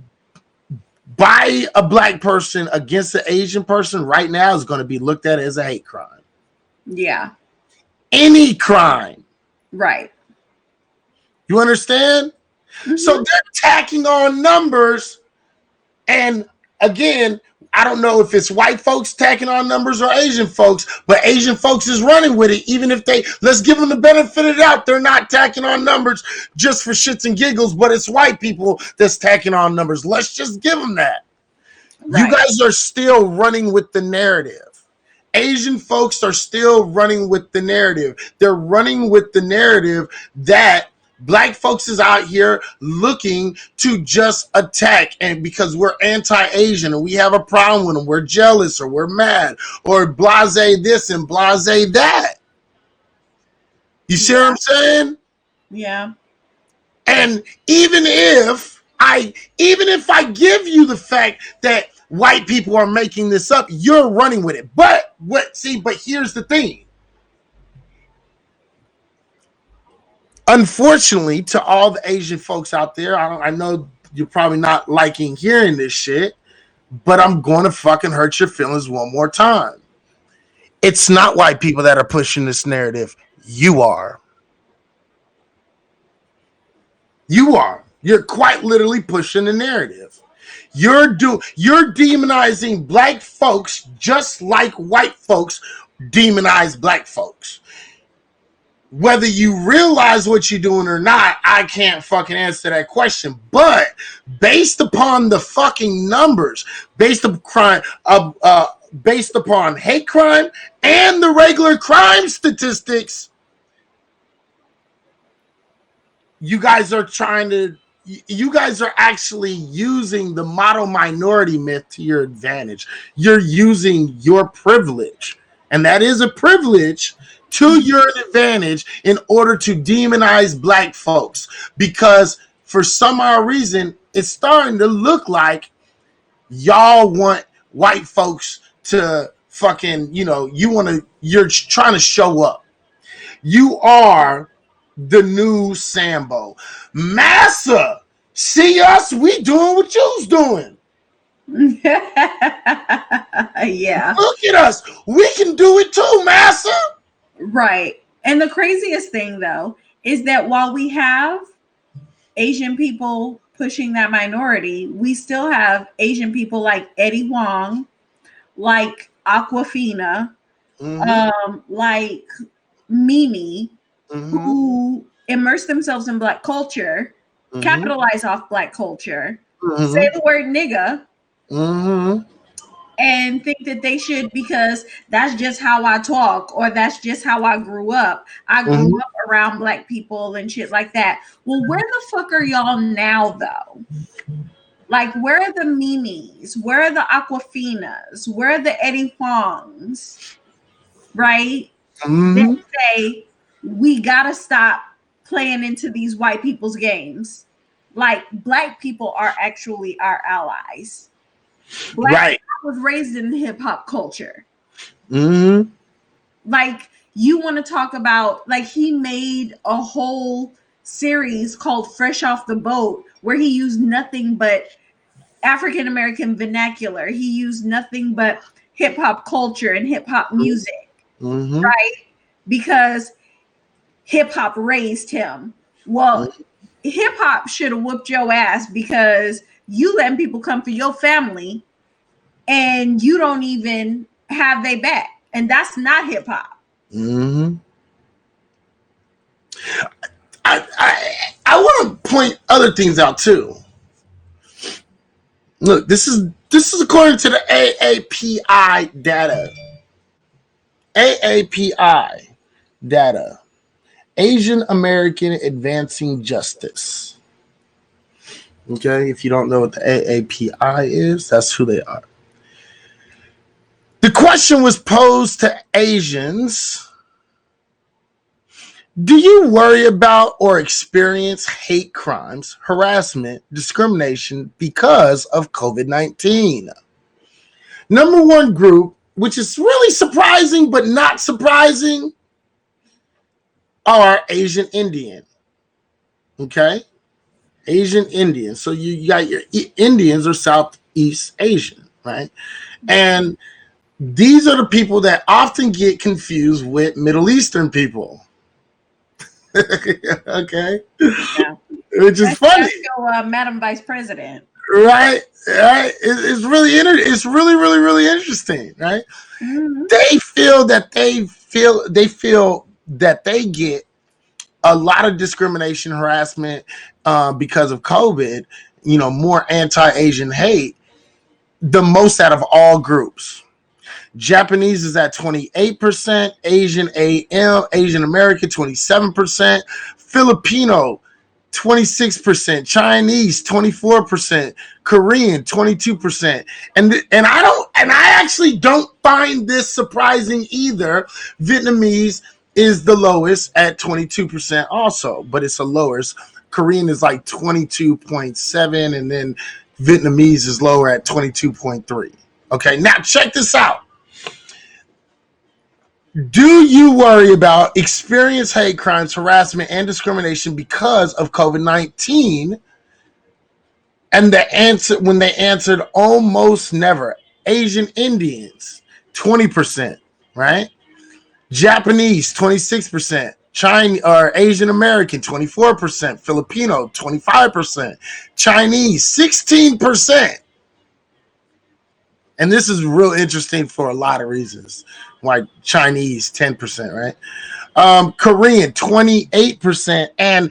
by a black person against an Asian person right now is going to be looked at as a hate crime. Yeah. Any crime. Right. You understand? Mm-hmm. So they're tacking on numbers. And again, I don't know if it's white folks tacking on numbers or Asian folks, but Asian folks is running with it. Even if let's give them the benefit of the doubt, they're not tacking on numbers just for shits and giggles, but it's white people that's tacking on numbers. Let's just give them that. Right. You guys are still running with the narrative. Asian folks are still running with the narrative. They're running with the narrative that black folks is out here looking to just attack, and because we're anti-Asian and we have a problem with them, we're jealous or we're mad or blase this and blase that. You see what I'm saying? Yeah. And even if I give you the fact that white people are making this up, you're running with it. But here's the thing. Unfortunately, to all the Asian folks out there, I know you're probably not liking hearing this shit, but I'm going to fucking hurt your feelings one more time. It's not white people that are pushing this narrative. You are. You are. You're quite literally pushing the narrative. You're demonizing black folks just like white folks demonize black folks. Whether you realize what you're doing or not, I can't fucking answer that question. But based upon the fucking numbers, based upon hate crime and the regular crime statistics, you guys are actually using the model minority myth to your advantage. You're using your privilege, and that is a privilege, to your advantage in order to demonize black folks, because for some odd reason it's starting to look like y'all want white folks to fucking, you're trying to show up. You are the new Sambo. Massa, see us, we doing what you's doing. Yeah. Look at us, we can do it too, Massa. Right. And the craziest thing, though, is that while we have Asian people pushing that minority, we still have Asian people like Eddie Huang, like Aquafina, like Mimi, who immerse themselves in black culture, capitalize off black culture, say the word nigga, and think that they should, because that's just how I talk, or that's just how I grew up. I grew up around black people and shit like that. Well, where the fuck are y'all now, though? Like, where are the Mimis? Where are the Aquafinas? Where are the Eddie Huangs? Right? They say, we gotta stop playing into these white people's games. Like, black people are actually our allies. Black was raised in hip hop culture. Like, you want to talk about, like, he made a whole series called Fresh Off the Boat where he used nothing but African American vernacular. He used nothing but hip hop culture and hip hop music, right? Because hip hop raised him. Well, hip hop should have whooped your ass because you letting people come for your family and you don't even have their back. And that's not hip hop. I want to point other things out too. Look, this is according to the AAPI data. AAPI data. Asian American Advancing Justice. Okay, if you don't know what the AAPI is, that's who they are. The question was posed to Asians. Do you worry about or experience hate crimes, harassment, discrimination because of COVID-19? Number one group, which is really surprising but not surprising, are Asian Indian. Okay? Asian Indians. So you got your Indians or Southeast Asian, right? And these are the people that often get confused with Middle Eastern people. Okay, Yeah. which is funny. Let's go, Madam Vice President. Right, right. It's really it's really, really, really interesting, right? Mm-hmm. They feel that they get a lot of discrimination, harassment because of COVID. More anti-Asian hate, the most out of all groups. Japanese is at 28%, Asian Asian American 27%, Filipino 26%, Chinese 24%, Korean 22%. And I actually don't find this surprising either. Vietnamese is the lowest at 22% also, but it's the lowest. Korean is like 22.7, and then Vietnamese is lower at 22.3. Okay, now check this out. Do you worry about experience hate crimes, harassment, and discrimination because of COVID-19? And the answer, when they answered, almost never. Asian Indians, 20%, right? Japanese, 26%. Chinese or Asian American, 24%. Filipino, 25%. Chinese, 16%. And this is real interesting for a lot of reasons. Why Chinese 10%, right? Korean 28%, and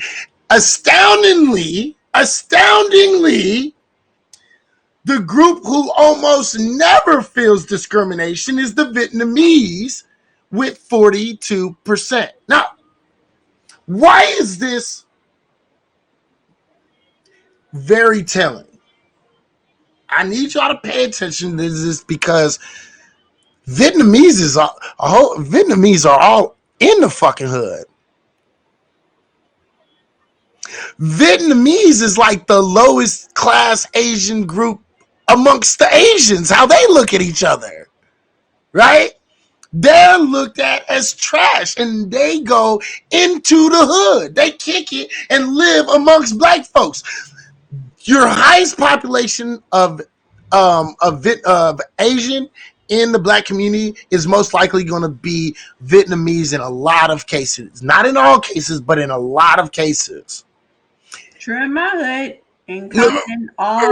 astoundingly, the group who almost never feels discrimination is the Vietnamese with 42%. Now, why is this very telling? I need y'all to pay attention to this because Vietnamese are all in the fucking hood. Vietnamese is like the lowest class Asian group amongst the Asians, how they look at each other, right? They're looked at as trash, and they go into the hood. They kick it and live amongst black folks. Your highest population of Asian in the black community is most likely going to be Vietnamese in a lot of cases. Not in all cases, but in a lot of cases. True in my hood, encompassing all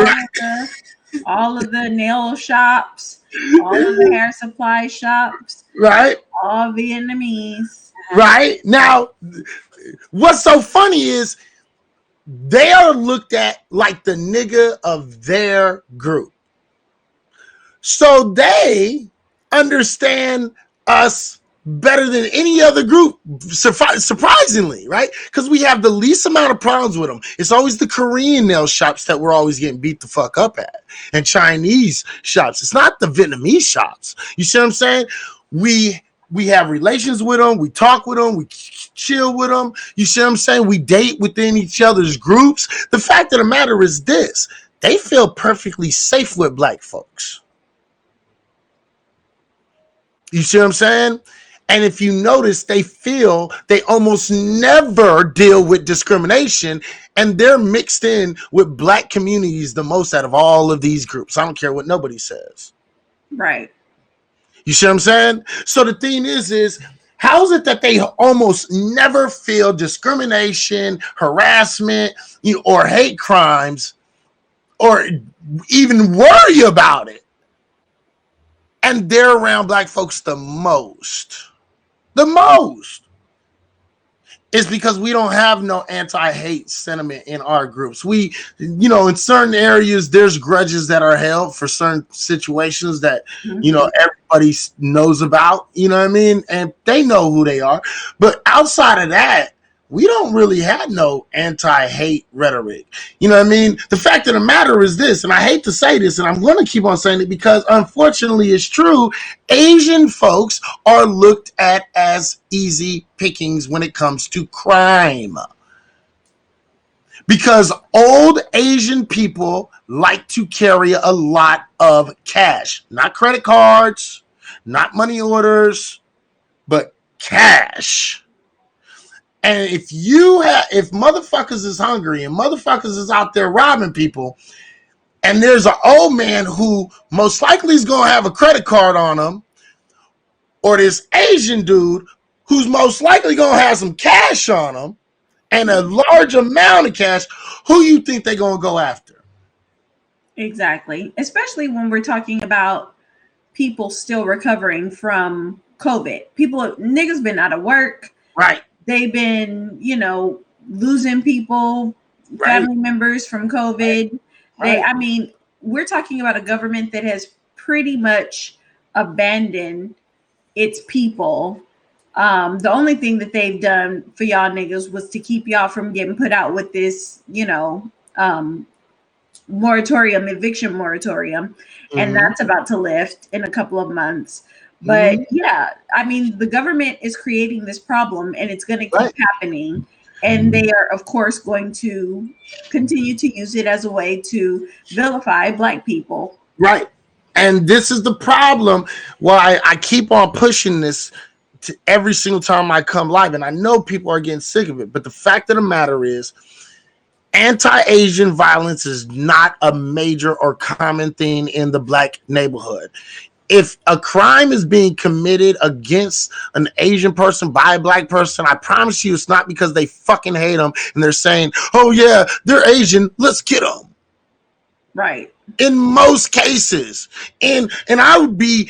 of the nail shops, all of the hair supply shops, right? All Vietnamese. Right? Now, what's so funny is they are looked at like the nigga of their group. So they understand us better than any other group, surprisingly, right? Because we have the least amount of problems with them. It's always the Korean nail shops that we're always getting beat the fuck up at, and Chinese shops. It's not the Vietnamese shops. You see what I'm saying? We have relations with them. We talk with them. We chill with them. You see what I'm saying? We date within each other's groups. The fact of the matter is this: they feel perfectly safe with black folks. You see what I'm saying? And if you notice, they almost never deal with discrimination, and they're mixed in with black communities the most out of all of these groups. I don't care what nobody says. Right. You see what I'm saying? So the thing is how is it that they almost never feel discrimination, harassment, or hate crimes, or even worry about it? And they're around black folks the most. The most. It's because we don't have no anti-hate sentiment in our groups. We, in certain areas, there's grudges that are held for certain situations that, everybody knows about, you know what I mean? And they know who they are. But outside of that, we don't really have no anti-hate rhetoric. You know what I mean? The fact of the matter is this, and I hate to say this, and I'm going to keep on saying it because unfortunately it's true, Asian folks are looked at as easy pickings when it comes to crime. Because old Asian people like to carry a lot of cash. Not credit cards, not money orders, but cash. And if motherfuckers is hungry and motherfuckers is out there robbing people, and there's an old man who most likely is going to have a credit card on him, or this Asian dude who's most likely going to have some cash on him and a large amount of cash, who you think they're going to go after? Exactly. Especially when we're talking about people still recovering from COVID. Niggas been out of work. Right. They've been, losing people, family members from COVID. Right. We're talking about a government that has pretty much abandoned its people. The only thing that they've done for y'all niggas was to keep y'all from getting put out with this, eviction moratorium, and that's about to lift in a couple of months. But the government is creating this problem, and it's going to keep happening. And they are, of course, going to continue to use it as a way to vilify Black people. Right. And this is the problem why I keep on pushing this to every single time I come live. And I know people are getting sick of it. But the fact of the matter is, anti-Asian violence is not a major or common thing in the Black neighborhood. If a crime is being committed against an Asian person by a Black person, I promise you it's not because they fucking hate them and they're saying, oh yeah, they're Asian, let's get them. Right. In most cases. And I'd be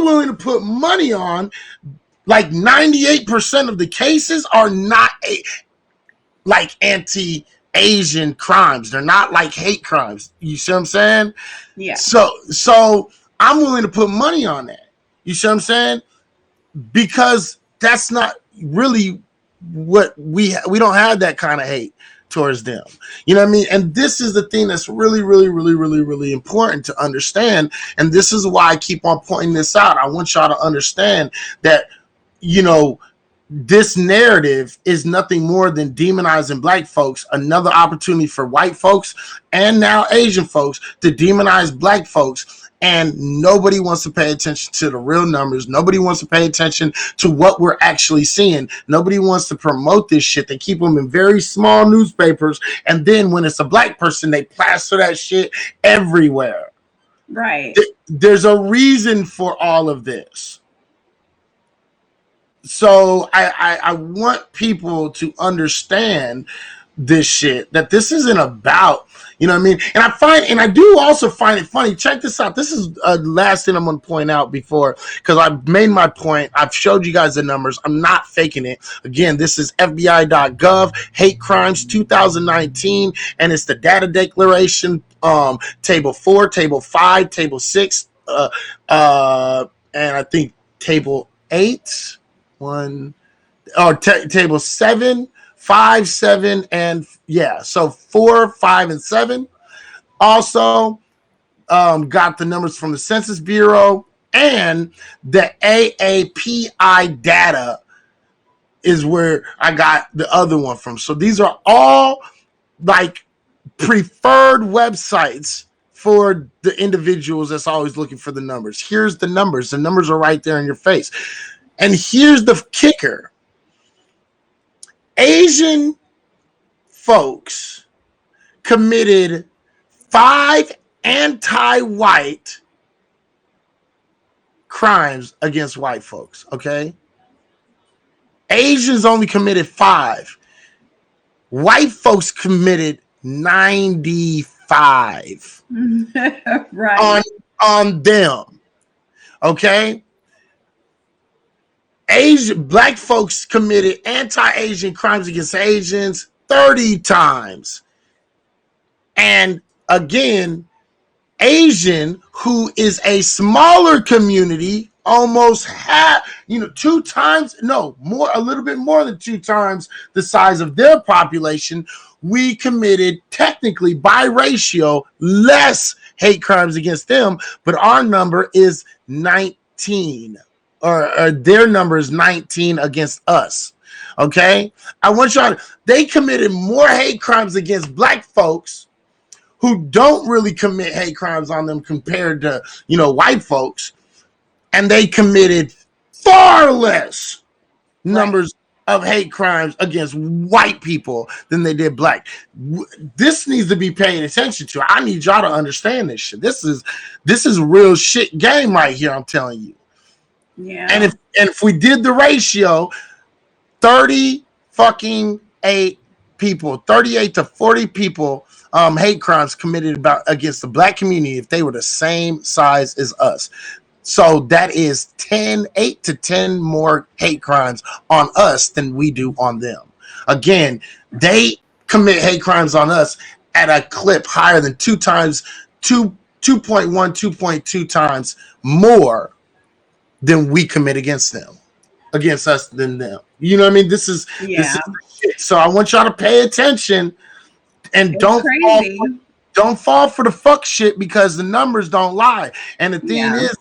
willing to put money on like 98% of the cases are not like anti-Asian crimes. They're not like hate crimes. You see what I'm saying? Yeah. So I'm willing to put money on that. You see what I'm saying? Because that's not really what we don't have that kind of hate towards them. You know what I mean? And this is the thing that's really, really, really, really, really important to understand. And this is why I keep on pointing this out. I want y'all to understand that, this narrative is nothing more than demonizing Black folks, another opportunity for white folks and now Asian folks to demonize Black folks. And nobody wants to pay attention to the real numbers. Nobody wants to pay attention to what we're actually seeing. Nobody wants to promote this shit. They keep them in very small newspapers. And then when it's a Black person, they plaster that shit everywhere. Right. There's a reason for all of this. So I want people to understand this shit, that this isn't about, you know what I mean? And I do also find it funny. Check this out. This is last thing I'm going to point out before, because I've made my point. I've showed you guys the numbers. I'm not faking it. Again, this is FBI.gov, hate crimes 2019, and it's the data declaration, table 4, table 5, table 6, and I think table 8. Table 7, 5, 7, and so 4, 5, and 7. Also, got the numbers from the Census Bureau, and the AAPI data is where I got the other one from. So these are all like preferred websites for the individuals that's always looking for the numbers. Here's the numbers. The numbers are right there in your face. And here's the kicker. Asian folks committed 5 anti-white crimes against white folks, okay? Asians only committed 5. White folks committed 95. Right. On them, okay? Black folks committed anti-Asian crimes against Asians 30 times. And again, Asian, who is a smaller community, almost a little bit more than 2 times the size of their population, we committed technically by ratio less hate crimes against them, but our number is 19. Or their number is 19 against us. Okay? I want y'all they committed more hate crimes against Black folks who don't really commit hate crimes on them compared to, white folks. And they committed far less numbers of hate crimes against white people than they did black. This needs to be paid attention to. I need y'all to understand this shit. This is real shit game right here, I'm telling you. Yeah. And if we did the ratio, 38 people, 38 to 40 people, hate crimes committed against the black community if they were the same size as us. So that is 8 to 10 more hate crimes on us than we do on them. Again, they commit hate crimes on us at a clip higher than 2.1, 2.2 times more than we commit against us than them. You know what I mean? This is shit. So I want y'all to pay attention and don't fall for the fuck shit, because the numbers don't lie. And the thing is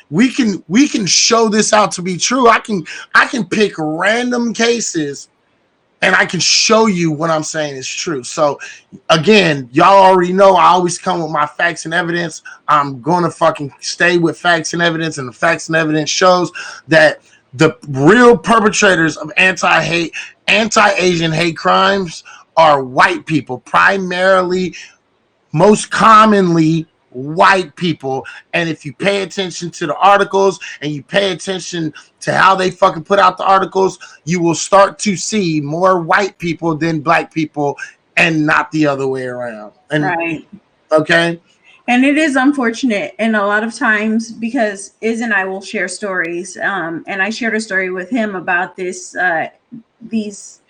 we can show this out to be true. I can pick random cases and I can show you what I'm saying is true. So again, y'all already know I always come with my facts and evidence. I'm going to fucking stay with facts and evidence, and the facts and evidence shows that the real perpetrators of anti-Asian hate crimes are white people, primarily, most commonly white people. And if you pay attention to the articles and you pay attention to how they fucking put out the articles, you will start to see more white people than black people, and not the other way around. And, right. Okay. And it is unfortunate, and a lot of times, because Iz and I will share stories, and I shared a story with him about these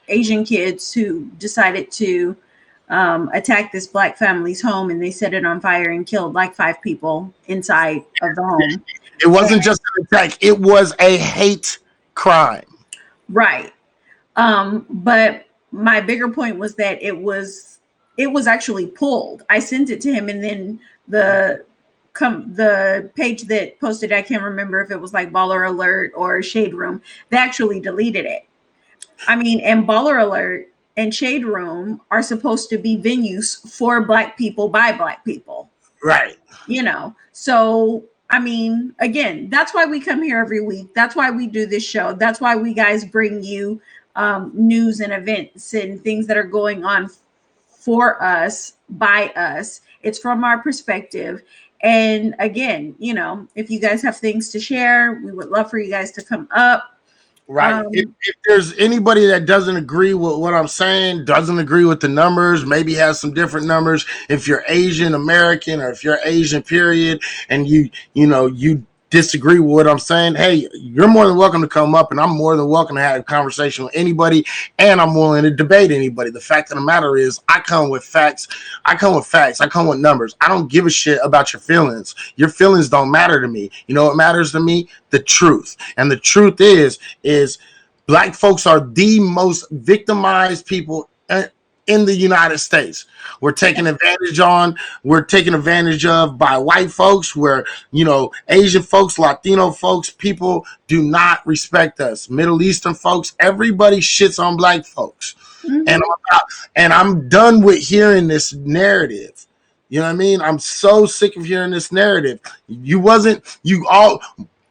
Asian kids who decided to attack this black family's home, and they set it on fire and killed like 5 people inside of the home. It wasn't just an attack; it was a hate crime. Right. But my bigger point was that it was actually pulled. I sent it to him, and then the page that posted, I can't remember if it was like Baller Alert or Shade Room, they actually deleted it. I mean, and Baller Alert and Shade Room are supposed to be venues for black people by black people. Right. You know, so I mean, again, that's why we come here every week. That's why we do this show. That's why we guys bring you news and events and things that are going on for us, by us. It's from our perspective. And again, you know, if you guys have things to share, we would love for you guys to come up. Right. If there's anybody that doesn't agree with what I'm saying, doesn't agree with the numbers, maybe has some different numbers, if you're Asian American or if you're Asian period, and you disagree with what I'm saying, hey, you're more than welcome to come up, and I'm more than welcome to have a conversation with anybody, and I'm willing to debate anybody. The fact of the matter is, I come with facts. I come with numbers. I don't give a shit about your feelings. Your feelings don't matter to me. You know what matters to me? The truth. And the truth is black folks are the most victimized people in the United States. We're taken advantage of by white folks, where, you know, Asian folks, Latino folks, people do not respect us. Middle Eastern folks, everybody shits on black folks. Mm-hmm. And I'm done with hearing this narrative. You know what I mean? I'm so sick of hearing this narrative.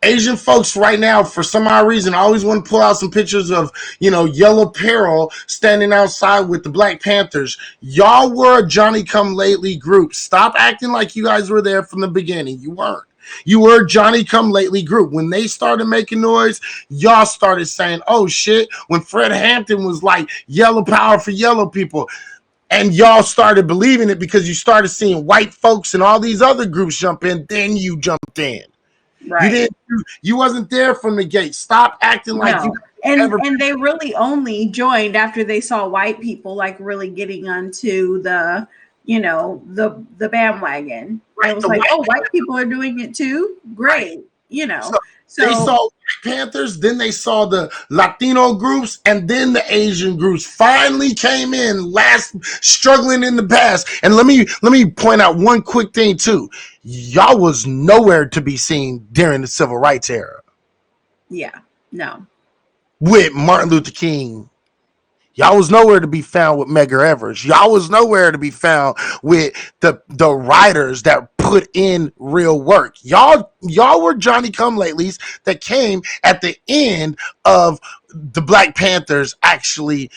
Asian folks right now, for some odd reason, I always want to pull out some pictures of, you know, Yellow Peril standing outside with the Black Panthers. Y'all were a Johnny-come-lately group. Stop acting like you guys were there from the beginning. You weren't. You were a Johnny-come-lately group. When they started making noise, y'all started saying, oh, shit. When Fred Hampton was like, yellow power for yellow people. And y'all started believing it because you started seeing white folks and all these other groups jump in. Then you jumped in. Right. You wasn't there from the gate. Stop acting like you and they really only joined after they saw white people like really getting onto the, you know, the bandwagon. Right. It was like, white people are doing it too. Great. Right. You know. So they saw Black Panthers, then they saw the Latino groups, and then the Asian groups finally came in struggling in the past. And let me point out one quick thing too. Y'all was nowhere to be seen during the Civil Rights era. Yeah, no. With Martin Luther King Y'all was nowhere to be found with Medgar Evers. Y'all was nowhere to be found with the writers that put in real work. Y'all were Johnny Come Latelys that came at the end of the Black Panthers actually,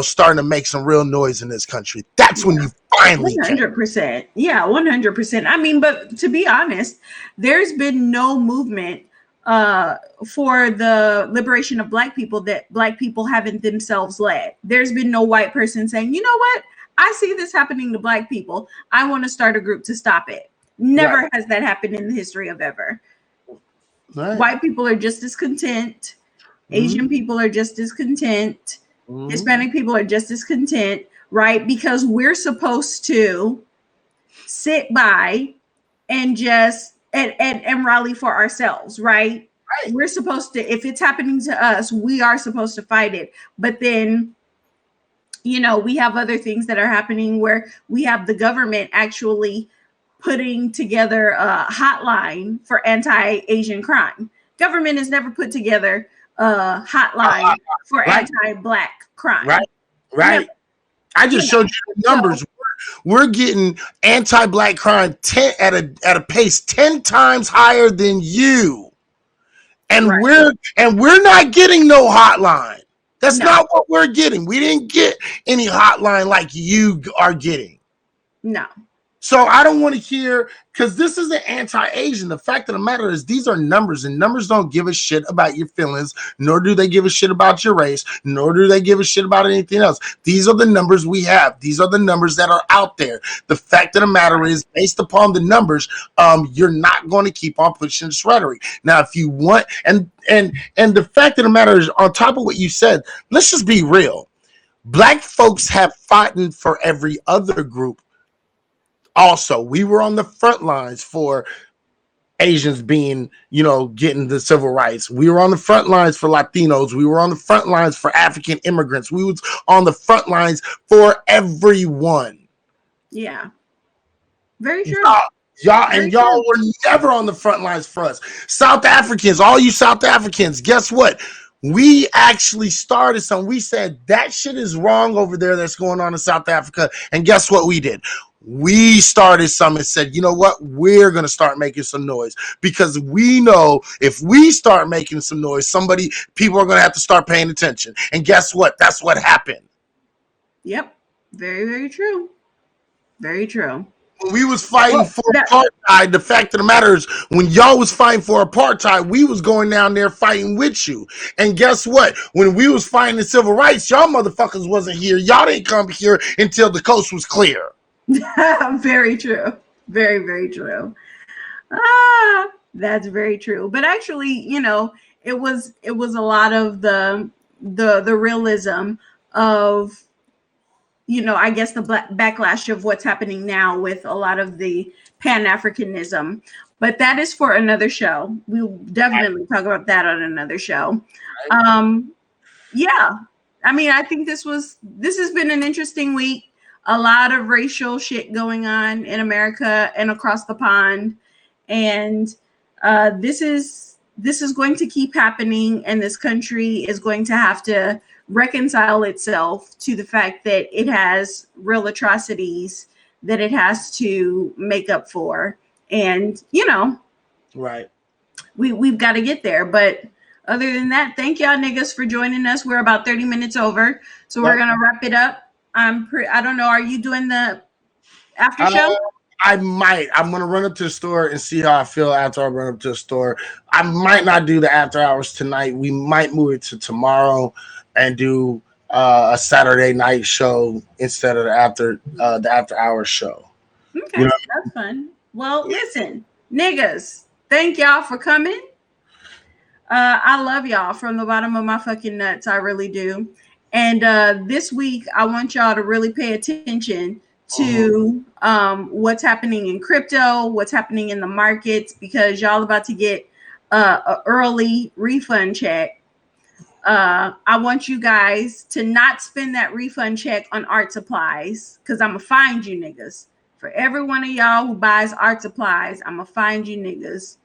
starting to make some real noise in this country. That's when you finally came. 100%. Yeah, 100%. I mean, but to be honest, there's been no movement for the liberation of Black people that Black people haven't themselves led. There's been no white person saying, you know what? I see this happening to Black people. I want to start a group to stop it. Never has that happened in the history of ever. Right. White people are just as content. Asian people are just as content. Hispanic people are just as content, right? Because we're supposed to sit by and just and rally for ourselves, right? We're supposed to, if it's happening to us, we are supposed to fight it. But then, we have other things that are happening where we have the government actually putting together a hotline for anti-Asian crime. Government has never put together a hotline for anti-Black crime. Right. Never. I just showed you the numbers. We're getting anti-Black crime at a pace 10 times higher than you, and we're not getting no hotline. That's not what we're getting. We didn't get any hotline like you are getting. No. So I don't want to hear, because this isn't anti-Asian. The fact of the matter is these are numbers, and numbers don't give a shit about your feelings, nor do they give a shit about your race, nor do they give a shit about anything else. These are the numbers we have. These are the numbers that are out there. The fact of the matter is, based upon the numbers, you're not going to keep on pushing this rhetoric. Now, if you want, and the fact of the matter is, on top of what you said, let's just be real. Black folks have fought for every other group. Also, we were on the front lines for Asians being, getting the civil rights. We were on the front lines for Latinos. We were on the front lines for African immigrants. We was on the front lines for everyone. Yeah. Very true. Y'all were never on the front lines for us. South Africans, all you South Africans, guess what? We actually started something. We said that shit is wrong over there that's going on in South Africa. And guess what we did? We started something and said, you know what? We're going to start making some noise, because we know if we start making some noise, people are going to have to start paying attention. And guess what? That's what happened. Yep. Very, very true. Very true. When we was fighting for apartheid, the fact of the matter is, when y'all was fighting for apartheid, we was going down there fighting with you. And guess what? When we was fighting the civil rights, y'all motherfuckers wasn't here. Y'all didn't come here until the coast was clear. Very true. Very, very true. That's very true. But actually, it was a lot of the realism of, I guess the backlash of what's happening now with a lot of the Pan-Africanism. But that is for another show. We'll definitely talk about that on another show. Yeah. I mean, I think this has been an interesting week. A lot of racial shit going on in America and across the pond. And this is going to keep happening, and this country is going to have to reconcile itself to the fact that it has real atrocities that it has to make up for. And, right. We've got to get there. But other than that, thank y'all niggas for joining us. We're about 30 minutes over, so we're going to wrap it up. I don't know. Are you doing the after show? I might. I'm going to run up to the store and see how I feel after I run up to the store. I might not do the after hours tonight. We might move it to tomorrow and do a Saturday night show instead of the after hours show. Okay, that's fun. Well, listen, niggas, thank y'all for coming. I love y'all from the bottom of my fucking nuts. I really do. And this week, I want y'all to really pay attention to what's happening in crypto, what's happening in the markets, because y'all about to get an early refund check. I want you guys to not spend that refund check on art supplies, because I'm going to find you niggas. For every one of y'all who buys art supplies, I'm going to find you niggas,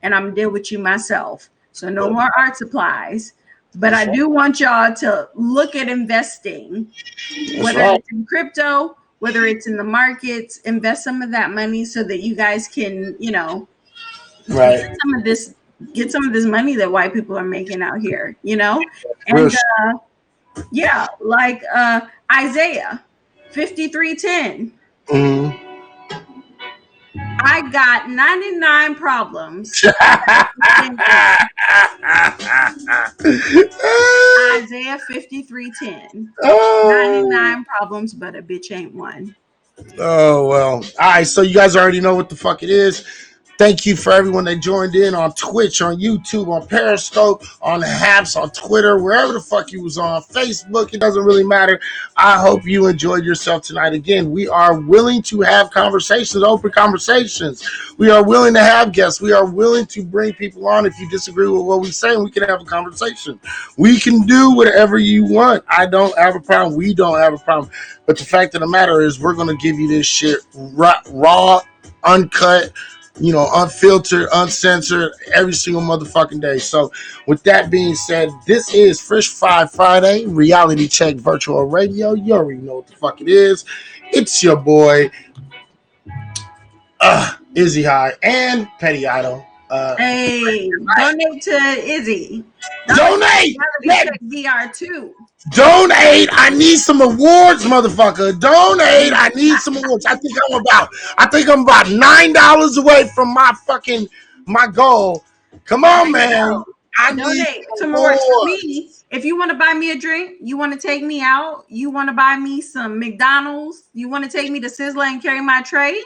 and I'm going to deal with you myself. So no more art supplies. But I do want y'all to look at investing, whether it's in crypto, whether it's in the markets, invest some of that money so that you guys can, you know, get some of this money that white people are making out here, you know? And yeah, like Isaiah 53:10. Mm-hmm. I got 99 problems. Isaiah 53:10. 99 problems, but a bitch ain't one. Oh, well. All right, so you guys already know what the fuck it is. Thank you for everyone that joined in on Twitch, on YouTube, on Periscope, on Haps, on Twitter, wherever the fuck you was on, Facebook. It doesn't really matter. I hope you enjoyed yourself tonight. Again, we are willing to have conversations, open conversations. We are willing to have guests. We are willing to bring people on. If you disagree with what we say, we can have a conversation. We can do whatever you want. I don't have a problem. We don't have a problem. But the fact of the matter is, we're going to give you this shit raw, uncut, you know, unfiltered, uncensored, every single motherfucking day. So with that being said, this is Fresh Fire Friday, Reality Check Virtual Radio. You already know what the fuck it is. It's your boy, Izzy High and Petty Idol. Hey, donate to Izzy. Donate! Reality Check VR2. Donate! I need some awards, motherfucker. Donate! I need some awards. I think I'm about $9 away from my goal. Come on, man. I donate some awards for me. If you want to buy me a drink, you want to take me out, you want to buy me some McDonald's, you want to take me to Sizzler and carry my tray,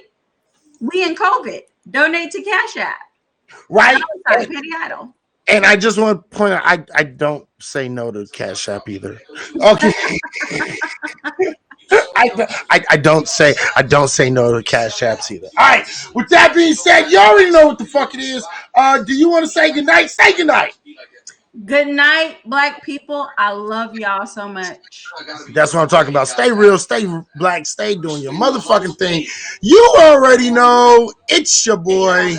we in COVID. Donate to Cash App. Right? Petty Idol. And I just want to point out, I don't say no to Cash App either. Okay. I don't say no to Cash Apps either. All right. With that being said, you already know what the fuck it is. Do you want to say goodnight? Say goodnight. Good night, black people. I love y'all so much. That's what I'm talking about. Stay real, stay black, stay doing your motherfucking thing. You already know it's your boy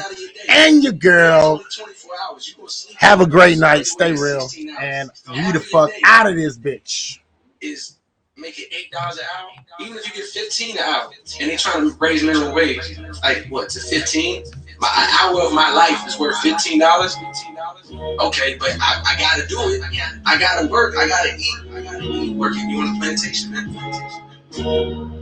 and your girl. Have a great night. Stay real. And we the fuck out of this bitch. Is making $8 an hour, even if you get 15 an hour, and they trying to raise minimum wage, like what, to 15? An hour of my life is worth $15. Okay, but I gotta do it. I gotta work. I gotta eat. Working. You want a plantation, man?